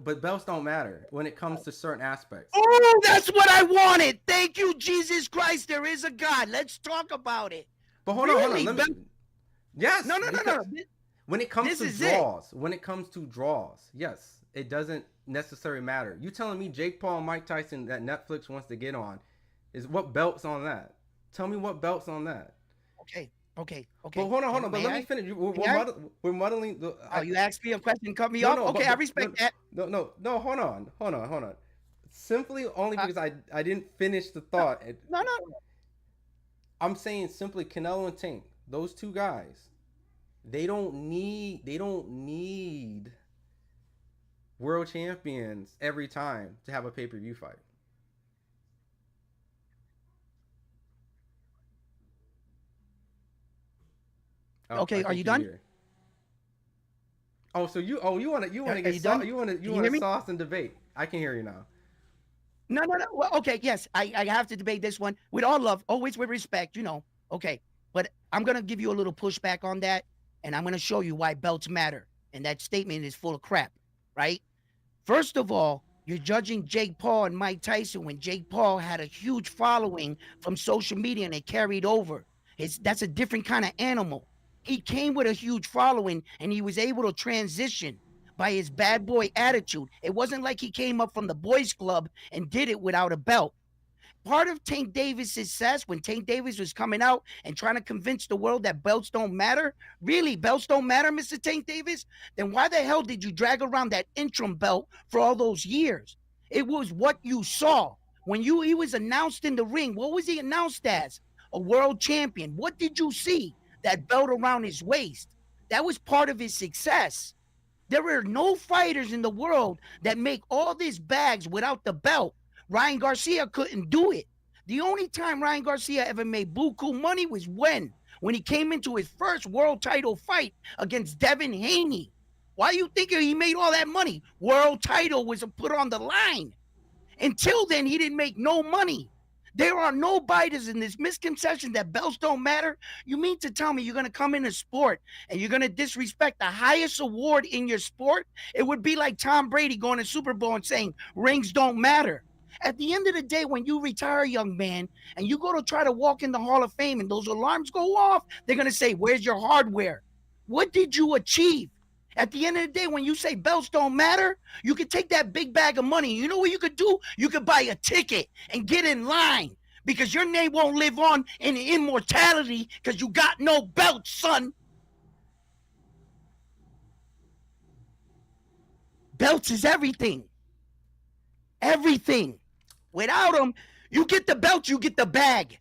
but belts don't matter when it comes to certain aspects. Oh, that's what I wanted. Thank you, Jesus Christ. There is a God. Let's talk about it. But hold Really? on. Yes. No. When it comes This to is draws, yes, it doesn't necessarily matter. You telling me Jake Paul and Mike Tyson that Netflix wants to get on is what belts on that? Tell me what belts on that. Okay. But hold on. But let me finish. We're muddling. You asked me a question, cut me off. Okay, I respect that. No. Hold on. Simply only because I didn't finish the thought. No. I'm saying simply Canelo and Tank, those two guys, they don't need world champions every time to have a pay-per-view fight. Oh, Okay, are you done? Here. Oh, so you want to get sauce and debate. I can hear you now. No. Well, okay, yes, I have to debate this one with all love, always with respect, Okay, but I'm going to give you a little pushback on that, and I'm going to show you why belts matter. And that statement is full of crap, right? First of all, you're judging Jake Paul and Mike Tyson when Jake Paul had a huge following from social media and it carried over. That's a different kind of animal. He came with a huge following and he was able to transition by his bad boy attitude. It wasn't like he came up from the boys club and did it without a belt. Part of Tank Davis' success when Tank Davis was coming out and trying to convince the world that belts don't matter, really, belts don't matter, Mr. Tank Davis, then why the hell did you drag around that interim belt for all those years? It was what you saw. When he was announced in the ring, what was he announced as? A world champion. What did you see? That belt around his waist. That was part of his success. There are no fighters in the world that make all these bags without the belt. Ryan Garcia couldn't do it. The only time Ryan Garcia ever made buku money was when he came into his first world title fight against Devin Haney. Why you think he made all that money? World title was put on the line. Until then, he didn't make no money. There are no biters in this misconception that belts don't matter. You mean to tell me you're going to come in a sport and you're going to disrespect the highest award in your sport? It would be like Tom Brady going to Super Bowl and saying rings don't matter. At the end of the day, when you retire, young man, and you go to try to walk in the Hall of Fame and those alarms go off, they're going to say, where's your hardware? What did you achieve? At the end of the day, when you say belts don't matter, you could take that big bag of money. You know what you could do? You could buy a ticket and get in line because your name won't live on in immortality because you got no belt, son. Belts is everything. Everything. Without them, you get the belt, you get the bag.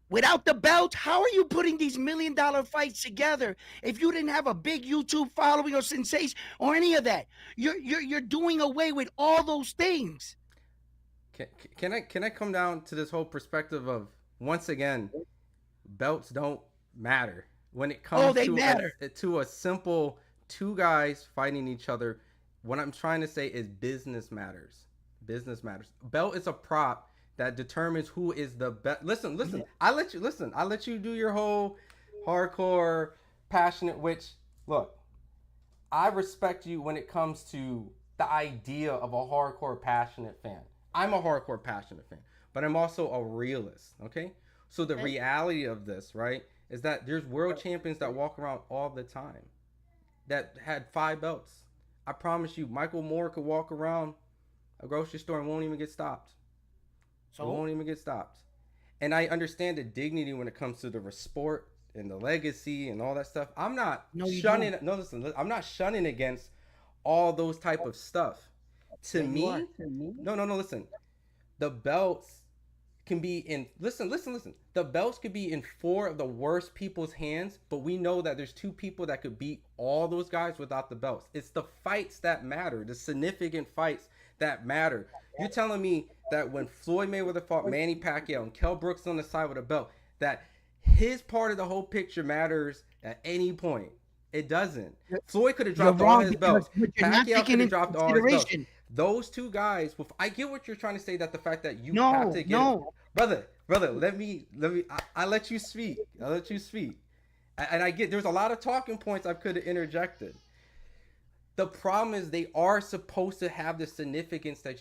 Without the belt, how are you putting these $1 million fights together if you didn't have a big YouTube following or sensation or any of that? You're doing away with all those things. Can I come down to this whole perspective of, once again, belts don't matter when it comes to a simple two guys fighting each other. What I'm trying to say is business matters. Business matters. Belt is a prop that determines who is the best. Listen. I let you do your whole hardcore, passionate. Which, look, I respect you when it comes to the idea of a hardcore, passionate fan. I'm a hardcore, passionate fan, but I'm also a realist. Okay, so the reality of this, right, is that there's world champions that walk around all the time that had 5 belts. I promise you, Michael Moore could walk around a grocery store and won't even get stopped. So it won't even get stopped. And I understand the dignity when it comes to the sport and the legacy and all that stuff. I'm not shunning. No, listen. I'm not shunning against all those type of stuff. To me, no. Listen, the belts can be in. Listen. The belts could be in 4 of the worst people's hands, but we know that there's 2 people that could beat all those guys without the belts. It's the fights that matter, the significant fights that matter. You're telling me that when Floyd Mayweather fought Manny Pacquiao and Kell Brooks on the side with a belt, that his part of the whole picture matters at any point? It doesn't. Floyd could have dropped all his belts. Pacquiao could have dropped all his belts. Those 2 guys, I get what you're trying to say, that the fact that you have to get brother, let me. I let you speak. I let you speak. And I get there's a lot of talking points I could have interjected. The problem is they are supposed to have the significance that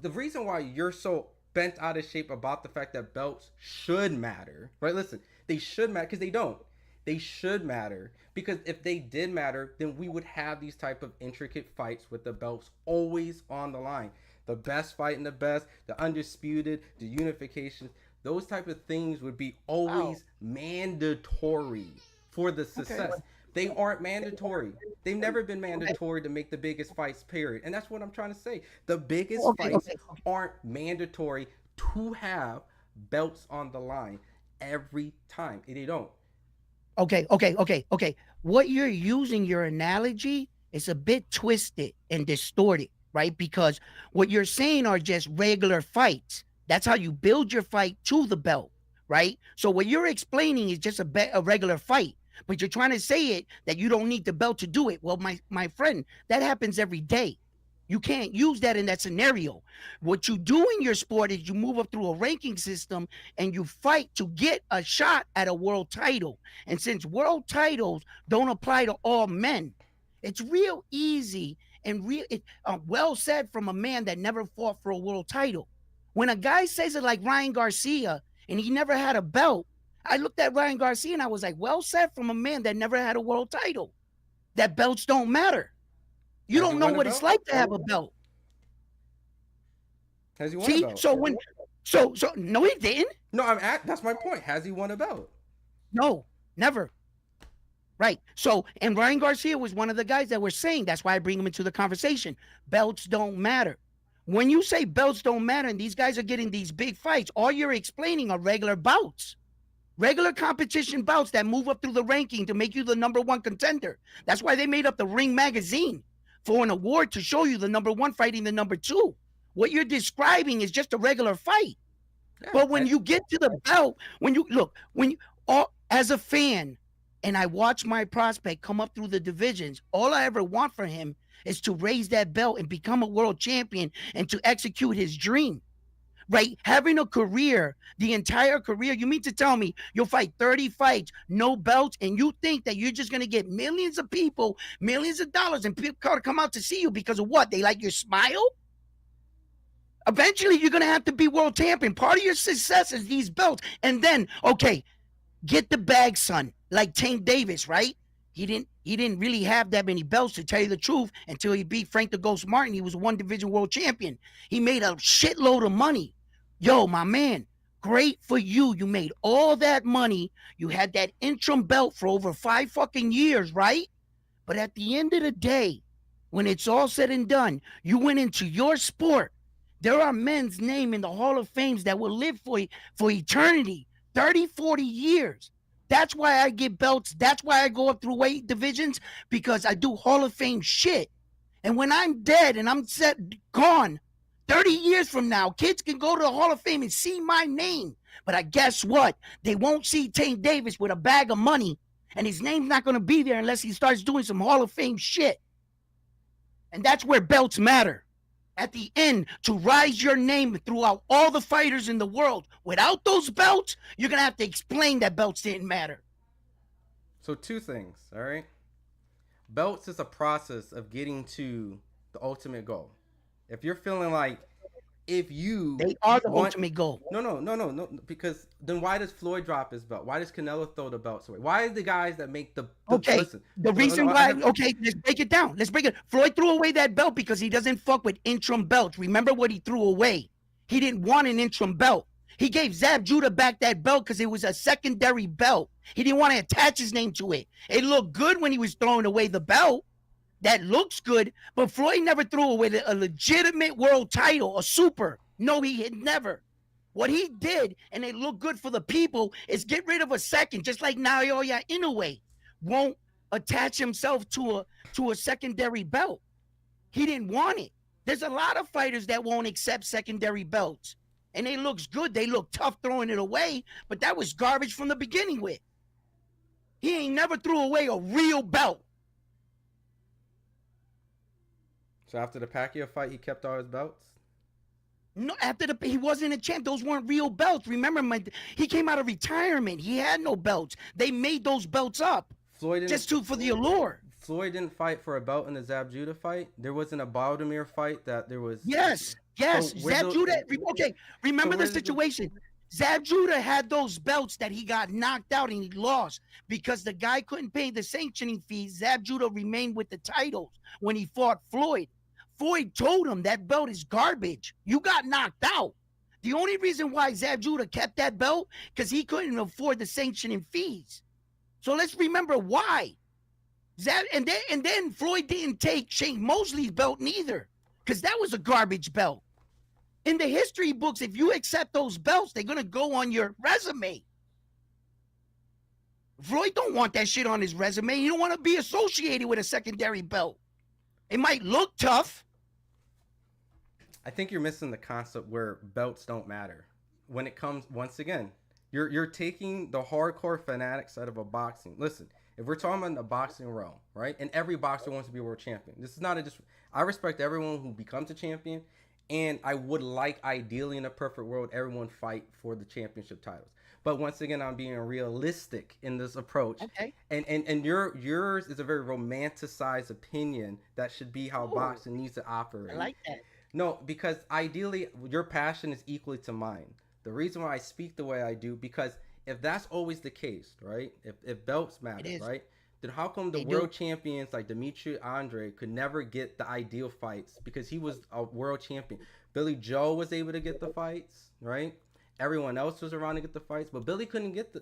the reason why you're so bent out of shape about the fact that belts should matter, right? Listen, they should matter because they don't. They should matter because if they did matter, then we would have these type of intricate fights with the belts always on the line. The best fighting the best, the undisputed, the unifications, those type of things would be always mandatory for the success. Okay. They aren't mandatory. They've never been mandatory to make the biggest fights, period. And that's what I'm trying to say. The biggest fights aren't mandatory to have belts on the line every time. They don't. Okay. What you're using, your analogy, is a bit twisted and distorted, right? Because what you're saying are just regular fights. That's how you build your fight to the belt, right? So what you're explaining is just a regular fight. But you're trying to say it that you don't need the belt to do it. Well, my friend, that happens every day. You can't use that in that scenario. What you do in your sport is you move up through a ranking system and you fight to get a shot at a world title. And since world titles don't apply to all men, it's real easy and well said from a man that never fought for a world title. When a guy says it like Ryan Garcia and he never had a belt, I looked at Ryan Garcia and I was like, well said from a man that never had a world title. That belts don't matter. You don't know what it's like to have a belt. Has he won a belt? So no, he didn't. No, that's my point. Has he won a belt? No, never. Right. So, and Ryan Garcia was one of the guys that were saying, that's why I bring him into the conversation. Belts don't matter. When you say belts don't matter and these guys are getting these big fights, all you're explaining are regular bouts. Regular competition bouts that move up through the ranking to make you the number one contender. That's why they made up the Ring magazine for an award to show you the number one fighting the number two. What you're describing is just a regular fight. Yeah, but when you get to the belt, as a fan, and I watch my prospect come up through the divisions, all I ever want for him is to raise that belt and become a world champion and to execute his dream. Right? Having a career, the entire career, you mean to tell me you'll fight 30 fights, no belts, and you think that you're just going to get millions of people, millions of dollars, and people come out to see you because of what? They like your smile? Eventually, you're going to have to be world champion. Part of your success is these belts. And then, okay, get the bag, son, like Tank Davis, right? He didn't really have that many belts, to tell you the truth, until he beat Frank the Ghost Martin. He was a one division world champion. He made a shitload of money. Yo, my man, great for you. You made all that money. You had that interim belt for over 5 fucking years, right? But at the end of the day, when it's all said and done, you went into your sport. There are men's name in the Hall of Fames that will live for eternity, 30, 40 years. That's why I get belts. That's why I go up through weight divisions, because I do Hall of Fame shit. And when I'm dead and I'm gone, 30 years from now, kids can go to the Hall of Fame and see my name. But I guess what? They won't see Tank Davis with a bag of money, and his name's not going to be there unless he starts doing some Hall of Fame shit. And that's where belts matter. At the end, to rise your name throughout all the fighters in the world. Without those belts, you're going to have to explain that belts didn't matter. So 2 things, all right? Belts is a process of getting to the ultimate goal. If you're feeling like they are the ultimate goal. No, because then why does Floyd drop his belt? Why does Canelo throw the belts away? Why is the guys that make the listen, the reason why, let's break it down. Floyd threw away that belt because he doesn't fuck with interim belts. Remember what he threw away? He didn't want an interim belt. He gave Zab Judah back that belt because it was a secondary belt. He didn't want to attach his name to it. It looked good when he was throwing away the belt. That looks good, but Floyd never threw away a legitimate world title, a super. No, he had never. What he did, and it looked good for the people, is get rid of a second, just like Naoya Inoue won't attach himself to a secondary belt. He didn't want it. There's a lot of fighters that won't accept secondary belts, and it looks good. They look tough throwing it away, but that was garbage from the beginning with. He ain't never threw away a real belt. So after the Pacquiao fight, he kept all his belts? No, he wasn't a champ. Those weren't real belts. Remember, he came out of retirement. He had no belts. They made those belts up Floyd didn't. for the allure. Floyd didn't fight for a belt in the Zab Judah fight. There wasn't a Baltimore fight that there was. Yes. Zab Judah. Okay, remember the situation. Zab Judah had those belts that he got knocked out and he lost because the guy couldn't pay the sanctioning fees. Zab Judah remained with the titles when he fought Floyd. Floyd told him that belt is garbage. You got knocked out. The only reason why Zab Judah kept that belt because he couldn't afford the sanctioning fees. So let's remember why. And then Floyd didn't take Shane Mosley's belt neither because that was a garbage belt. In the history books, if you accept those belts, they're going to go on your resume. Floyd don't want that shit on his resume. You don't want to be associated with a secondary belt. It might look tough. I think you're missing the concept where belts don't matter. When it comes, once again, you're taking the hardcore fanatic side of a boxing. Listen, if we're talking about the boxing realm, right? And every boxer wants to be a world champion. This is not I respect everyone who becomes a champion. And I would like, ideally, in a perfect world, everyone fight for the championship titles. But once again, I'm being realistic in this approach. Okay. And yours is a very romanticized opinion that should be how boxing needs to operate. I like that. No, because ideally, your passion is equally to mine. The reason why I speak the way I do, because if that's always the case, right? If belts matter, right? Then how come the world champions like Dimitri Andre could never get the ideal fights because he was a world champion? Billy Joe was able to get the fights, right? Everyone else was around to get the fights, but Billy couldn't get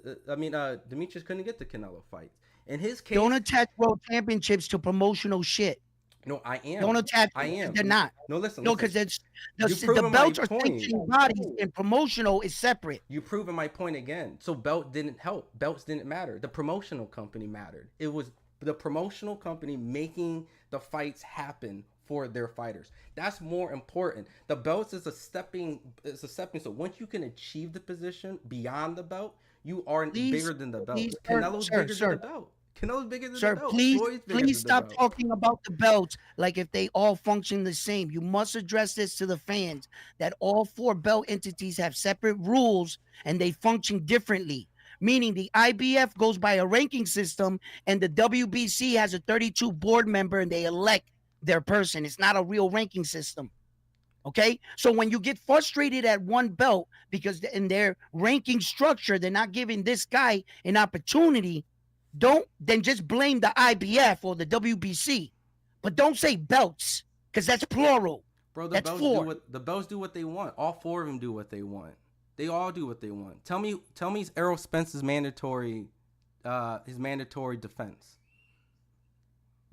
Demetrius couldn't get the Canelo fights. In his case, don't attach world championships to promotional shit. No, I am. Don't attach. I am. They're not. No, listen. No, because it's the belts are sanctioning bodies, and promotional is separate. You proving my point again. So belt didn't help. Belts didn't matter. The promotional company mattered. It was the promotional company making the fights happen for their fighters. That's more important. The belts is a stepping. So once you can achieve the position beyond the belt, you are bigger than the belt. Canelo's bigger than the belt. Canelo's bigger than the belt. Please stop talking about the belts like if they all function the same. You must address this to the fans that all four belt entities have separate rules and they function differently. Meaning the IBF goes by a ranking system and the WBC has a 32 board member and they elect their person. It's not a real ranking system. Okay, so when you get frustrated at one belt because in their ranking structure they're not giving this guy an opportunity, don't then just blame the IBF or the WBC, but don't say belts because that's plural. Bro, the belts do what they want. All four of them do what they want. They all do what they want. Tell me, Errol Spence's mandatory defense.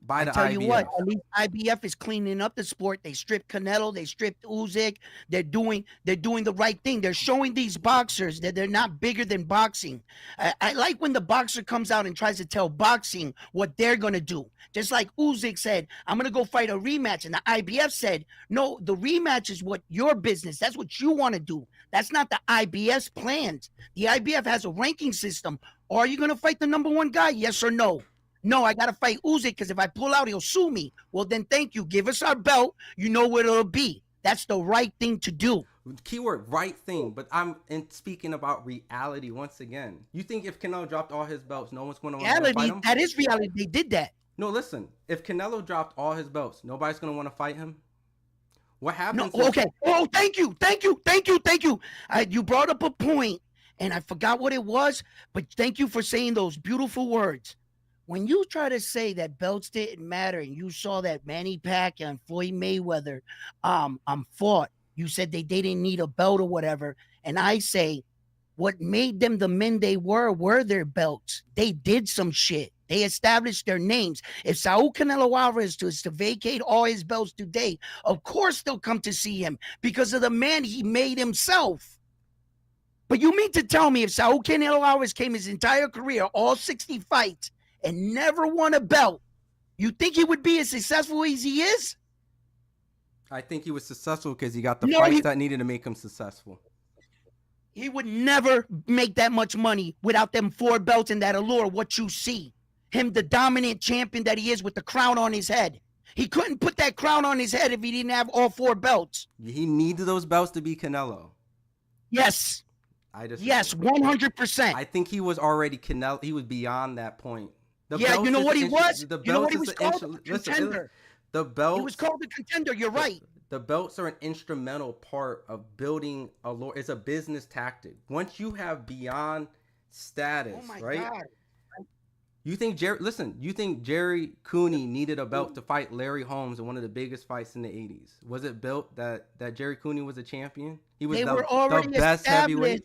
By the IBF. Tell you what, at least IBF is cleaning up the sport. They stripped Canelo, they stripped Usyk. They're doing the right thing. They're showing these boxers that they're not bigger than boxing. I like when the boxer comes out and tries to tell boxing what they're gonna do. Just like Usyk said, I'm gonna go fight a rematch, and the IBF said, no, the rematch is what your business. That's what you want to do. That's not the IBF's plans. The IBF has a ranking system. Are you gonna fight the number one guy? Yes or no? No, I got to fight Usyk because if I pull out, he'll sue me. Well, then thank you. Give us our belt. You know what it'll be. That's the right thing to do. Keyword, right thing. But I'm speaking about reality once again. You think if Canelo dropped all his belts, no one's going to want to fight him? That is reality. They did that. No, listen. If Canelo dropped all his belts, nobody's going to want to fight him? What happens? No, okay. Oh, thank you. You brought up a point, and I forgot what it was, but thank you for saying those beautiful words. When you try to say that belts didn't matter and you saw that Manny Pacquiao and Floyd Mayweather fought, you said they didn't need a belt or whatever. And I say what made them the men they were their belts. They did some shit. They established their names. If Saul Canelo Alvarez is to vacate all his belts today, of course they'll come to see him because of the man he made himself. But you mean to tell me if Saul Canelo Alvarez came his entire career, all 60 fights, and never won a belt, you think he would be as successful as he is? I think he was successful because he got the fights that needed to make him successful. He would never make that much money without them 4 belts and that allure, what you see. Him, the dominant champion that he is with the crown on his head. He couldn't put that crown on his head if he didn't have all 4 belts. He needed those belts to be Canelo. Yes. I disagree. Yes, 100%. I think he was already Canelo. He was beyond that point. Yeah, you know what he was? The You know what belts he was is called? the Contender. The belts. He was called the contender. You're right. The belts are an instrumental part of building a lore. It's a business tactic. Once you have beyond status, Oh my right? God. You think Jerry Cooney needed a belt to fight Larry Holmes in one of the biggest fights in the 80s? Was it built that Jerry Cooney was a champion? He was the best heavyweight.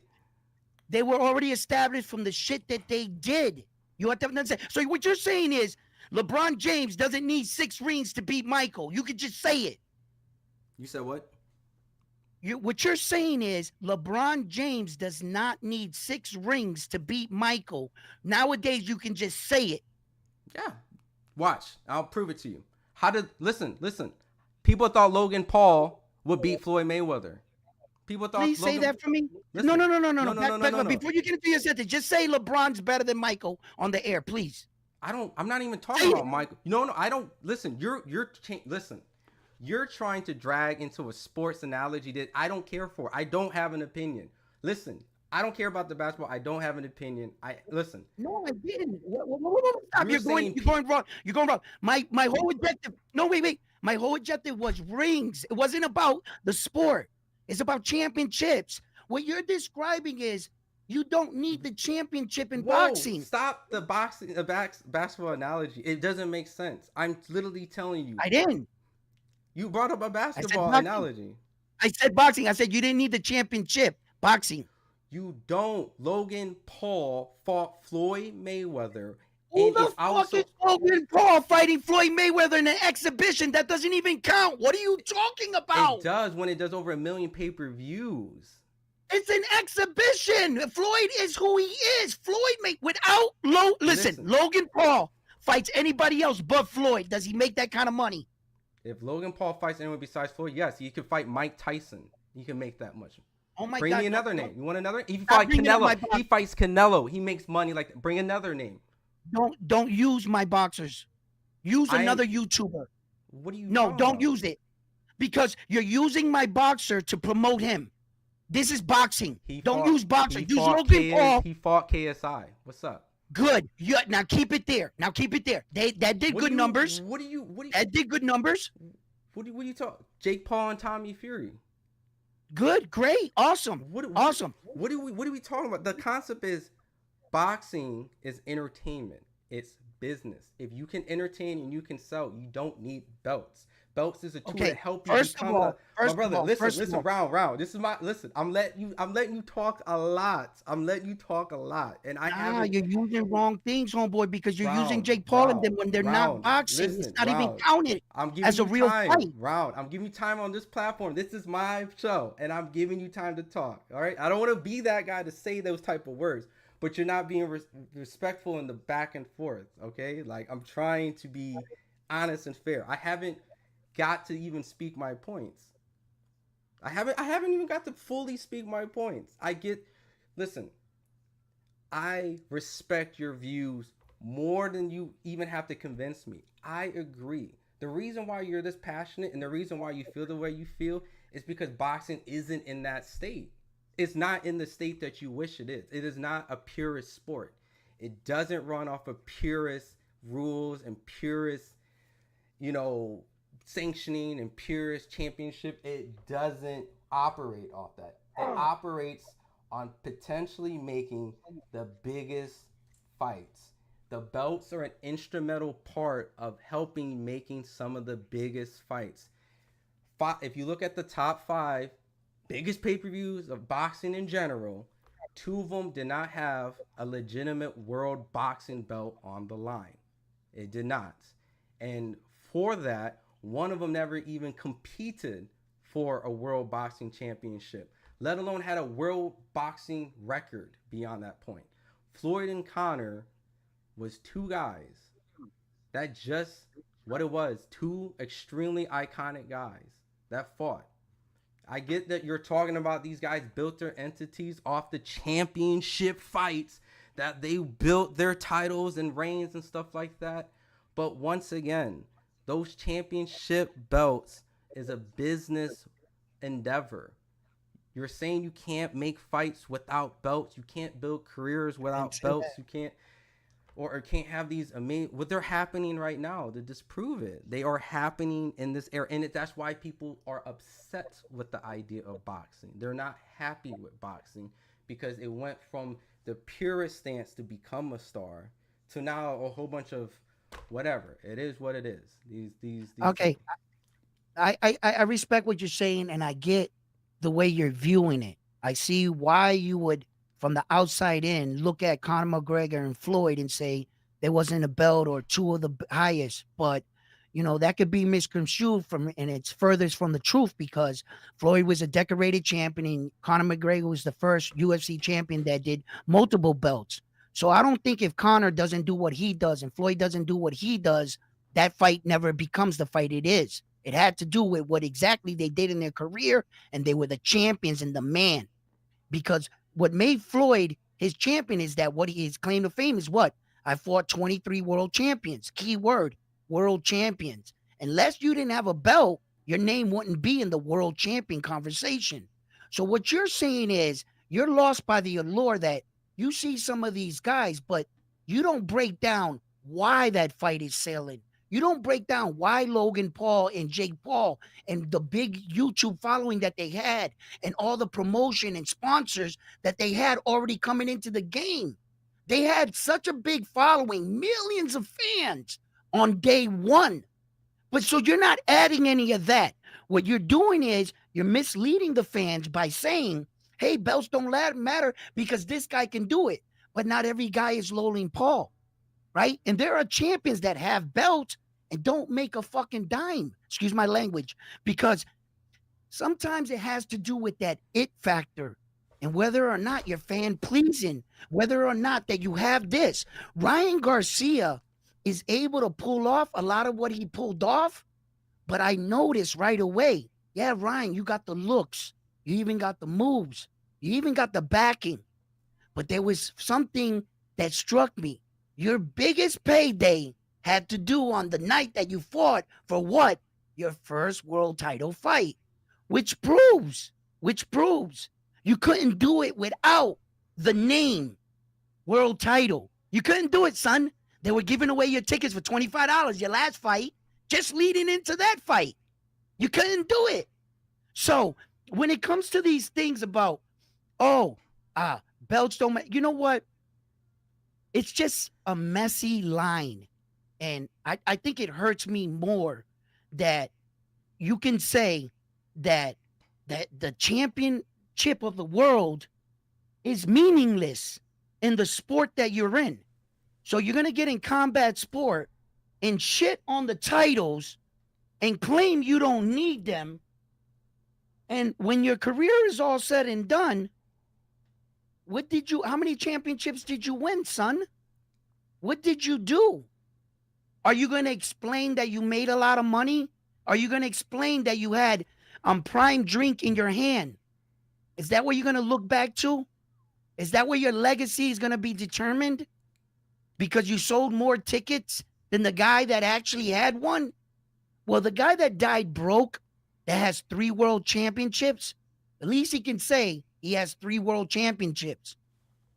They were already established from the shit that they did. You have to understand. So what you're saying is LeBron James doesn't need 6 rings to beat Michael. You could just say it. You said what? What you're saying is LeBron James does not need 6 rings to beat Michael. Nowadays, you can just say it. Yeah. Watch. I'll prove it to you. Listen. People thought Logan Paul would beat Floyd Mayweather. People thought Please say that for me. Listen. No. Before you get into your sentence, just say LeBron's better than Michael on the air, please. I'm not even talking about Michael. No, I don't. Listen, listen. You're trying to drag into a sports analogy that I don't care for. I don't have an opinion. Listen, I don't care about the basketball. I don't have an opinion. Listen. No, I didn't. Stop. You're going wrong. You're going wrong. My whole objective. No, wait. My whole objective was rings. It wasn't about the sport. It's about championships. What you're describing is you don't need the championship in boxing. Stop the basketball analogy. It doesn't make sense. I'm literally telling you. I didn't. You brought up a basketball analogy. I said boxing. I said you didn't need the championship. Boxing. You don't. Logan Paul fought Floyd Mayweather. Who the fuck is Logan Paul fighting Floyd Mayweather in an exhibition? That doesn't even count. What are you talking about? It does when it does over 1 million pay-per-views. It's an exhibition. Floyd is who he is. Listen, Logan Paul fights anybody else but Floyd. Does he make that kind of money? If Logan Paul fights anyone besides Floyd, yes, he could fight Mike Tyson. He can make that much. Oh my God! Bring me another name. You want another? He fights Canelo. He fights Canelo. He makes money like that. Bring another name. Don't use my boxers. Use another YouTuber. What do you? No, don't use it because you're using my boxer to promote him. This is boxing. Don't use boxer. Use Logan Paul. He fought KSI. What's up? Good. Now keep it there. That did good numbers. That did good numbers. What do you talk? Jake Paul and Tommy Fury. Good. Great. Awesome. Awesome. What are we talking about? The concept is boxing is entertainment. It's business. If you can entertain and you can sell, you don't need belts. Belts is a tool to help you become my brother. Listen, round. This is I'm letting you talk a lot. And you're using wrong things, homeboy, because you're using Jake Paul and them when they're not boxing. It's not even counted as a real fight. I'm giving you time on this platform. This is my show, and I'm giving you time to talk. All right. I don't want to be that guy to say those type of words, but you're not being respectful in the back and forth. Okay. Like I'm trying to be honest and fair. I haven't got to even speak my points. I haven't even got to fully speak my points. Listen, I respect your views more than you even have to convince me. I agree. The reason why you're this passionate and the reason why you feel the way you feel is because boxing isn't in that state. It's not in the state that you wish it is. It is not a purist sport. It doesn't run off of purist rules and purist, sanctioning and purist championship. It doesn't operate off that. It operates on potentially making the biggest fights. The belts are an instrumental part of helping making some of the biggest fights. If you look at the top 5 biggest pay-per-views of boxing in general, 2 of them did not have a legitimate world boxing belt on the line. It did not. And for that, one of them never even competed for a world boxing championship, let alone had a world boxing record beyond that point. Floyd and Conor was 2 guys. That just what it was. 2 extremely iconic guys that fought. I get that you're talking about these guys built their entities off the championship fights, that they built their titles and reigns and stuff like that. But once again, Those championship belts is a business endeavor. You're saying you can't make fights without belts. You can't build careers I didn't without say belts. that. You can't or can't have these amazing what they're happening right now to disprove it. They are happening in this era, and that's why people are upset with the idea of boxing. They're not happy with boxing because it went from the purest stance to become a star to now a whole bunch of whatever. It is what it is. These Okay, I respect what you're saying, and I get the way you're viewing it. I see why you would, from the outside in, look at Conor McGregor and Floyd and say there wasn't a belt or two of the highest. But that could be misconstrued from, and it's furthest from the truth because Floyd was a decorated champion, and Conor McGregor was the first UFC champion that did multiple belts. So I don't think if Conor doesn't do what he does and Floyd doesn't do what he does, that fight never becomes the fight it is. It had to do with what exactly they did in their career, and they were the champions and the man. Because what made Floyd his champion is that his claim to fame is what? I fought 23 world champions. Key word, world champions. Unless you didn't have a belt, your name wouldn't be in the world champion conversation. So what you're saying is you're lost by the allure that you see some of these guys, but you don't break down why that fight is selling. You don't break down why Logan Paul and Jake Paul and the big YouTube following that they had and all the promotion and sponsors that they had already coming into the game. They had such a big following, millions of fans on day one. But so you're not adding any of that. What you're doing is you're misleading the fans by saying, hey, belts don't matter because this guy can do it. But not every guy is Logan Paul, right? And there are champions that have belts and don't make a fucking dime. Excuse my language. Because sometimes it has to do with that it factor and whether or not you're fan pleasing, whether or not that you have this. Ryan Garcia is able to pull off a lot of what he pulled off, but I noticed right away, yeah, Ryan, you got the looks, you even got the moves, you even got the backing, but there was something that struck me. Your biggest payday had to do on the night that you fought for what? Your first world title fight. Which proves you couldn't do it without the name world title. You couldn't do it, son. They were giving away your tickets for $25 your last fight, just leading into that fight. You couldn't do it. So when it comes to these things about, belts don't matter, you know what? It's just a messy line. And I think it hurts me more that you can say that the championship of the world is meaningless in the sport that you're in. So you're going to get in combat sport and shit on the titles and claim you don't need them. And when your career is all said and done, how many championships did you win, son? What did you do? Are you going to explain that you made a lot of money? Are you going to explain that you had prime drink in your hand? Is that what you're going to look back to? Is that where your legacy is going to be determined? Because you sold more tickets than the guy that actually had one? Well, the guy that died broke, that has 3 world championships, at least he can say he has 3 world championships.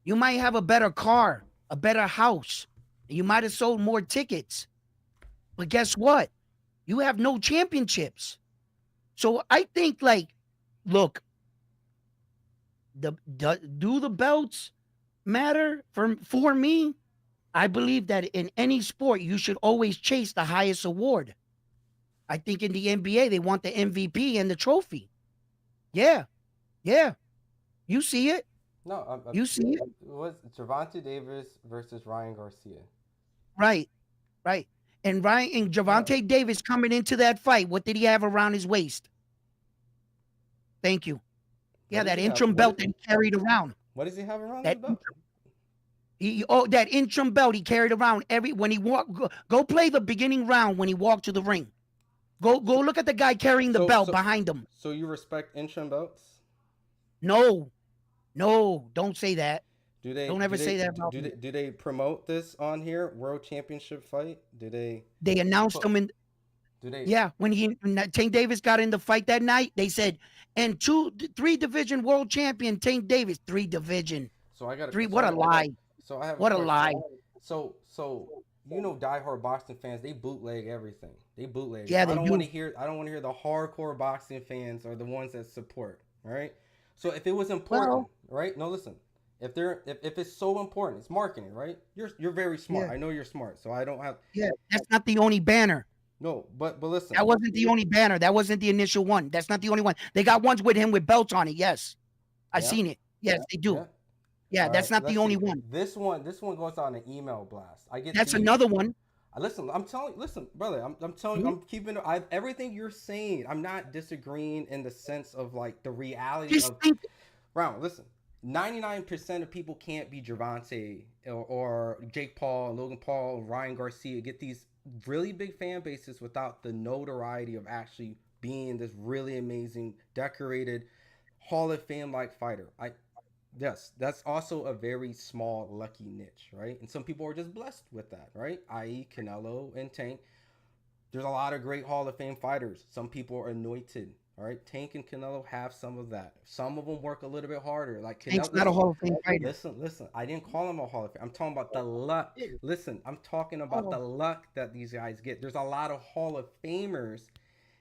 You might have a better car, a better house, and you might have sold more tickets. But guess what? You have no championships. So I think, look, do the belts matter for me? I believe that in any sport, you should always chase the highest award. I think in the NBA, they want the MVP and the trophy. Yeah. You see it. No, You see it. it was Gervonta Davis versus Ryan Garcia. Right. And Gervonta Davis coming into that fight, what did he have around his waist? Thank you. Yeah, that interim belt that he carried around. What does he have around his belt? That interim belt he carried around when he walked. Go play the beginning round when he walked to the ring. Go look at the guy carrying the belt behind him. So you respect interim belts? No, don't say that. Don't ever say that about me. Do they promote this on here? World Championship fight? Do they? They announced them in. Do they? Yeah, when Tank Davis got in the fight that night, they said, and 3 division world champion Tank Davis, 3 division, So I got 3. a so What a lie! so I have a What a question. lie! So diehard boxing fans, they bootleg everything. They bootleg it. Yeah, So I they don't want do. to hear the hardcore boxing fans are the ones that support. All right. So if it was important, Well, right? No, listen. If it's so important, it's marketing, right? You're very smart. yeah, I know you're smart. So I don't have yeah. That's not the only banner. no, but listen. That wasn't the only banner. That wasn't the initial one. That's not the only one. They got ones with him with belts on it. Yes, I Yeah. seen it. Yes, they do. Yeah. Yeah, All that's right. not the Let's only see. one. This one goes on an email blast. I get That's these. another one. Listen, I'm telling. Listen, brother. I'm telling you. Mhm. I'm keeping. Everything you're saying. I'm not disagreeing in the sense of like the reality Just of. think. Round. Listen. 99% of people can't be Gervonta or Jake Paul, Logan Paul, Ryan Garcia. Get these really big fan bases without the notoriety of actually being this really amazing, decorated, Hall of Fame like fighter. Yes, that's also a very small, lucky niche, right? And some people are just blessed with that, right? I.e., Canelo and Tank. There's a lot of great Hall of Fame fighters. Some people are anointed, all right? Tank and Canelo have some of that. Some of them work a little bit harder. Like Tank's Canelo, not a listen, Hall of Fame fighter. listen. I didn't call him a Hall of Fame. I'm talking about the luck. Listen, I'm talking about the Oh, luck that these guys get. There's a lot of Hall of Famers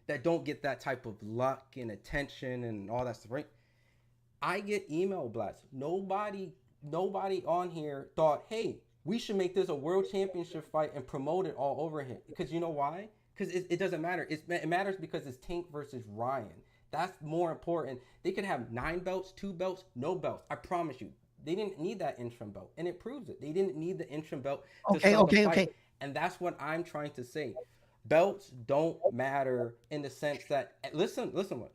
that don't get that type of luck and attention and all that stuff, right? I get email blasts. Nobody on here thought, hey, we should make this a world championship fight and promote it all over him. Because you know why? Because it doesn't matter. It matters because it's Tank versus Ryan. That's more important. They could have 9 belts, 2 belts, no belts. I promise you. They didn't need that interim belt. And it proves it. They didn't need the interim belt to okay, sell the okay, fight. okay. And that's what I'm trying to say. Belts don't matter in the sense that, listen, what?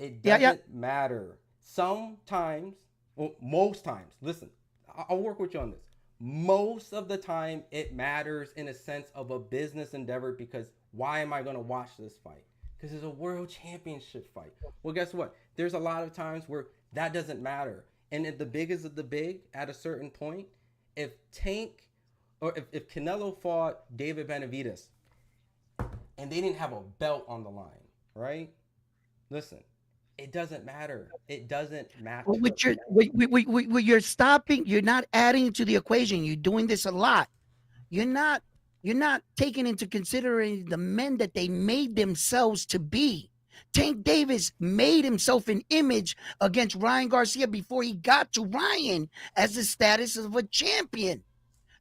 It Yeah, yeah. doesn't matter. Sometimes, well, most times, listen, I'll work with you on this. Most of the time, it matters in a sense of a business endeavor because why am I going to watch this fight? Because it's a world championship fight. Well, guess what? There's a lot of times where that doesn't matter. And if the big is the big at a certain point, if Tank or if Canelo fought David Benavidez and they didn't have a belt on the line, right? Listen, it doesn't matter. It doesn't Well, matter. you're stopping. You're not adding to the equation. You're doing this a lot. You're not. You're not taking into consideration the men that they made themselves to be. Tank Davis made himself an image against Ryan Garcia before he got to Ryan as the status of a champion.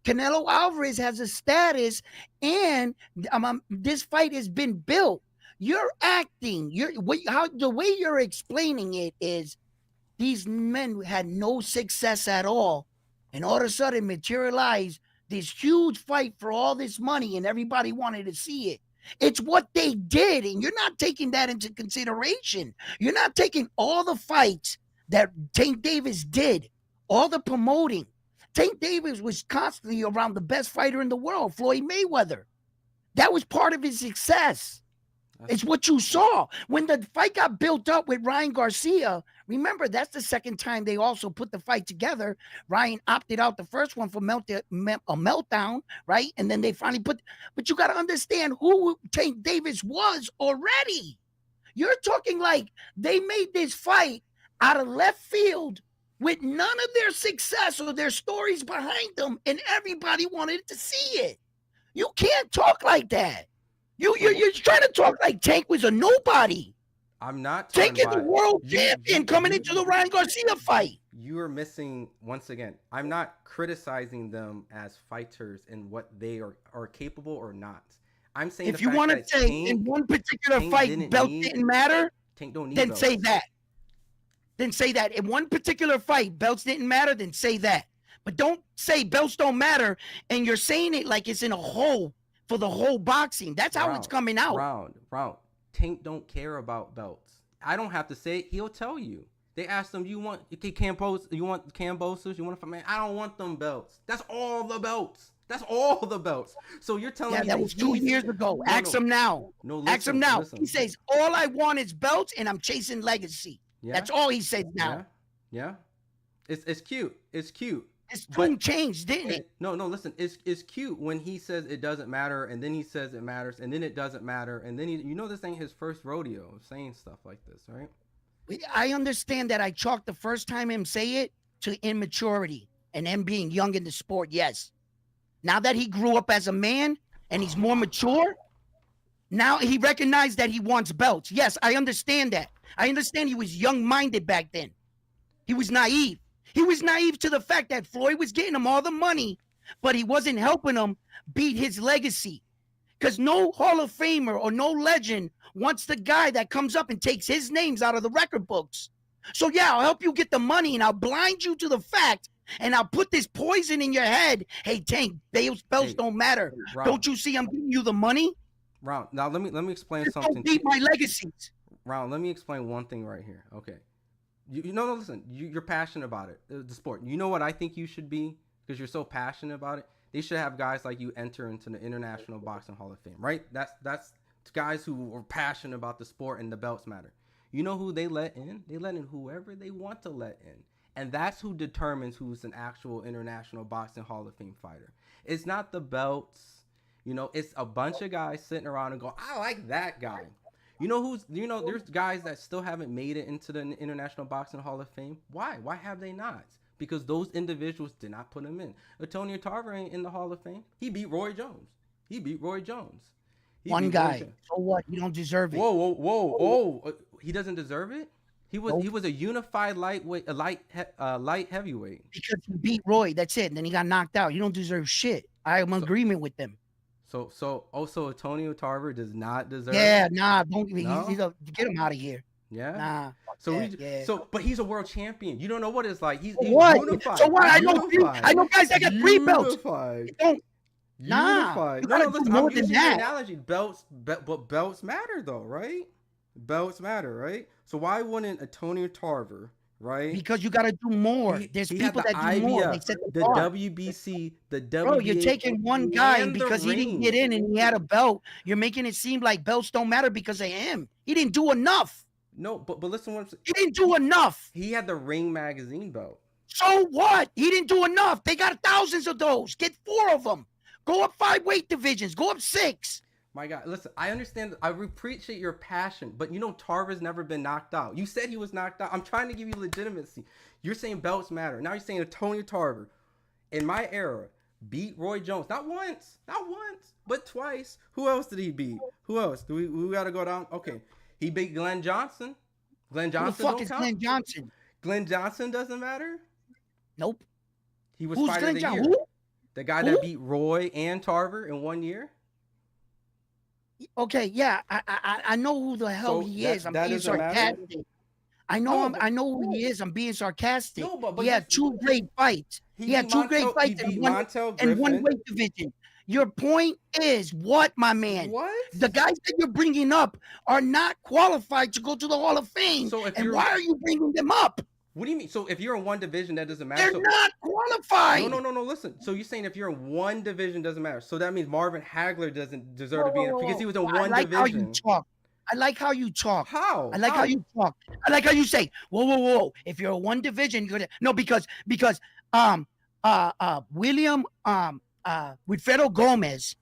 Canelo Alvarez has a status, and this fight has been built. You're acting. The way you're explaining it is these men had no success at all, and all of a sudden materialized this huge fight for all this money, and everybody wanted to see it. It's what they did, and you're not taking that into consideration. You're not taking all the fights that Tank Davis did, all the promoting. Tank Davis was constantly around the best fighter in the world, Floyd Mayweather. That was part of his success. It's what you saw. When the fight got built up with Ryan Garcia, remember, that's the second time they also put the fight together. Ryan opted out the first one for a meltdown, right? And then they finally but you got to understand who Tank Davis was already. You're talking like they made this fight out of left field with none of their success or their stories behind them, and everybody wanted to see it. You can't talk like that. You're trying to talk like Tank was a nobody. I'm not Tank talking is the about world champion coming into the Ryan Garcia fight. You are missing once again. I'm not criticizing them as fighters and what they are capable or not. I'm saying If you want to say in one particular fight belt didn't matter, Tank don't need then belts. say that. Then say that. In one particular fight, belts didn't matter, then say that. But don't say belts don't matter, and you're saying it like it's in a hole for the whole boxing. That's how it's coming out. Round. Tank don't care about belts. I don't have to say it. He'll tell you. They asked him, you want Cambosos? You want man? I don't want them belts. That's all the belts. That's all the belts. So you're telling me that was 2 years ago. Ask him now. Ask him now. He says, all I want is belts, and I'm chasing legacy. Yeah. That's all he says now. Yeah. It's cute. It's cute. His tune changed, didn't it? No, listen, it's cute when he says it doesn't matter, and then he says it matters, and then it doesn't matter, and then this ain't his first rodeo saying stuff like this, right? I understand that I chalked the first time him say it to immaturity and him being young in the sport, yes. Now that he grew up as a man and he's more mature, now he recognized that he wants belts. Yes, I understand that. I understand he was young-minded back then. He was naive. He was naive to the fact that Floyd was getting him all the money, but he wasn't helping him beat his legacy. Because no Hall of Famer or no legend wants the guy that comes up and takes his names out of the record books. So yeah, I'll help you get the money and I'll blind you to the fact and I'll put this poison in your head. Hey, Tank, belts don't matter. Ron, don't you see I'm giving you the money? Ron, now let me explain something. Don't beat my legacies. Ron, let me explain one thing right here. Okay. Listen, you're passionate about it, the sport. You know what I think you should be, because you're so passionate about it? They should have guys like you enter into the International Boxing Hall of Fame, right? That's guys who are passionate about the sport and the belts matter. You know who they let in? They let in whoever they want to let in. And that's who determines who's an actual International Boxing Hall of Fame fighter. It's not the belts. It's a bunch of guys sitting around and go, I like that guy. There's guys that still haven't made it into the International Boxing Hall of Fame. Why? Why have they not? Because those individuals did not put him in. Antonio Tarver ain't in the Hall of Fame. He beat Roy Jones. One guy. So what? You don't deserve it. Whoa. He doesn't deserve it? He was a unified light heavyweight. Because he beat Roy. That's it. And then he got knocked out. You don't deserve shit. I am in agreement with them. So Antonio Tarver does not deserve. Yeah, nah, don't get him out of here. Yeah, nah. But he's a world champion. You don't know what it's like. He's what? Unified. So what? I know guys that got 3 belts. Unified. Nah. No, listen. I'm using the analogy. But belts matter though, right? Belts matter, right? So why wouldn't Antonio Tarver? Right? Because you got to do more. There's people that do more. They set the WBC, the WBA. Bro, you're taking one guy and because he didn't get in and he had a belt, you're making it seem like belts don't matter because of him. He didn't do enough. No, but listen what I'm saying. He didn't do enough. He had the Ring magazine belt. So what? He didn't do enough. They got thousands of those. Get 4 of them. Go up 5 weight divisions. Go up 6. My God, listen, I understand. I appreciate your passion, but Tarver's never been knocked out. You said he was knocked out. I'm trying to give you legitimacy. You're saying belts matter. Now you're saying Antonio Tarver, in my era, beat Roy Jones. Not once, but twice. Who else did he beat? Who else? We got to go down? Okay. He beat Glenn Johnson. Glenn Johnson Who the fuck is Glenn Johnson? Glenn Johnson doesn't matter? Nope. He was fighter of the year. Who? The guy that beat Roy and Tarver in 1 year? Okay, yeah, I know who the hell he is. I'm being sarcastic. I know who he is. I'm being sarcastic. No, but he had 2 great fights. He had 2 great fights in one weight division. Your point is what, my man? What? The guys that you're bringing up are not qualified to go to the Hall of Fame. And why are you bringing them up? What do you mean? So if you're in one division, that doesn't matter? They're not qualified. No. Listen. So you're saying if you're in one division, doesn't matter. So that means Marvin Hagler doesn't deserve to be in it because he was in one division. I like how you talk. How? I like how you talk. I like how you say, whoa. If you're in one division, you're gonna because William Wilfredo Gomez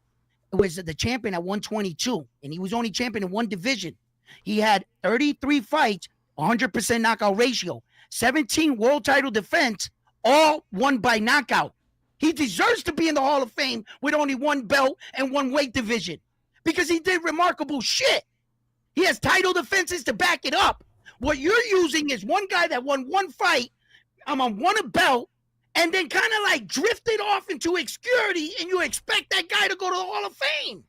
was the champion at 122, and he was only champion in one division. He had 33 fights, 100% knockout ratio. 17 world title defense, all won by knockout. He deserves to be in the Hall of Fame with only 1 belt and 1 weight division because he did remarkable shit. He has title defenses to back it up. What you're using is one guy that won 1 fight, won a belt, and then kind of like drifted off into obscurity, and you expect that guy to go to the Hall of Fame.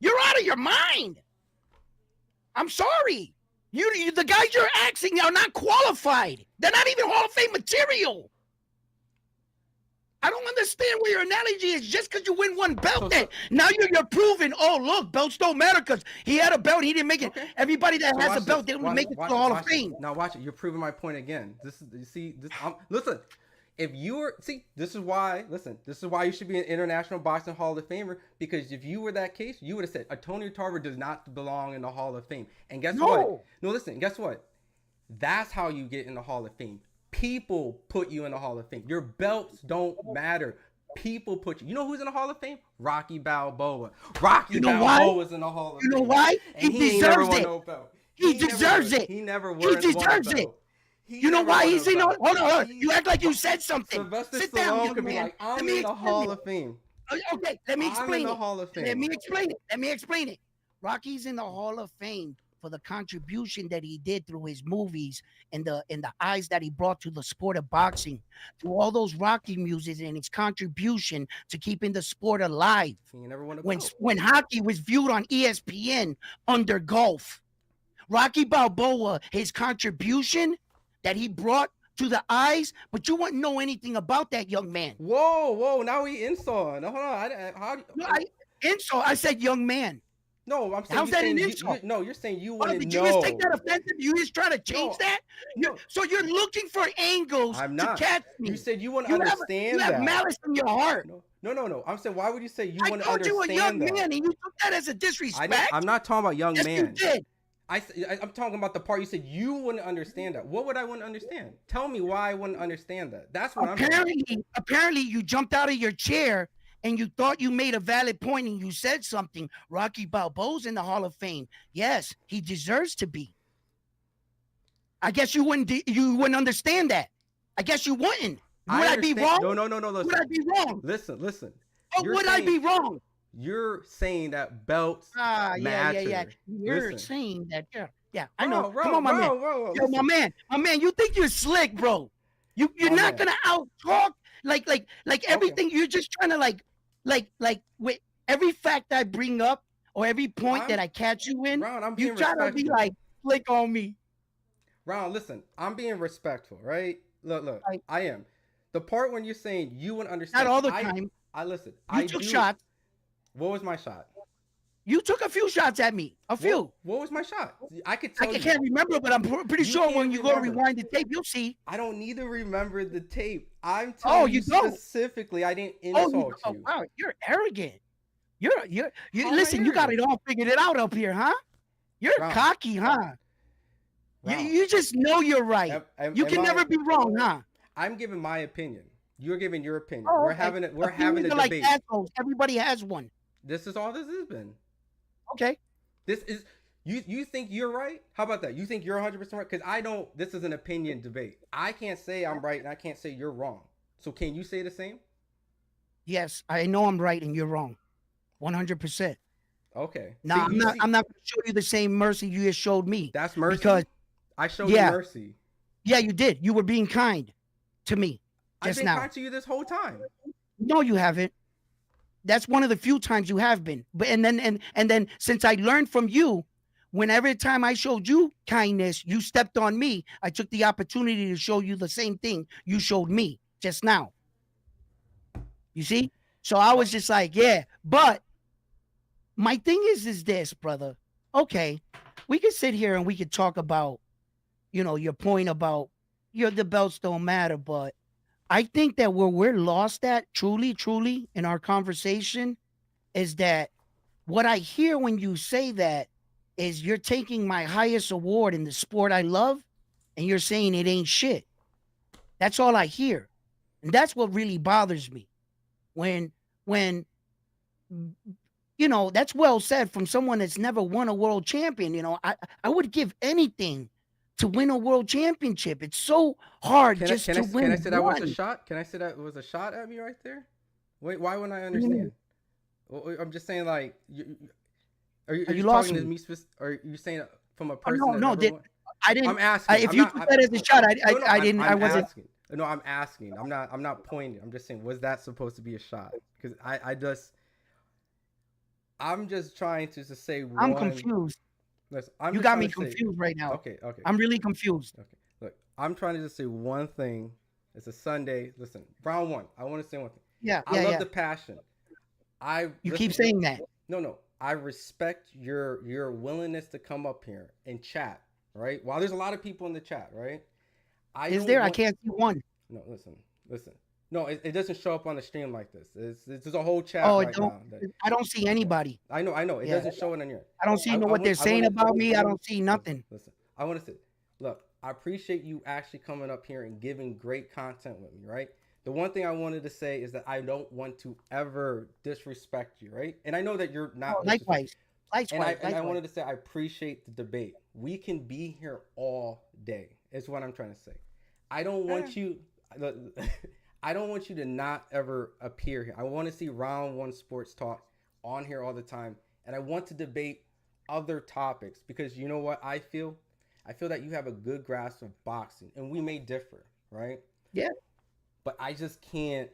You're out of your mind. I'm sorry. The guys you're asking are not qualified. They're not even Hall of Fame material. I don't understand where your analogy is. Just because you win 1 belt, now you're proving, look, belts don't matter because he had a belt, he didn't make it. Okay. Everybody that has a belt, they don't make it to the Hall of Fame. Now watch it. You're proving my point again. Listen. If this is why you should be an International Boxing Hall of Famer, because if you were that case, you would have said Antonio Tarver does not belong in the Hall of Fame. And guess what? No, listen, guess what? That's how you get in the Hall of Fame. People put you in the Hall of Fame. Your belts don't matter. People put you. You know who's in the Hall of Fame? Rocky Balboa. Rocky Balboa's in the Hall of Fame. You know why? And he ain't never deserves won it. no belt. He deserves it. He never He won a deserves it. belt. You know why he's in? Hold on. You act like you said something. Sylvester Sit down, Stallone young could be man. like, I'm Let me in the explain Hall it. of Fame. Okay, let me I'm in explain the it. Hall of Fame. Let me explain it. Let me explain it. Rocky's in the Hall of Fame for the contribution that he did through his movies and the eyes that he brought to the sport of boxing, through all those Rocky music and his contribution to keeping the sport alive. He never won a belt. When hockey was viewed on ESPN under golf, Rocky Balboa, his contribution that he brought to the eyes, but you wouldn't know anything about that young man. Whoa! Now we insult. Hold on. I said young man. No, I'm saying. How's that an insult? No, you're saying you want to know. Did you just take that offensive? You just trying to change that? So you're looking for angles to catch me. You said you want to understand that. You have malice in your heart. No. I'm saying, why would you say you want to understand that? I called you a young man, and you took that as a disrespect. I'm not talking about young man. You did. I'm talking about the part you said you wouldn't understand that. What would I want to understand? Tell me why I wouldn't understand that. That's what Apparently, you jumped out of your chair and you thought you made a valid point and you said something. Rocky Balboa's in the Hall of Fame. Yes, he deserves to be. I guess you wouldn't understand that. I guess you wouldn't. Would I be wrong? No. Listen. Would I be wrong? Listen. Oh, would I be wrong? You're saying that belts matter. Yeah. You're saying that. Yeah. I know. Bro, come on, my man. Yo, listen. my man. You think you're slick, bro? You're not gonna out talk like everything. Okay. You're just trying to like with every fact I bring up or every point that I catch you in. Ron, you try to be like flick on me. Ron, listen. I'm being respectful, right? Look. I am. The part when you're saying you wouldn't understand. Not all the time. I listen. You took shots. What was my shot? You took a few shots at me. A few. What was my shot? I could tell you. I can't remember, but I'm pretty sure when you go to rewind the tape, you'll see. I don't need to remember the tape. I'm telling you specifically. I didn't insult you. Oh, wow, you're arrogant. You listen. You got it all figured it out up here, huh? You're cocky, huh? You just know you're right. You can never be wrong, huh? I'm giving my opinion. You're giving your opinion. Oh, we're having a debate. Like assholes. Everybody has one. This is all this has been. Okay. This is you think you're right? How about that? You think you're 100% right? Because I don't. This is an opinion debate. I can't say I'm right and I can't say you're wrong. So can you say the same? Yes, I know I'm right and you're wrong. 100%. Okay. Now I'm not going to show you the same mercy you just showed me. That's mercy. Because I showed you mercy. Yeah, you did. You were being kind to me just now. I've been kind to you this whole time. No, you haven't. That's one of the few times you have been. But and then since I learned from you, whenever time I showed you kindness, you stepped on me. I took the opportunity to show you the same thing you showed me just now. You see? So I was just like, yeah. But my thing is this, brother. Okay, we could sit here and we could talk about, your point about the belts don't matter, but I think that where we're lost at truly in our conversation is that what I hear when you say that is you're taking my highest award in the sport I love and you're saying it ain't shit. That's all I hear. And that's what really bothers me. When that's well said from someone that's never won a world champion. I would give anything to win a world championship. It's so hard to win. Can I say that was a shot? Can I say that was a shot at me right there? Wait, why wouldn't I understand? Well, I'm just saying, like, are you talking to me? Or are you saying from a person? No. I didn't. I'm asking. If you took that as a shot, I didn't. I wasn't. Asking. No, I'm asking. I'm not pointing. I'm just saying, was that supposed to be a shot? Because I'm just trying to say. I'm confused. Listen, you got me confused right now. Okay. I'm really confused. Okay. Look, I'm trying to just say one thing. It's a Sunday. Listen, round one. I want to say one thing. Yeah. I love the passion. Keep saying that. No. I respect your willingness to come up here and chat. Right. While there's a lot of people in the chat. Right. I can't see one. No. Listen. No, it doesn't show up on the stream like this. There's a whole chat now. I don't see anybody. I know. It doesn't show it on your. I don't see what they're saying about me. I don't see nothing. Listen. I want to say, look, I appreciate you actually coming up here and giving great content with me, right? The one thing I wanted to say is that I don't want to ever disrespect you, right? And I know that you're Oh, not disrespect. likewise. Likewise. And I Likewise. wanted to say I appreciate the debate. We can be here all day. Is what I'm trying to say. I don't Eh, want you. I don't want you to not ever appear here. I want to see Round One Sports Talk on here all the time, and I want to debate other topics because you know what I feel. I feel that you have a good grasp of boxing, and we may differ, right? yeah. But I just can't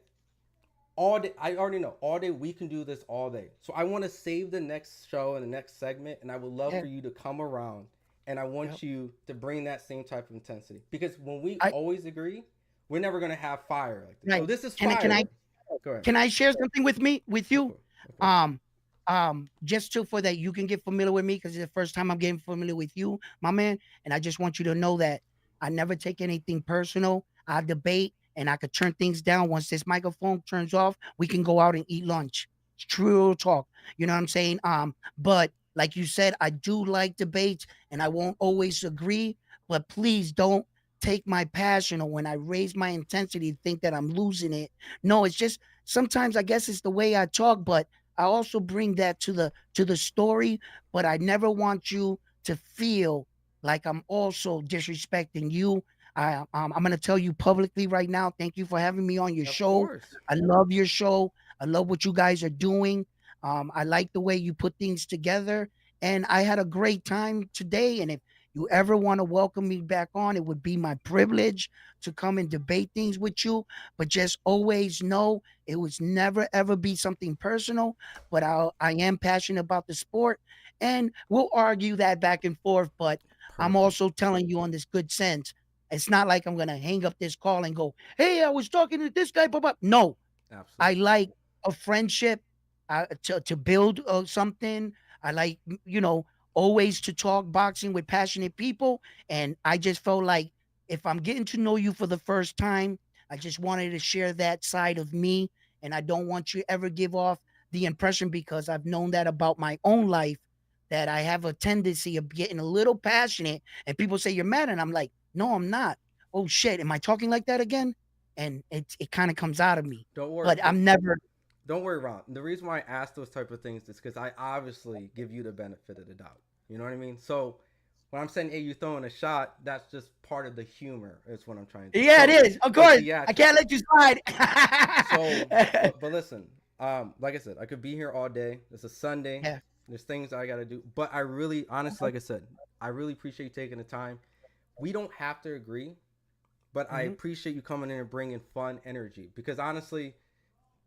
all day. I already know all day we can do this all day. So I want to save the next show and the next segment, and I would love Yeah. for you to come around, and I want Yep. you to bring that same type of intensity because when we I always agree, we're never gonna have fire like this. So right. this is Can I fire. Go ahead. can I share something with Of you? course. Of course. Just to for that you can get familiar with me because it's the first time I'm getting familiar with you, my man. And I just want you to know that I never take anything personal. I debate and I could turn things down once this microphone turns off. We can go out and eat lunch. It's true talk. You know what I'm saying? But like you said, I do like debates and I won't always agree. But please don't take my passion or when I raise my intensity, think that I'm losing it. No, it's just sometimes I guess it's the way I talk, but I also bring that to the story, but I never want you to feel like I'm also disrespecting you. I'm going to tell you publicly right now. Thank you for having me on your Of show. course. I love your show. I love what you guys are doing. I like the way you put things together, and I had a great time today. And if you ever want to welcome me back on, it would be my privilege to come and debate things with you. But just always know it was never ever be something personal, but I am passionate about the sport, and we'll argue that back and forth. But I'm Perfect. also telling you on this good sense. It's not like I'm gonna hang up this call and go, "Hey, I was talking to this guy." Blah, blah. No, I Absolutely. like a friendship to build something. I like, always to talk boxing with passionate people. And I just felt like if I'm getting to know you for the first time, I just wanted to share that side of me. And I don't want you to ever give off the impression because I've known that about my own life that I have a tendency of getting a little passionate and people say you're mad. And I'm like, no, I'm not. Oh shit. Am I talking like that again? And it kind of comes out of me, Don't worry. but I'm never. Don't worry, Ron. The reason why I ask those type of things is because I obviously give you the benefit of the doubt. You know what I mean? So when I'm saying, "Hey, you throwing a shot," that's just part of the humor. Is what I'm trying to do. Yeah, it So is. Of the course, I theatrics. can't let you slide. So, but listen. Like I said, I could be here all day. It's a Sunday. Yeah. There's things I gotta do. But I really, honestly, like I said, I really appreciate you taking the time. We don't have to agree, but I Mhm. appreciate you coming in and bringing fun energy. Because honestly,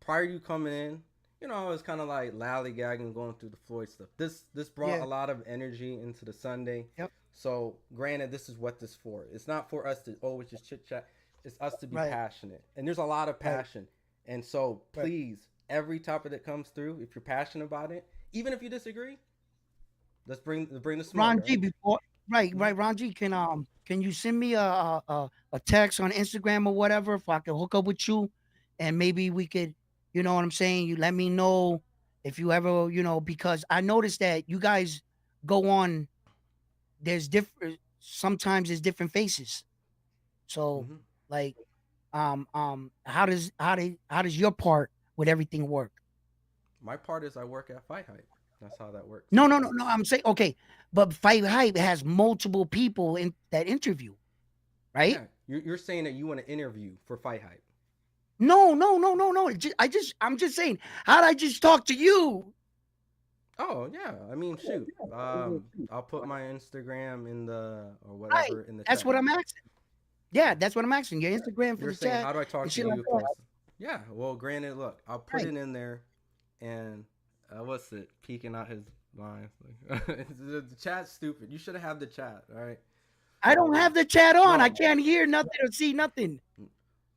prior to you coming in, I was kind of like lollygagging, going through the Floyd stuff. This brought Yeah. a lot of energy into the Sunday. Yep. So granted, this is what this for. It's not for us to always just chit chat. It's us to be Right. Passionate. passionate, and there's a lot of Right. passion. And so Right. please, every topic that comes through, if you're passionate about it, even if you disagree, let's bring the smoke. Ron All G, right. before right, Mm-hmm. right, Ron G, can you send me a text on Instagram or whatever if I can hook up with you, and maybe we could, you know what I'm saying? You let me know if you ever, because I noticed that you guys go on. There's different. Sometimes there's different faces. So Mm-hmm. like, how does your part with everything work? My part is I work at FightHype. That's how that works. No, no, no, no. I'm saying okay, but Fight Hype has multiple people in that interview, right? Yeah, you're saying that you want to interview for FightHype. No, no, no, no, no. I'm just saying. How'd I just talk to you? Oh yeah, I mean shoot. I'll put my Instagram in the or Right. whatever in the That's chat. what I'm asking. Yeah, that's what I'm asking. Your Instagram for You're the saying chat how do I and talk to shit like you that. post? Yeah, well, granted, look, I'll put Right. it in there, and what's it? Peeking out his lines. The chat's stupid. You should have the chat, all right? I don't have the chat on. I No, can't hear nothing or see nothing.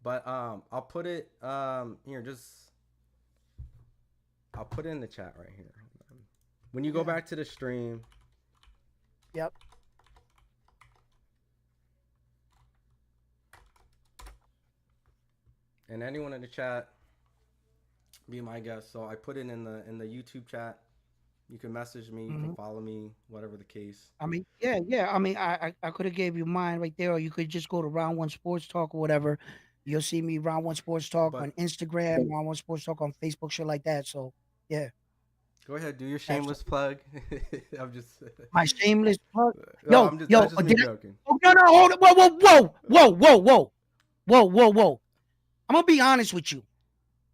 but I'll put it here. Just I'll put it in the chat right here. When you go Yeah. back to the stream, Yep. and anyone in the chat, be my guest. So I put it in the YouTube chat. You can message me. You can Mhm. follow me. Whatever the case. I mean, yeah. I mean, I could have gave you mine right there, or you could just go to Round One Sports Talk or whatever. You'll see me Round One Sports Talk on But Instagram, Round One Sports Talk on Facebook, shit like that. So yeah, go ahead, do your shameless absolutely. plug. I'm just. My shameless plug. No, I'm just. That's just me Did I? joking. Oh, no, no, hold on. Whoa. I'm gonna be honest with you.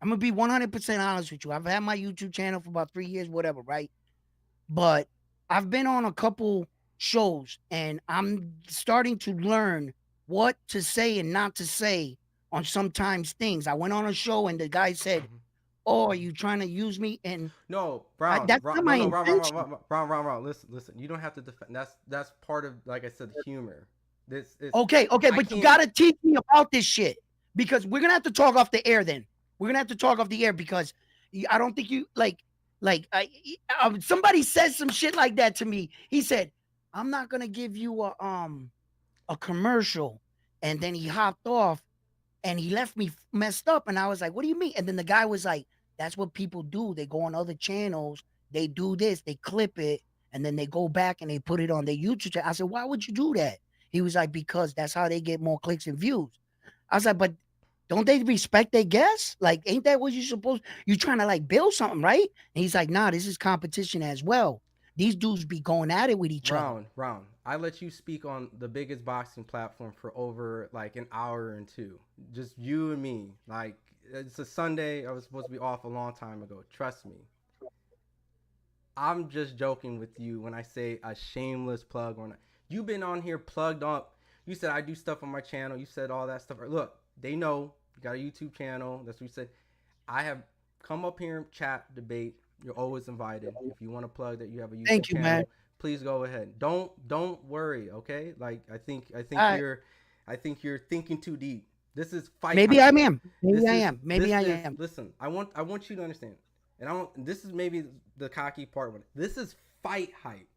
I'm gonna be 100% honest with you. I've had my YouTube channel for about 3 years, whatever, right? But I've been on a couple shows and I'm starting to learn what to say and not to say on sometimes things. I went on a show and the guy said, Mhm. "Oh, are you trying to use me?" And No, Brown, that's Brown, not no, my no, intention. Brown. Listen. You don't have to defend. That's part of, like I said, the humor. This is. Okay, I but you can't. gotta teach me about this shit because we're gonna have to talk off the air. Then we're gonna have to talk off the air because I don't think you somebody says some shit like that to me. He said, "I'm not gonna give you a commercial," and then he hopped off and he left me messed up. And I was like, "What do you mean?" And then the guy was like, "That's what people do. They go on other channels, they do this, they clip it, and then they go back and they put it on their YouTube channel." I said, "Why would you do that?" He was like, "Because that's how they get more clicks and views." I was like, "But don't they respect their guests? Like, ain't that what you supposed? You trying to like build something, right?" And he's like, "Nah, this is competition as well. These dudes be going at it with each other." Round. I let you speak on the biggest boxing platform for over like an hour and two. Just you and me. Like it's a Sunday. I was supposed to be off a long time ago. Trust me. I'm just joking with you when I say a shameless plug or not. You've been on here plugged up. You said I do stuff on my channel. You said all that stuff. Look, they know you got a YouTube channel. That's what you said. I have come up here and chat, debate. You're always invited. If you want to plug that you have a YouTube Thank you, man. channel, please go ahead. Don't worry, okay? Like All right. I think you're thinking too deep. This is fight Maybe hype. I am. Maybe This I is am. Maybe I am. listen. I want you to understand. And I don't this is maybe the cocky part of it. This is fight hype.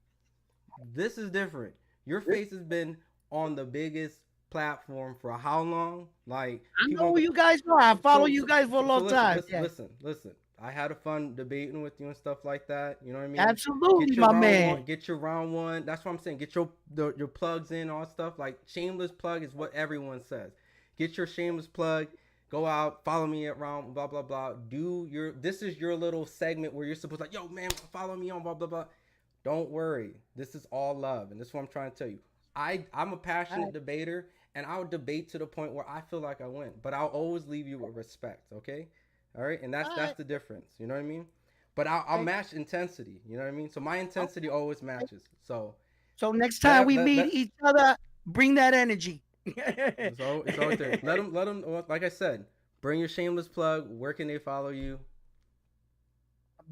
This is different. Your face has been on the biggest platform for how long? Like I people know don't who go, you guys are. I follow you guys for a so long time. Yeah, listen. I had a fun debating with you and stuff like that. You know what I mean? absolutely, Get your my round one. man. Get your round one. That's what I'm saying. Get your plugs in, all stuff. Like shameless plug is what everyone says. Get your shameless plug. Go out. Follow me at round. Blah blah blah. Do your. This is your little segment where you're supposed to like, yo man, follow me on blah blah blah. Don't worry. This is all love, and this is what I'm trying to tell you. I'm a All passionate right, debater, and I'll debate to the point where I feel like I win, but I'll always leave you with respect. Okay, all right, and all that's right, the difference. You know what I mean? But I'll okay, match intensity. You know what I mean? So my intensity always okay. matches. So So next time we meet let each other, bring that energy. it's all there. Let them. Like I said, bring your shameless plug. Where can they follow you?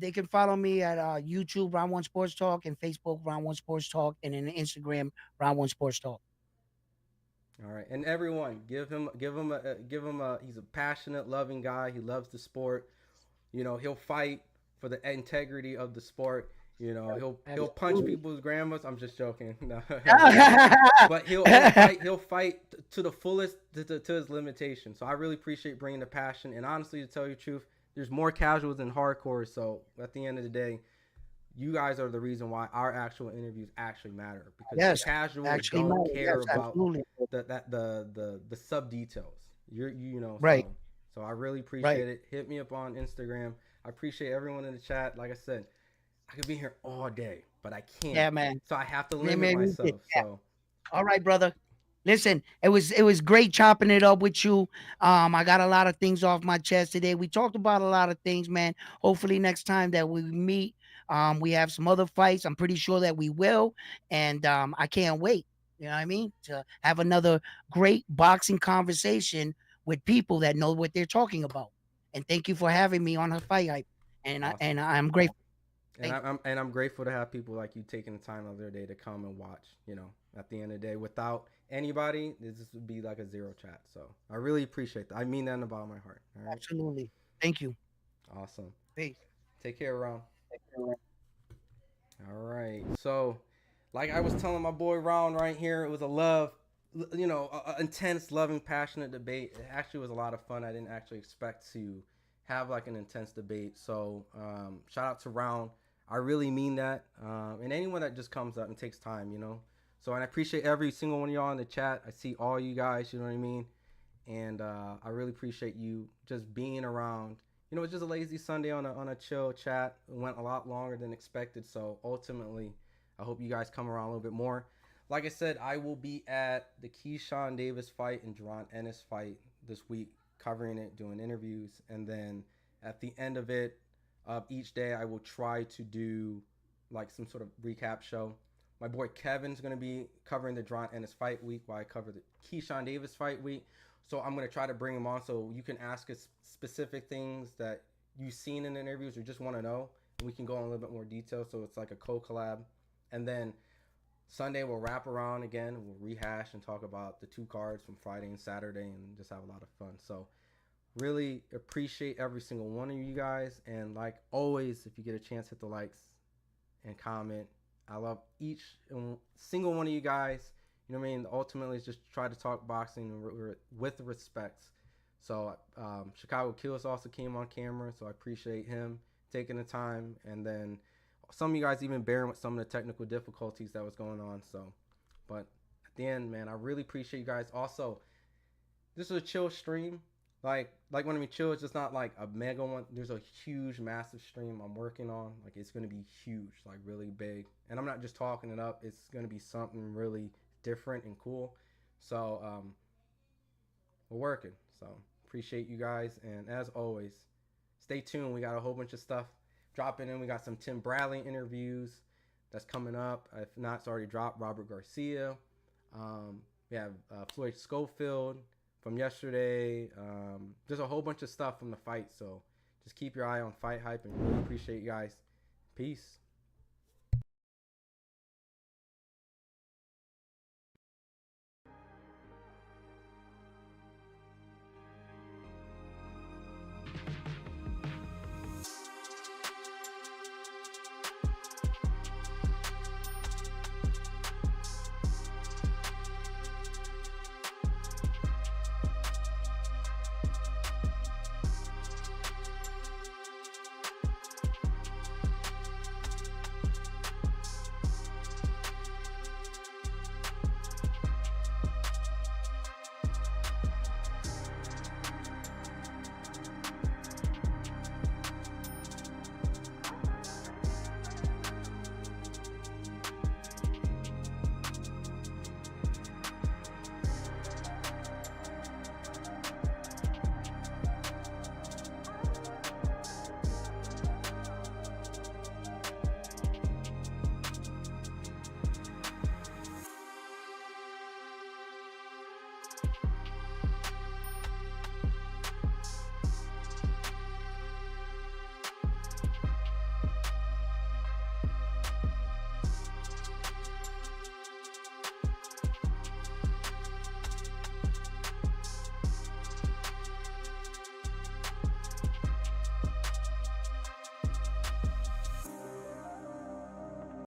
They can follow me at YouTube Round One Sports Talk and Facebook Round One Sports Talk and in Instagram Round One Sports Talk. All right, and everyone, give him a. He's a passionate, loving guy. He loves the sport. You know, he'll fight for the integrity of the sport. You know, he'll punch Absolutely. people's grandmas. I'm just joking. No, no. But he'll fight to the fullest to his limitation. So I really appreciate bringing the passion. And honestly, to tell you the truth, there's more casuals than hardcore. So at the end of the day, you guys are the reason why our actual interviews actually matter because the Yes, casuals actually, don't no, care yes, about absolutely. the sub details. You know Right, so I really right. appreciate it. Hit me up on Instagram. I appreciate everyone in the chat. Like I said, I could be here all day, but I can't. Yeah, man. So I have to Yeah, limit man. myself. So All right, brother. Listen, it was great chopping it up with you. I got a lot of things off my chest today. We talked about a lot of things, man. Hopefully next time that we meet, we have some other fights. I'm pretty sure that we will. And I can't wait, you know what I mean, to have another great boxing conversation with people that know what they're talking about. And thank you for having me on a fight hype. And awesome. I'm grateful. And Thank you. I'm grateful to have people like you taking the time of their day to come and watch. You know, at the end of the day, without anybody, this would be like a zero chat. So I really appreciate that. I mean that in the bottom of my heart. All right, Absolutely. Thank you. awesome. Peace. Take care, Ron. All right. So, like I was telling my boy Ron right here, it was a love, a intense, loving, passionate debate. It actually was a lot of fun. I didn't actually expect to have like an intense debate. So, shout out to Ron. I really mean that. And anyone that just comes up and takes time, you know. So, and I appreciate every single one of y'all in the chat. I see all you guys, you know what I mean? And I really appreciate you just being around. You know, it's just a lazy Sunday on a chill chat. It went a lot longer than expected. So ultimately, I hope you guys come around a little bit more. Like I said, I will be at the Keyshawn Davis fight and Giron Ennis fight this week, covering it, doing interviews. And then at the end of it, each day, I will try to do like some sort of recap show. My boy Kevin's going to be covering the Giron Ennis fight week while I cover the Keyshawn Davis fight week. So I'm going to try to bring him on so you can ask us specific things that you've seen in the interviews or just want to know. And we can go in a little bit more detail. So it's like a co-collab. And then Sunday we'll wrap around again. We'll rehash and talk about the 2 cards from Friday and Saturday and just have a lot of fun. So really appreciate every single one of you guys. And like always, if you get a chance, hit the likes and comment. I love each single one of you guys. You know what I mean? Ultimately, it's just try to talk boxing with respect. So Chicago Kills also came on camera, so I appreciate him taking the time. And then some of you guys even bearing with some of the technical difficulties that was going on. So, but at the end, man, I really appreciate you guys. Also, this is a chill stream. Like when I mean chill, it's just not like a mega one. There's a huge, massive stream I'm working on. Like it's gonna be huge, like really big. And I'm not just talking it up. It's gonna be something really different and cool. So we're working. So appreciate you guys. And as always, stay tuned. We got a whole bunch of stuff dropping in. We got some Tim Bradley interviews that's coming up. If not, it's already dropped. Robert Garcia. We have Floyd Schofield from yesterday. There's a whole bunch of stuff from the fight. So just keep your eye on FightHype and really appreciate you guys. Peace.